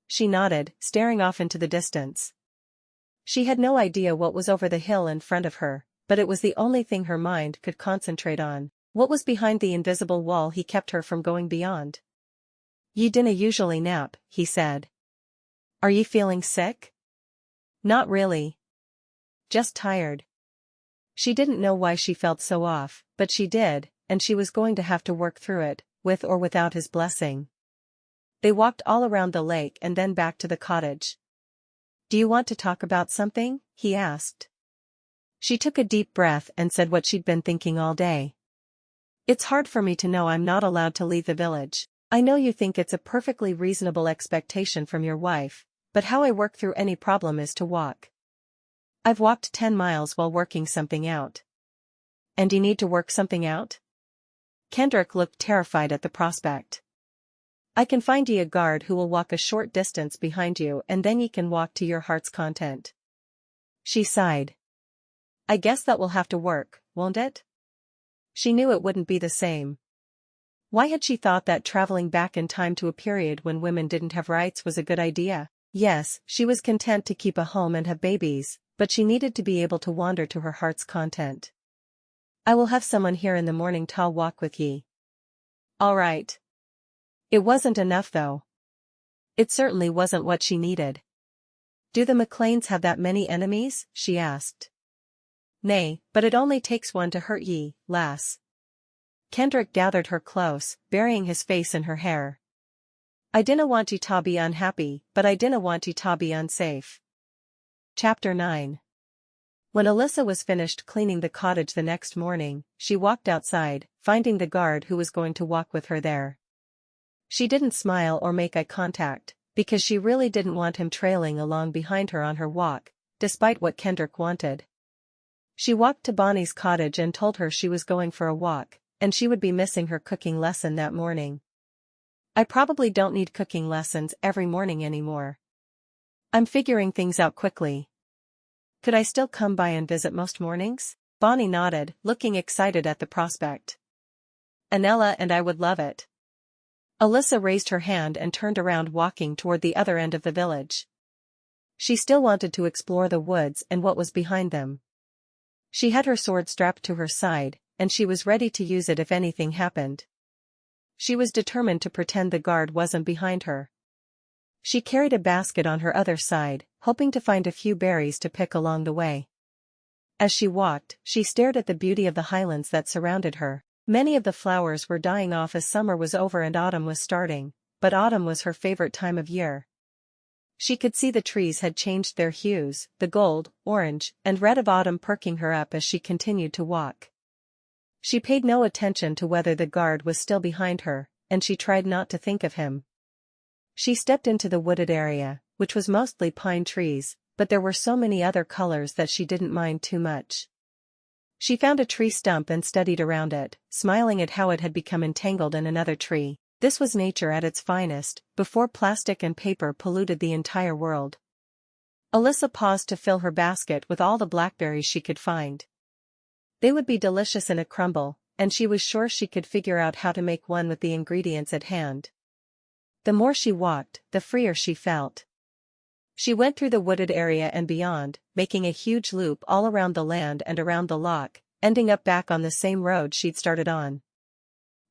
She nodded, staring off into the distance. She had no idea what was over the hill in front of her, but it was the only thing her mind could concentrate on. What was behind the invisible wall he kept her from going beyond? "Ye dinna usually nap," he said. "Are ye feeling sick?" "Not really. Just tired." She didn't know why she felt so off, but she did, and she was going to have to work through it, with or without his blessing. They walked all around the lake and then back to the cottage. "Do you want to talk about something?" he asked. She took a deep breath and said what she'd been thinking all day. "It's hard for me to know I'm not allowed to leave the village. I know you think it's a perfectly reasonable expectation from your wife, but how I work through any problem is to walk. I've walked 10 miles while working something out." "And you need to work something out?" Kendrick looked terrified at the prospect. "I can find ye a guard who will walk a short distance behind you and then ye can walk to your heart's content." She sighed. "I guess that will have to work, won't it?" She knew it wouldn't be the same. Why had she thought that traveling back in time to a period when women didn't have rights was a good idea? Yes, she was content to keep a home and have babies, but she needed to be able to wander to her heart's content. "I will have someone here in the morning to walk with ye." "All right." It wasn't enough though. It certainly wasn't what she needed. "Do the McClains have that many enemies?" she asked. "Nay, but it only takes one to hurt ye, lass." Kendrick gathered her close, burying his face in her hair. "I dinna want ye to be unhappy, but I dinna want ye to be unsafe." Chapter 9. When Alyssa was finished cleaning the cottage the next morning, she walked outside, finding the guard who was going to walk with her there. She didn't smile or make eye contact, because she really didn't want him trailing along behind her on her walk, despite what Kendrick wanted. She walked to Bonnie's cottage and told her she was going for a walk, and she would be missing her cooking lesson that morning. "I probably don't need cooking lessons every morning anymore. I'm figuring things out quickly. Could I still come by and visit most mornings?" Bonnie nodded, looking excited at the prospect. "Anella and I would love it." Alyssa raised her hand and turned around, walking toward the other end of the village. She still wanted to explore the woods and what was behind them. She had her sword strapped to her side, and she was ready to use it if anything happened. She was determined to pretend the guard wasn't behind her. She carried a basket on her other side, hoping to find a few berries to pick along the way. As she walked, she stared at the beauty of the highlands that surrounded her. Many of the flowers were dying off as summer was over and autumn was starting, but autumn was her favorite time of year. She could see the trees had changed their hues, the gold, orange, and red of autumn perking her up as she continued to walk. She paid no attention to whether the guard was still behind her, and she tried not to think of him. She stepped into the wooded area, which was mostly pine trees, but there were so many other colors that she didn't mind too much. She found a tree stump and studied around it, smiling at how it had become entangled in another tree. This was nature at its finest, before plastic and paper polluted the entire world. Alyssa paused to fill her basket with all the blackberries she could find. They would be delicious in a crumble, and she was sure she could figure out how to make one with the ingredients at hand. The more she walked, the freer she felt. She went through the wooded area and beyond, making a huge loop all around the land and around the loch, ending up back on the same road she'd started on.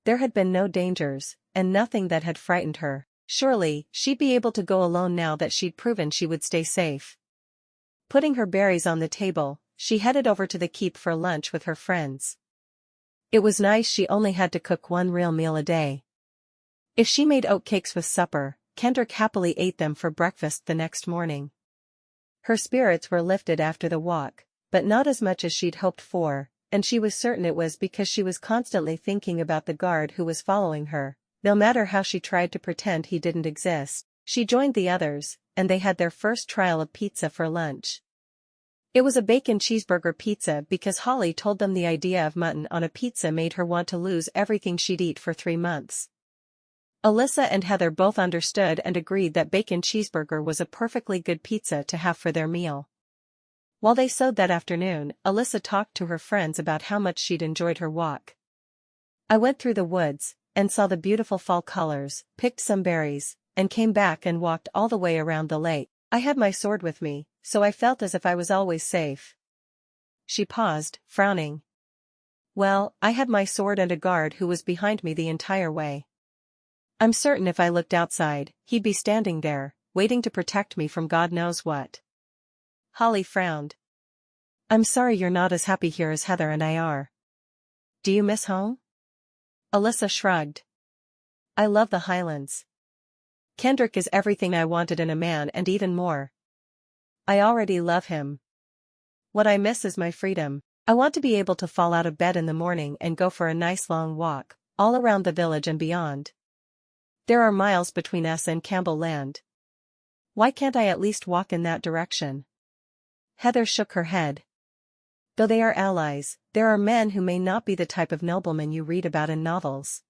There had been no dangers, and nothing that had frightened her. Surely, she'd be able to go alone now that she'd proven she would stay safe. Putting her berries on the table, she headed over to the keep for lunch with her friends. It was nice she only had to cook one real meal a day. If she made oatcakes with supper, Kendrick happily ate them for breakfast the next morning. Her spirits were lifted after the walk, but not as much as she'd hoped for, and she was certain it was because she was constantly thinking about the guard who was following her. No matter how she tried to pretend he didn't exist, she joined the others, and they had their first trial of pizza for lunch. It was a bacon cheeseburger pizza because Holly told them the idea of mutton on a pizza made her want to lose everything she'd eat for 3 months. Alyssa and Heather both understood and agreed that bacon cheeseburger was a perfectly good pizza to have for their meal. While they sewed that afternoon, Alyssa talked to her friends about how much she'd enjoyed her walk. "I went through the woods, and saw the beautiful fall colors, picked some berries, and came back and walked all the way around the lake. I had my sword with me, so I felt as if I was always safe." She paused, frowning. "Well, I had my sword and a guard who was behind me the entire way. I'm certain if I looked outside, he'd be standing there, waiting to protect me from God knows what." Holly frowned. "I'm sorry you're not as happy here as Heather and I are. Do you miss home?" Alyssa shrugged. "I love the Highlands. Kendrick is everything I wanted in a man and even more. I already love him. What I miss is my freedom. I want to be able to fall out of bed in the morning and go for a nice long walk, all around the village and beyond. There are miles between us and Campbell Land. Why can't I at least walk in that direction?" Heather shook her head. "Though they are allies, there are men who may not be the type of noblemen you read about in novels.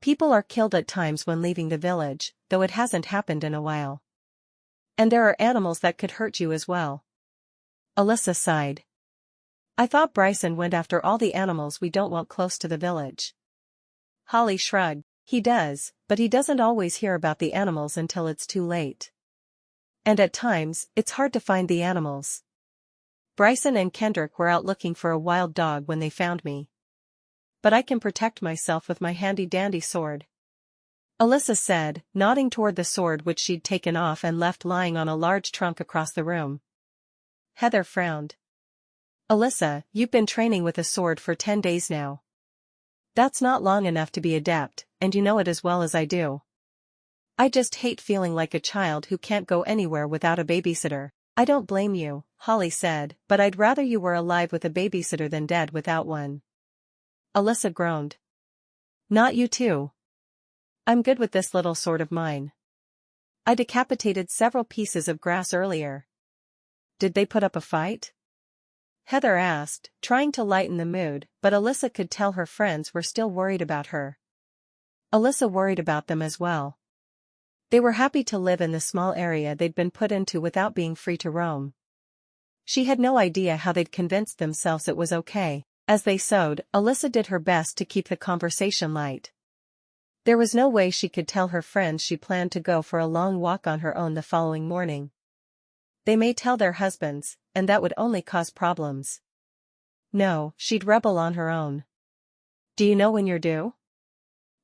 People are killed at times when leaving the village, though it hasn't happened in a while. And there are animals that could hurt you as well." Alyssa sighed. "I thought Bryson went after all the animals we don't want close to the village." Holly shrugged. "He does, but he doesn't always hear about the animals until it's too late. And at times, it's hard to find the animals. Bryson and Kendrick were out looking for a wild dog when they found me. But I can protect myself with my handy-dandy sword," Alyssa said, nodding toward the sword which she'd taken off and left lying on a large trunk across the room. Heather frowned. "Alyssa, you've been training with a sword for 10 days now. That's not long enough to be adept, and you know it as well as I do. I just hate feeling like a child who can't go anywhere without a babysitter." "I don't blame you," Holly said, "but I'd rather you were alive with a babysitter than dead without one." Alyssa groaned. "Not you too. I'm good with this little sword of mine. I decapitated several pieces of grass earlier." "Did they put up a fight?" Heather asked, trying to lighten the mood, but Alyssa could tell her friends were still worried about her. Alyssa worried about them as well. They were happy to live in the small area they'd been put into without being free to roam. She had no idea how they'd convinced themselves it was okay. As they sewed, Alyssa did her best to keep the conversation light. There was no way she could tell her friends she planned to go for a long walk on her own the following morning. They may tell their husbands, and that would only cause problems. No, she'd rebel on her own. "Do you know when you're due?"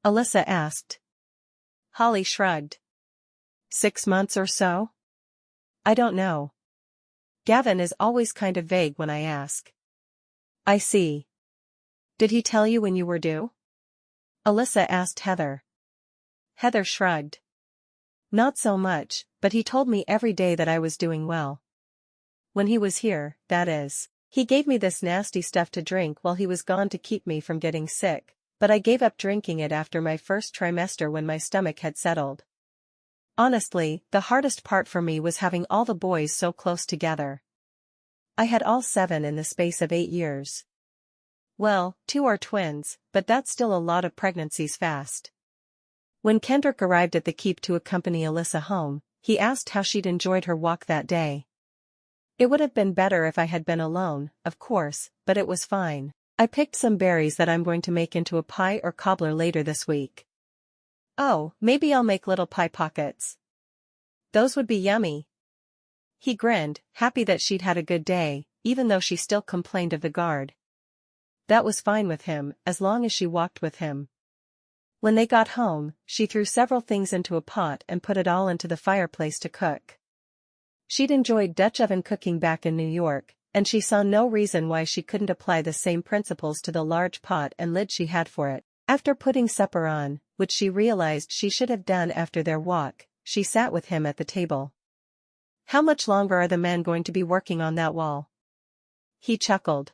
Alyssa asked. Holly shrugged. 6 months or so? I don't know. Gavin is always kind of vague when I ask. I see. Did he tell you when you were due? Alyssa asked Heather. Heather shrugged. Not so much, but he told me every day that I was doing well. When he was here, that is. He gave me this nasty stuff to drink while he was gone to keep me from getting sick, but I gave up drinking it after my first trimester when my stomach had settled. Honestly, the hardest part for me was having all the boys so close together. I had all 7 in the space of 8 years. Well, 2 are twins, but that's still a lot of pregnancies fast. When Kendrick arrived at the keep to accompany Alyssa home, he asked how she'd enjoyed her walk that day. It would have been better if I had been alone, of course, but it was fine. I picked some berries that I'm going to make into a pie or cobbler later this week. Oh, maybe I'll make little pie pockets. Those would be yummy. He grinned, happy that she'd had a good day, even though she still complained of the guard. That was fine with him, as long as she walked with him. When they got home, she threw several things into a pot and put it all into the fireplace to cook. She'd enjoyed Dutch oven cooking back in New York, and she saw no reason why she couldn't apply the same principles to the large pot and lid she had for it. After putting supper on, which she realized she should have done after their walk, she sat with him at the table. How much longer are the men going to be working on that wall? He chuckled.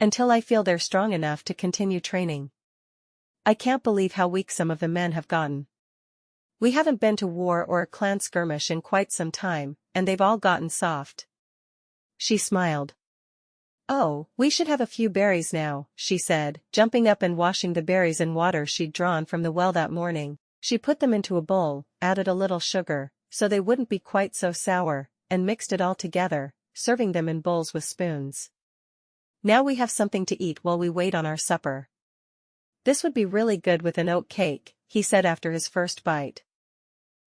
Until I feel they're strong enough to continue training. I can't believe how weak some of the men have gotten. We haven't been to war or a clan skirmish in quite some time, and they've all gotten soft. She smiled. Oh, we should have a few berries now, she said, jumping up and washing the berries in water she'd drawn from the well that morning. She put them into a bowl, added a little sugar, so they wouldn't be quite so sour, and mixed it all together, serving them in bowls with spoons. Now we have something to eat while we wait on our supper. This would be really good with an oat cake, he said after his first bite.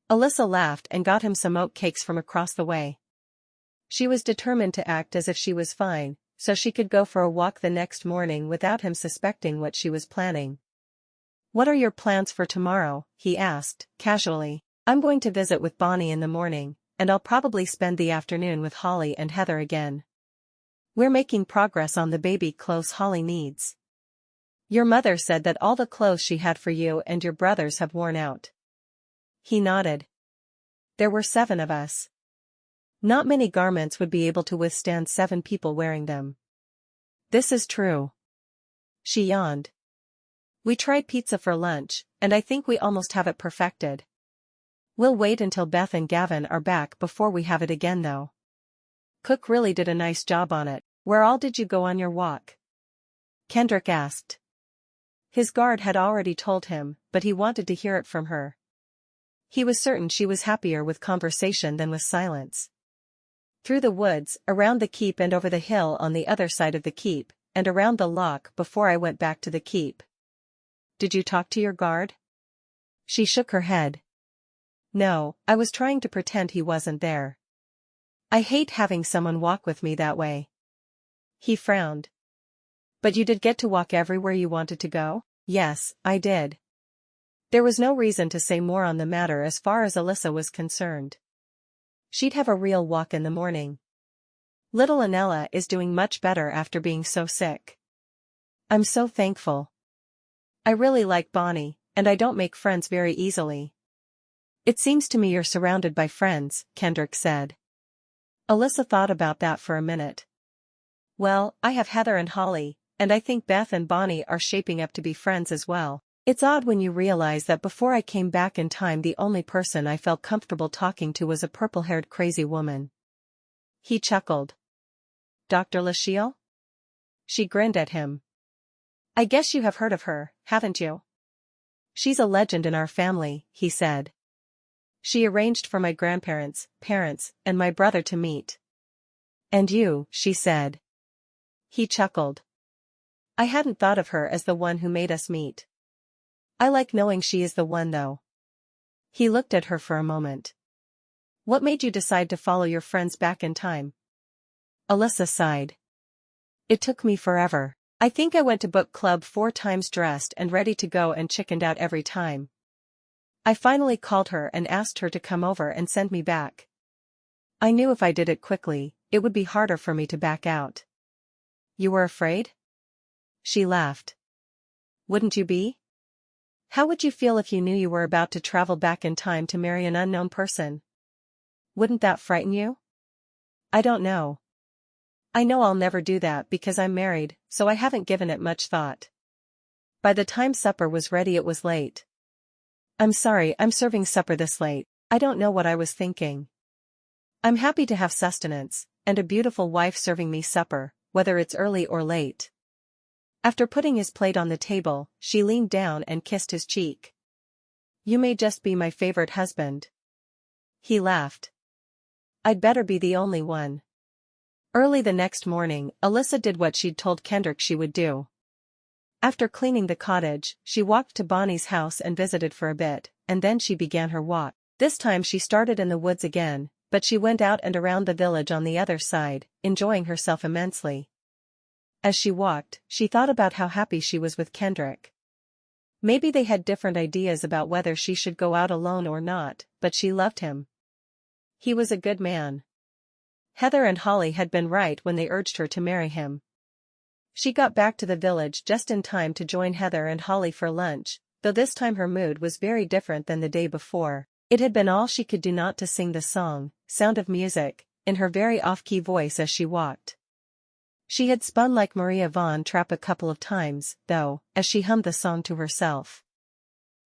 Alyssa laughed and got him some oat cakes from across the way. She was determined to act as if she was fine, so she could go for a walk the next morning without him suspecting what she was planning. What are your plans for tomorrow? He asked, casually. I'm going to visit with Bonnie in the morning, and I'll probably spend the afternoon with Holly and Heather again. We're making progress on the baby clothes Holly needs. Your mother said that all the clothes she had for you and your brothers have worn out. He nodded. There were 7 of us. Not many garments would be able to withstand 7 people wearing them. This is true. She yawned. We tried pizza for lunch, and I think we almost have it perfected. We'll wait until Beth and Gavin are back before we have it again though. Cook really did a nice job on it. Where all did you go on your walk? Kendrick asked. His guard had already told him, but he wanted to hear it from her. He was certain she was happier with conversation than with silence. Through the woods, around the keep and over the hill on the other side of the keep, and around the loch before I went back to the keep. Did you talk to your guard? She shook her head. No, I was trying to pretend he wasn't there. I hate having someone walk with me that way. He frowned. But you did get to walk everywhere you wanted to go? Yes, I did. There was no reason to say more on the matter as far as Alyssa was concerned. She'd have a real walk in the morning. Little Anella is doing much better after being so sick. I'm so thankful. I really like Bonnie, and I don't make friends very easily. It seems to me you're surrounded by friends, Kendrick said. Alyssa thought about that for a minute. Well, I have Heather and Holly, and I think Beth and Bonnie are shaping up to be friends as well. It's odd when you realize that before I came back in time the only person I felt comfortable talking to was a purple-haired crazy woman. He chuckled. Dr. Lachele? She grinned at him. I guess you have heard of her, haven't you? She's a legend in our family, he said. She arranged for my grandparents, parents, and my brother to meet. And you, she said. He chuckled. I hadn't thought of her as the one who made us meet. I like knowing she is the one though. He looked at her for a moment. What made you decide to follow your friends back in time? Alyssa sighed. It took me forever. I think I went to book club 4 times dressed and ready to go and chickened out every time. I finally called her and asked her to come over and send me back. I knew if I did it quickly, it would be harder for me to back out. You were afraid? She laughed. Wouldn't you be? How would you feel if you knew you were about to travel back in time to marry an unknown person? Wouldn't that frighten you? I don't know. I know I'll never do that because I'm married, so I haven't given it much thought. By the time supper was ready it was late. I'm sorry I'm serving supper this late, I don't know what I was thinking. I'm happy to have sustenance, and a beautiful wife serving me supper, whether it's early or late. After putting his plate on the table, she leaned down and kissed his cheek. You may just be my favorite husband. He laughed. I'd better be the only one. Early the next morning, Alyssa did what she'd told Kendrick she would do. After cleaning the cottage, she walked to Bonnie's house and visited for a bit, and then she began her walk. This time she started in the woods again, but she went out and around the village on the other side, enjoying herself immensely. As she walked, she thought about how happy she was with Kendrick. Maybe they had different ideas about whether she should go out alone or not, but she loved him. He was a good man. Heather and Holly had been right when they urged her to marry him. She got back to the village just in time to join Heather and Holly for lunch, though this time her mood was very different than the day before. It had been all she could do not to sing the song, Sound of Music, in her very off-key voice as she walked. She had spun like Maria Von Trapp a couple of times, though, as she hummed the song to herself.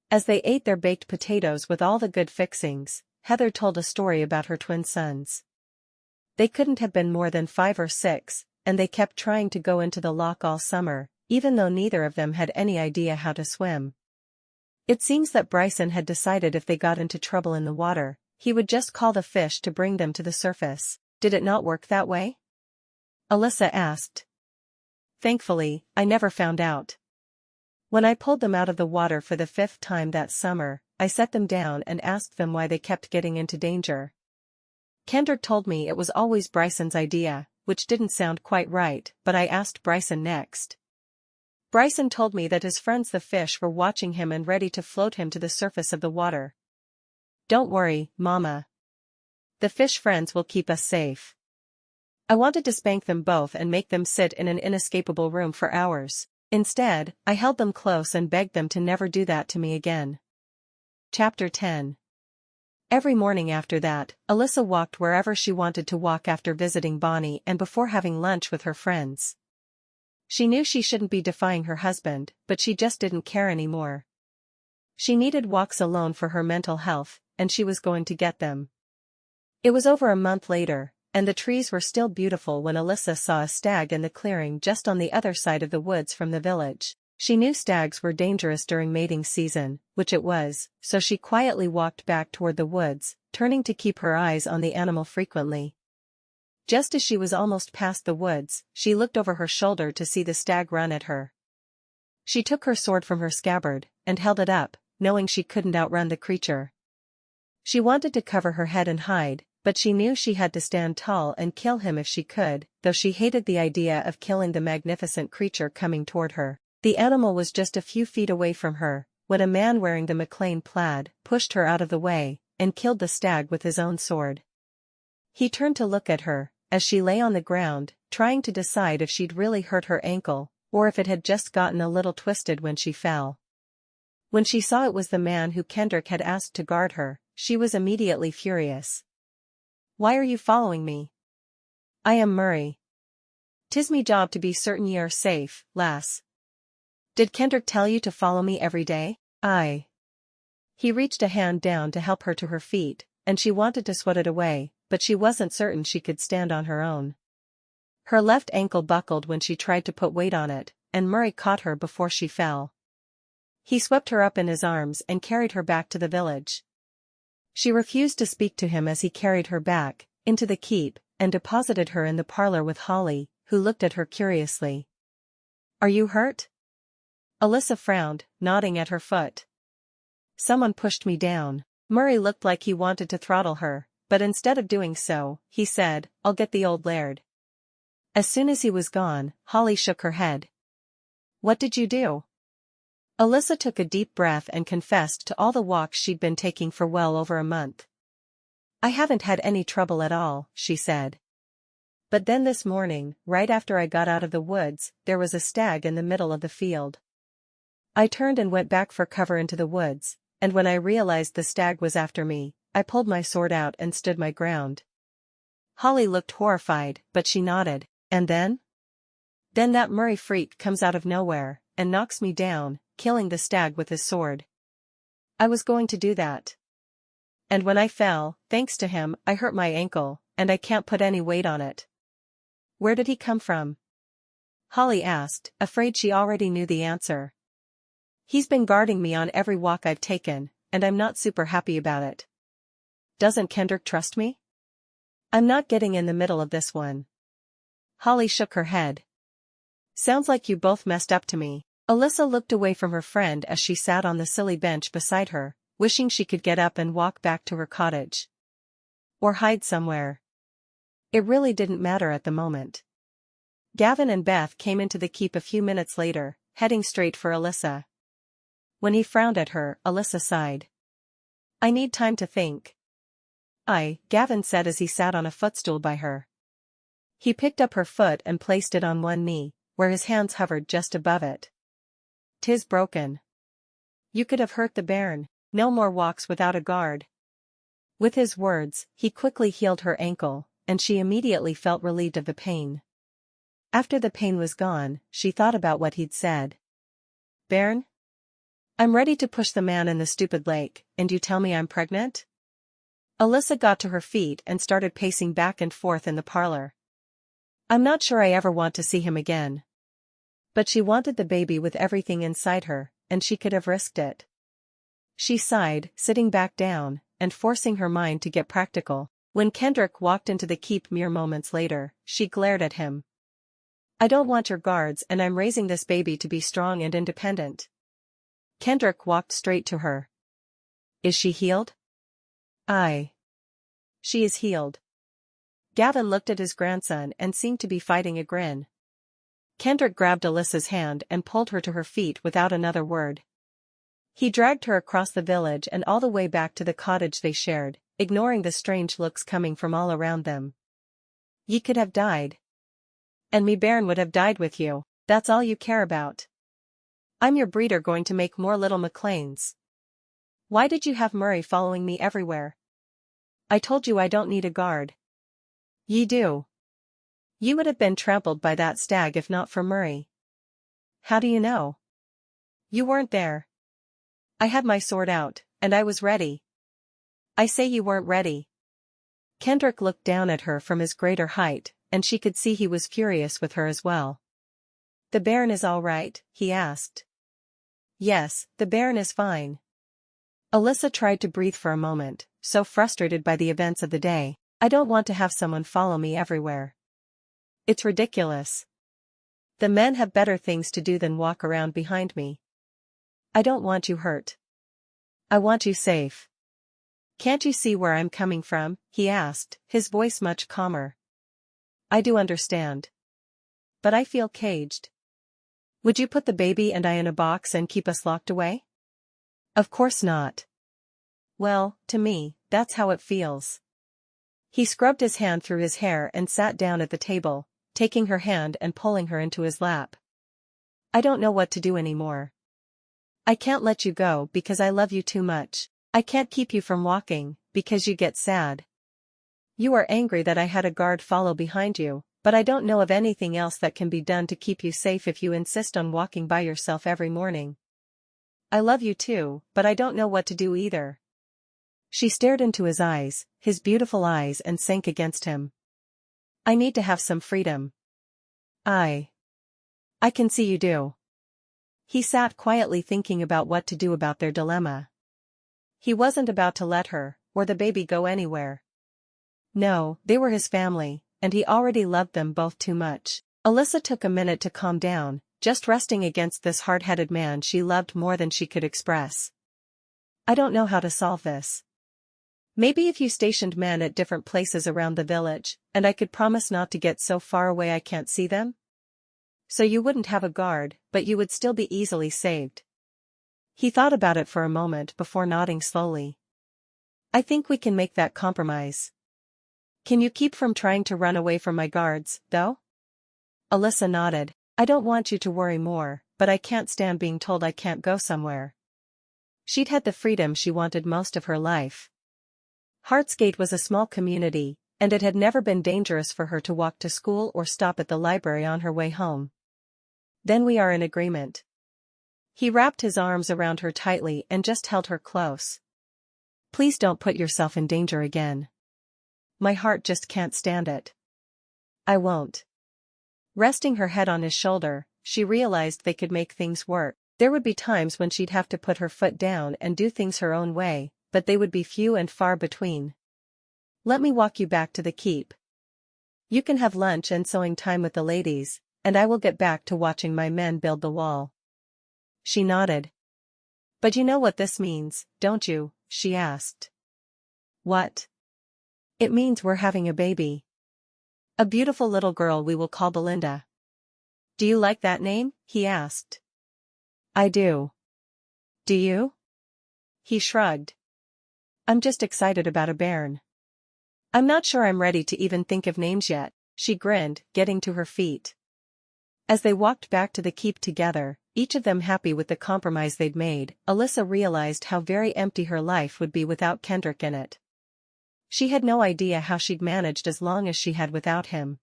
As they ate their baked potatoes with all the good fixings, Heather told a story about her twin sons. They couldn't have been more than 5 or 6, and they kept trying to go into the loch all summer, even though neither of them had any idea how to swim. It seems that Bryson had decided if they got into trouble in the water, he would just call the fish to bring them to the surface. Did it not work that way? Alyssa asked. Thankfully, I never found out. When I pulled them out of the water for the 5th time that summer, I set them down and asked them why they kept getting into danger. Kendrick told me it was always Bryson's idea, which didn't sound quite right, but I asked Bryson next. Bryson told me that his friends the fish were watching him and ready to float him to the surface of the water. Don't worry, Mama. The fish friends will keep us safe. I wanted to spank them both and make them sit in an inescapable room for hours. Instead, I held them close and begged them to never do that to me again. Chapter 10. Every morning after that, Alyssa walked wherever she wanted to walk after visiting Bonnie and before having lunch with her friends. She knew she shouldn't be defying her husband, but she just didn't care anymore. She needed walks alone for her mental health, and she was going to get them. It was over a month later, and the trees were still beautiful when Alyssa saw a stag in the clearing just on the other side of the woods from the village. She knew stags were dangerous during mating season, which it was, so she quietly walked back toward the woods, turning to keep her eyes on the animal frequently. Just as she was almost past the woods, she looked over her shoulder to see the stag run at her. She took her sword from her scabbard, and held it up, knowing she couldn't outrun the creature. She wanted to cover her head and hide, but she knew she had to stand tall and kill him if she could, though she hated the idea of killing the magnificent creature coming toward her. The animal was just a few feet away from her, when a man wearing the McClain plaid pushed her out of the way, and killed the stag with his own sword. He turned to look at her, as she lay on the ground, trying to decide if she'd really hurt her ankle, or if it had just gotten a little twisted when she fell. When she saw it was the man who Kendrick had asked to guard her, she was immediately furious. Why are you following me? I am Murray. 'Tis me job to be certain ye are safe, lass. Did Kendrick tell you to follow me every day? Aye. He reached a hand down to help her to her feet, and she wanted to swat it away, but she wasn't certain she could stand on her own. Her left ankle buckled when she tried to put weight on it, and Murray caught her before she fell. He swept her up in his arms and carried her back to the village. She refused to speak to him as he carried her back, into the keep, and deposited her in the parlor with Holly, who looked at her curiously. Are you hurt? Alyssa frowned, nodding at her foot. Someone pushed me down. Murray looked like he wanted to throttle her, but instead of doing so, he said, I'll get the old laird. As soon as he was gone, Holly shook her head. What did you do? Alyssa took a deep breath and confessed to all the walks she'd been taking for well over a month. I haven't had any trouble at all, she said. But then this morning, right after I got out of the woods, there was a stag in the middle of the field. I turned and went back for cover into the woods, and when I realized the stag was after me, I pulled my sword out and stood my ground. Holly looked horrified, but she nodded. And then? Then that Murray freak comes out of nowhere, and knocks me down, killing the stag with his sword. I was going to do that. And when I fell, thanks to him, I hurt my ankle, and I can't put any weight on it. Where did he come from? Holly asked, afraid she already knew the answer. He's been guarding me on every walk I've taken, and I'm not super happy about it. Doesn't Kendrick trust me? I'm not getting in the middle of this one. Holly shook her head. Sounds like you both messed up to me. Alyssa looked away from her friend as she sat on the silly bench beside her, wishing she could get up and walk back to her cottage. Or hide somewhere. It really didn't matter at the moment. Gavin and Beth came into the keep a few minutes later, heading straight for Alyssa. When he frowned at her, Alyssa sighed. I need time to think. Gavin said as he sat on a footstool by her. He picked up her foot and placed it on one knee, where his hands hovered just above it. 'Tis broken. You could have hurt the bairn, no more walks without a guard. With his words, he quickly healed her ankle, and she immediately felt relieved of the pain. After the pain was gone, she thought about what he'd said. Bairn? I'm ready to push the man in the stupid lake, and you tell me I'm pregnant? Alyssa got to her feet and started pacing back and forth in the parlor. I'm not sure I ever want to see him again. But she wanted the baby with everything inside her, and she could have risked it. She sighed, sitting back down, and forcing her mind to get practical. When Kendrick walked into the keep mere moments later, she glared at him. I don't want your guards, and I'm raising this baby to be strong and independent. Kendrick walked straight to her. Is she healed? Aye. She is healed. Gavin looked at his grandson and seemed to be fighting a grin. Kendrick grabbed Alyssa's hand and pulled her to her feet without another word. He dragged her across the village and all the way back to the cottage they shared, ignoring the strange looks coming from all around them. Ye could have died. And me bairn would have died with you, that's all you care about. I'm your breeder going to make more little McClains. Why did you have Murray following me everywhere? I told you I don't need a guard. Ye do. You would have been trampled by that stag if not for Murray. How do you know? You weren't there. I had my sword out, and I was ready. I say you weren't ready. Kendrick looked down at her from his greater height, and she could see he was furious with her as well. The bairn is all right, he asked. Yes, the bairn is fine. Alyssa tried to breathe for a moment, so frustrated by the events of the day. I don't want to have someone follow me everywhere. It's ridiculous. The men have better things to do than walk around behind me. I don't want you hurt. I want you safe. Can't you see where I'm coming from? He asked, his voice much calmer. I do understand. But I feel caged. Would you put the baby and I in a box and keep us locked away? Of course not. Well, to me, that's how it feels. He scrubbed his hand through his hair and sat down at the table, taking her hand and pulling her into his lap. I don't know what to do anymore. I can't let you go because I love you too much. I can't keep you from walking, because you get sad. You are angry that I had a guard follow behind you, but I don't know of anything else that can be done to keep you safe if you insist on walking by yourself every morning. I love you too, but I don't know what to do either. She stared into his eyes, his beautiful eyes, and sank against him. I need to have some freedom. I can see you do. He sat quietly thinking about what to do about their dilemma. He wasn't about to let her, or the baby, go anywhere. No, they were his family, and he already loved them both too much. Alyssa took a minute to calm down, just resting against this hard-headed man she loved more than she could express. I don't know how to solve this. Maybe if you stationed men at different places around the village, and I could promise not to get so far away I can't see them? So you wouldn't have a guard, but you would still be easily saved. He thought about it for a moment before nodding slowly. I think we can make that compromise. Can you keep from trying to run away from my guards, though? Alyssa nodded. I don't want you to worry more, but I can't stand being told I can't go somewhere. She'd had the freedom she wanted most of her life. Heartsgate was a small community, and it had never been dangerous for her to walk to school or stop at the library on her way home. Then we are in agreement. He wrapped his arms around her tightly and just held her close. Please don't put yourself in danger again. My heart just can't stand it. I won't. Resting her head on his shoulder, she realized they could make things work. There would be times when she'd have to put her foot down and do things her own way, but they would be few and far between. Let me walk you back to the keep. You can have lunch and sewing time with the ladies, and I will get back to watching my men build the wall. She nodded. But you know what this means, don't you? She asked. What? It means we're having a baby. A beautiful little girl we will call Belinda. Do you like that name? He asked. I do. Do you? He shrugged. I'm just excited about a bairn. I'm not sure I'm ready to even think of names yet, she grinned, getting to her feet. As they walked back to the keep together, each of them happy with the compromise they'd made, Alyssa realized how very empty her life would be without Kendrick in it. She had no idea how she'd managed as long as she had without him.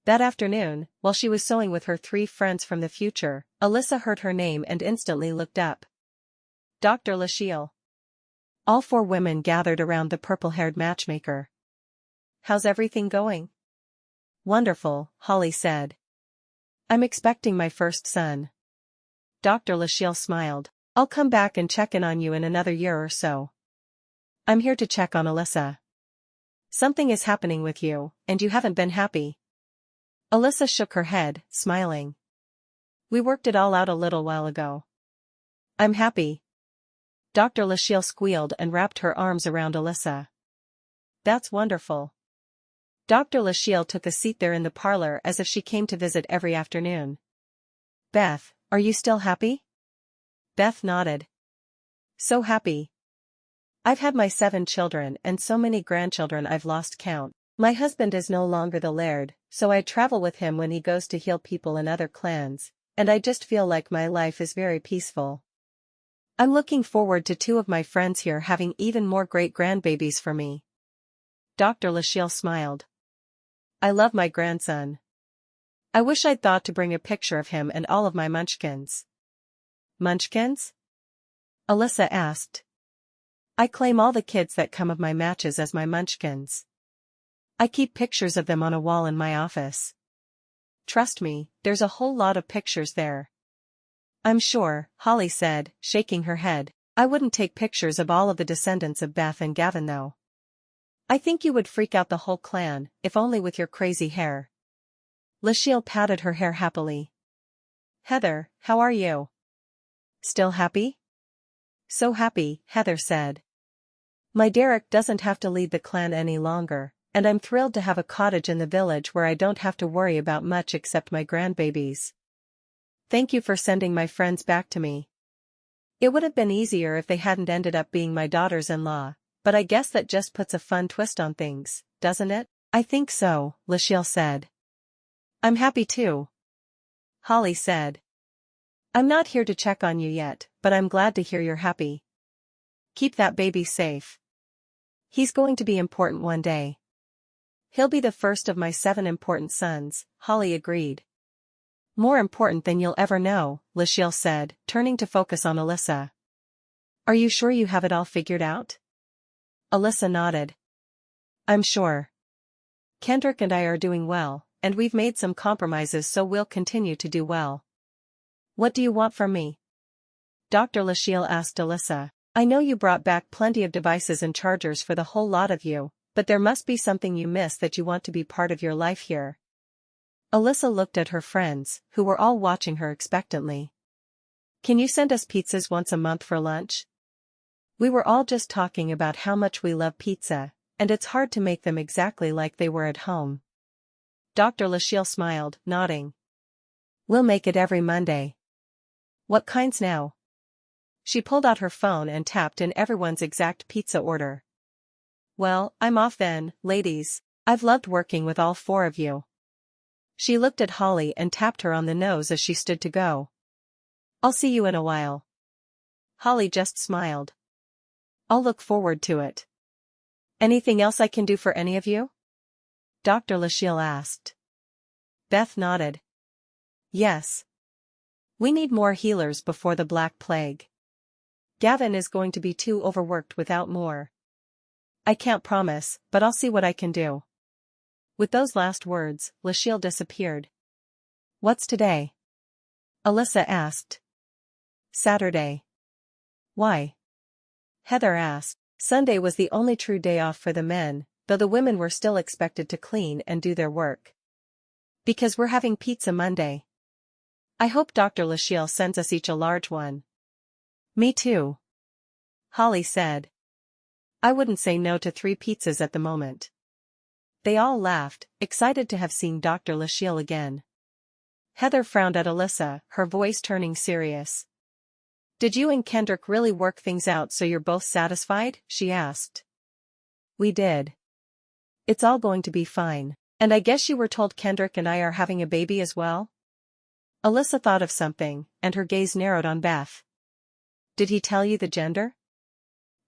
That afternoon, while she was sewing with her 3 friends from the future, Alyssa heard her name and instantly looked up. Dr. Lachele. All 4 women gathered around the purple-haired matchmaker. How's everything going? Wonderful, Holly said. I'm expecting my first son. Dr. Lachele smiled. I'll come back and check in on you in another year or so. I'm here to check on Alyssa. Something is happening with you, and you haven't been happy. Alyssa shook her head, smiling. We worked it all out a little while ago. I'm happy. Dr. Lachele squealed and wrapped her arms around Alyssa. That's wonderful. Dr. Lachele took a seat there in the parlor as if she came to visit every afternoon. Beth, are you still happy? Beth nodded. So happy. I've had my 7 children and so many grandchildren I've lost count. My husband is no longer the laird, so I travel with him when he goes to heal people in other clans, and I just feel like my life is very peaceful. I'm looking forward to 2 of my friends here having even more great-grandbabies for me. Dr. Lachele smiled. I love my grandson. I wish I'd thought to bring a picture of him and all of my munchkins. Munchkins? Alyssa asked. I claim all the kids that come of my matches as my munchkins. I keep pictures of them on a wall in my office. Trust me, there's a whole lot of pictures there. I'm sure, Holly said, shaking her head. I wouldn't take pictures of all of the descendants of Beth and Gavin though. I think you would freak out the whole clan, if only with your crazy hair. Lachele patted her hair happily. Heather, how are you? Still happy? So happy, Heather said. My Derek doesn't have to lead the clan any longer, and I'm thrilled to have a cottage in the village where I don't have to worry about much except my grandbabies. Thank you for sending my friends back to me. It would have been easier if they hadn't ended up being my daughters-in-law, but I guess that just puts a fun twist on things, doesn't it? I think so, Lachele said. I'm happy too. Holly said. I'm not here to check on you yet, but I'm glad to hear you're happy. Keep that baby safe. He's going to be important one day. He'll be the first of my 7 important sons, Holly agreed. More important than you'll ever know, Lachele said, turning to focus on Alyssa. Are you sure you have it all figured out? Alyssa nodded. I'm sure. Kendrick and I are doing well, and we've made some compromises so we'll continue to do well. What do you want from me? Dr. Lachele asked Alyssa. I know you brought back plenty of devices and chargers for the whole lot of you, but there must be something you miss that you want to be part of your life here. Alyssa looked at her friends, who were all watching her expectantly. Can you send us pizzas once a month for lunch? We were all just talking about how much we love pizza, and it's hard to make them exactly like they were at home. Dr. Lachele smiled, nodding. We'll make it every Monday. What kinds now? She pulled out her phone and tapped in everyone's exact pizza order. Well, I'm off then, ladies. I've loved working with all 4 of you. She looked at Holly and tapped her on the nose as she stood to go. I'll see you in a while. Holly just smiled. I'll look forward to it. Anything else I can do for any of you? Dr. Lachele asked. Beth nodded. Yes. We need more healers before the Black Plague. Gavin is going to be too overworked without more. I can't promise, but I'll see what I can do. With those last words, Lachele disappeared. What's today? Alyssa asked. Saturday. Why? Heather asked. Sunday was the only true day off for the men, though the women were still expected to clean and do their work. Because we're having pizza Monday. I hope Dr. Lachele sends us each a large one. Me too. Holly said. I wouldn't say no to 3 pizzas at the moment. They all laughed, excited to have seen Dr. Lachele again. Heather frowned at Alyssa, her voice turning serious. Did you and Kendrick really work things out so you're both satisfied? She asked. We did. It's all going to be fine. And I guess you were told Kendrick and I are having a baby as well? Alyssa thought of something, and her gaze narrowed on Beth. Did he tell you the gender?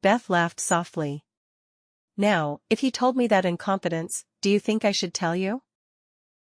Beth laughed softly. Now, if he told me that in confidence, do you think I should tell you?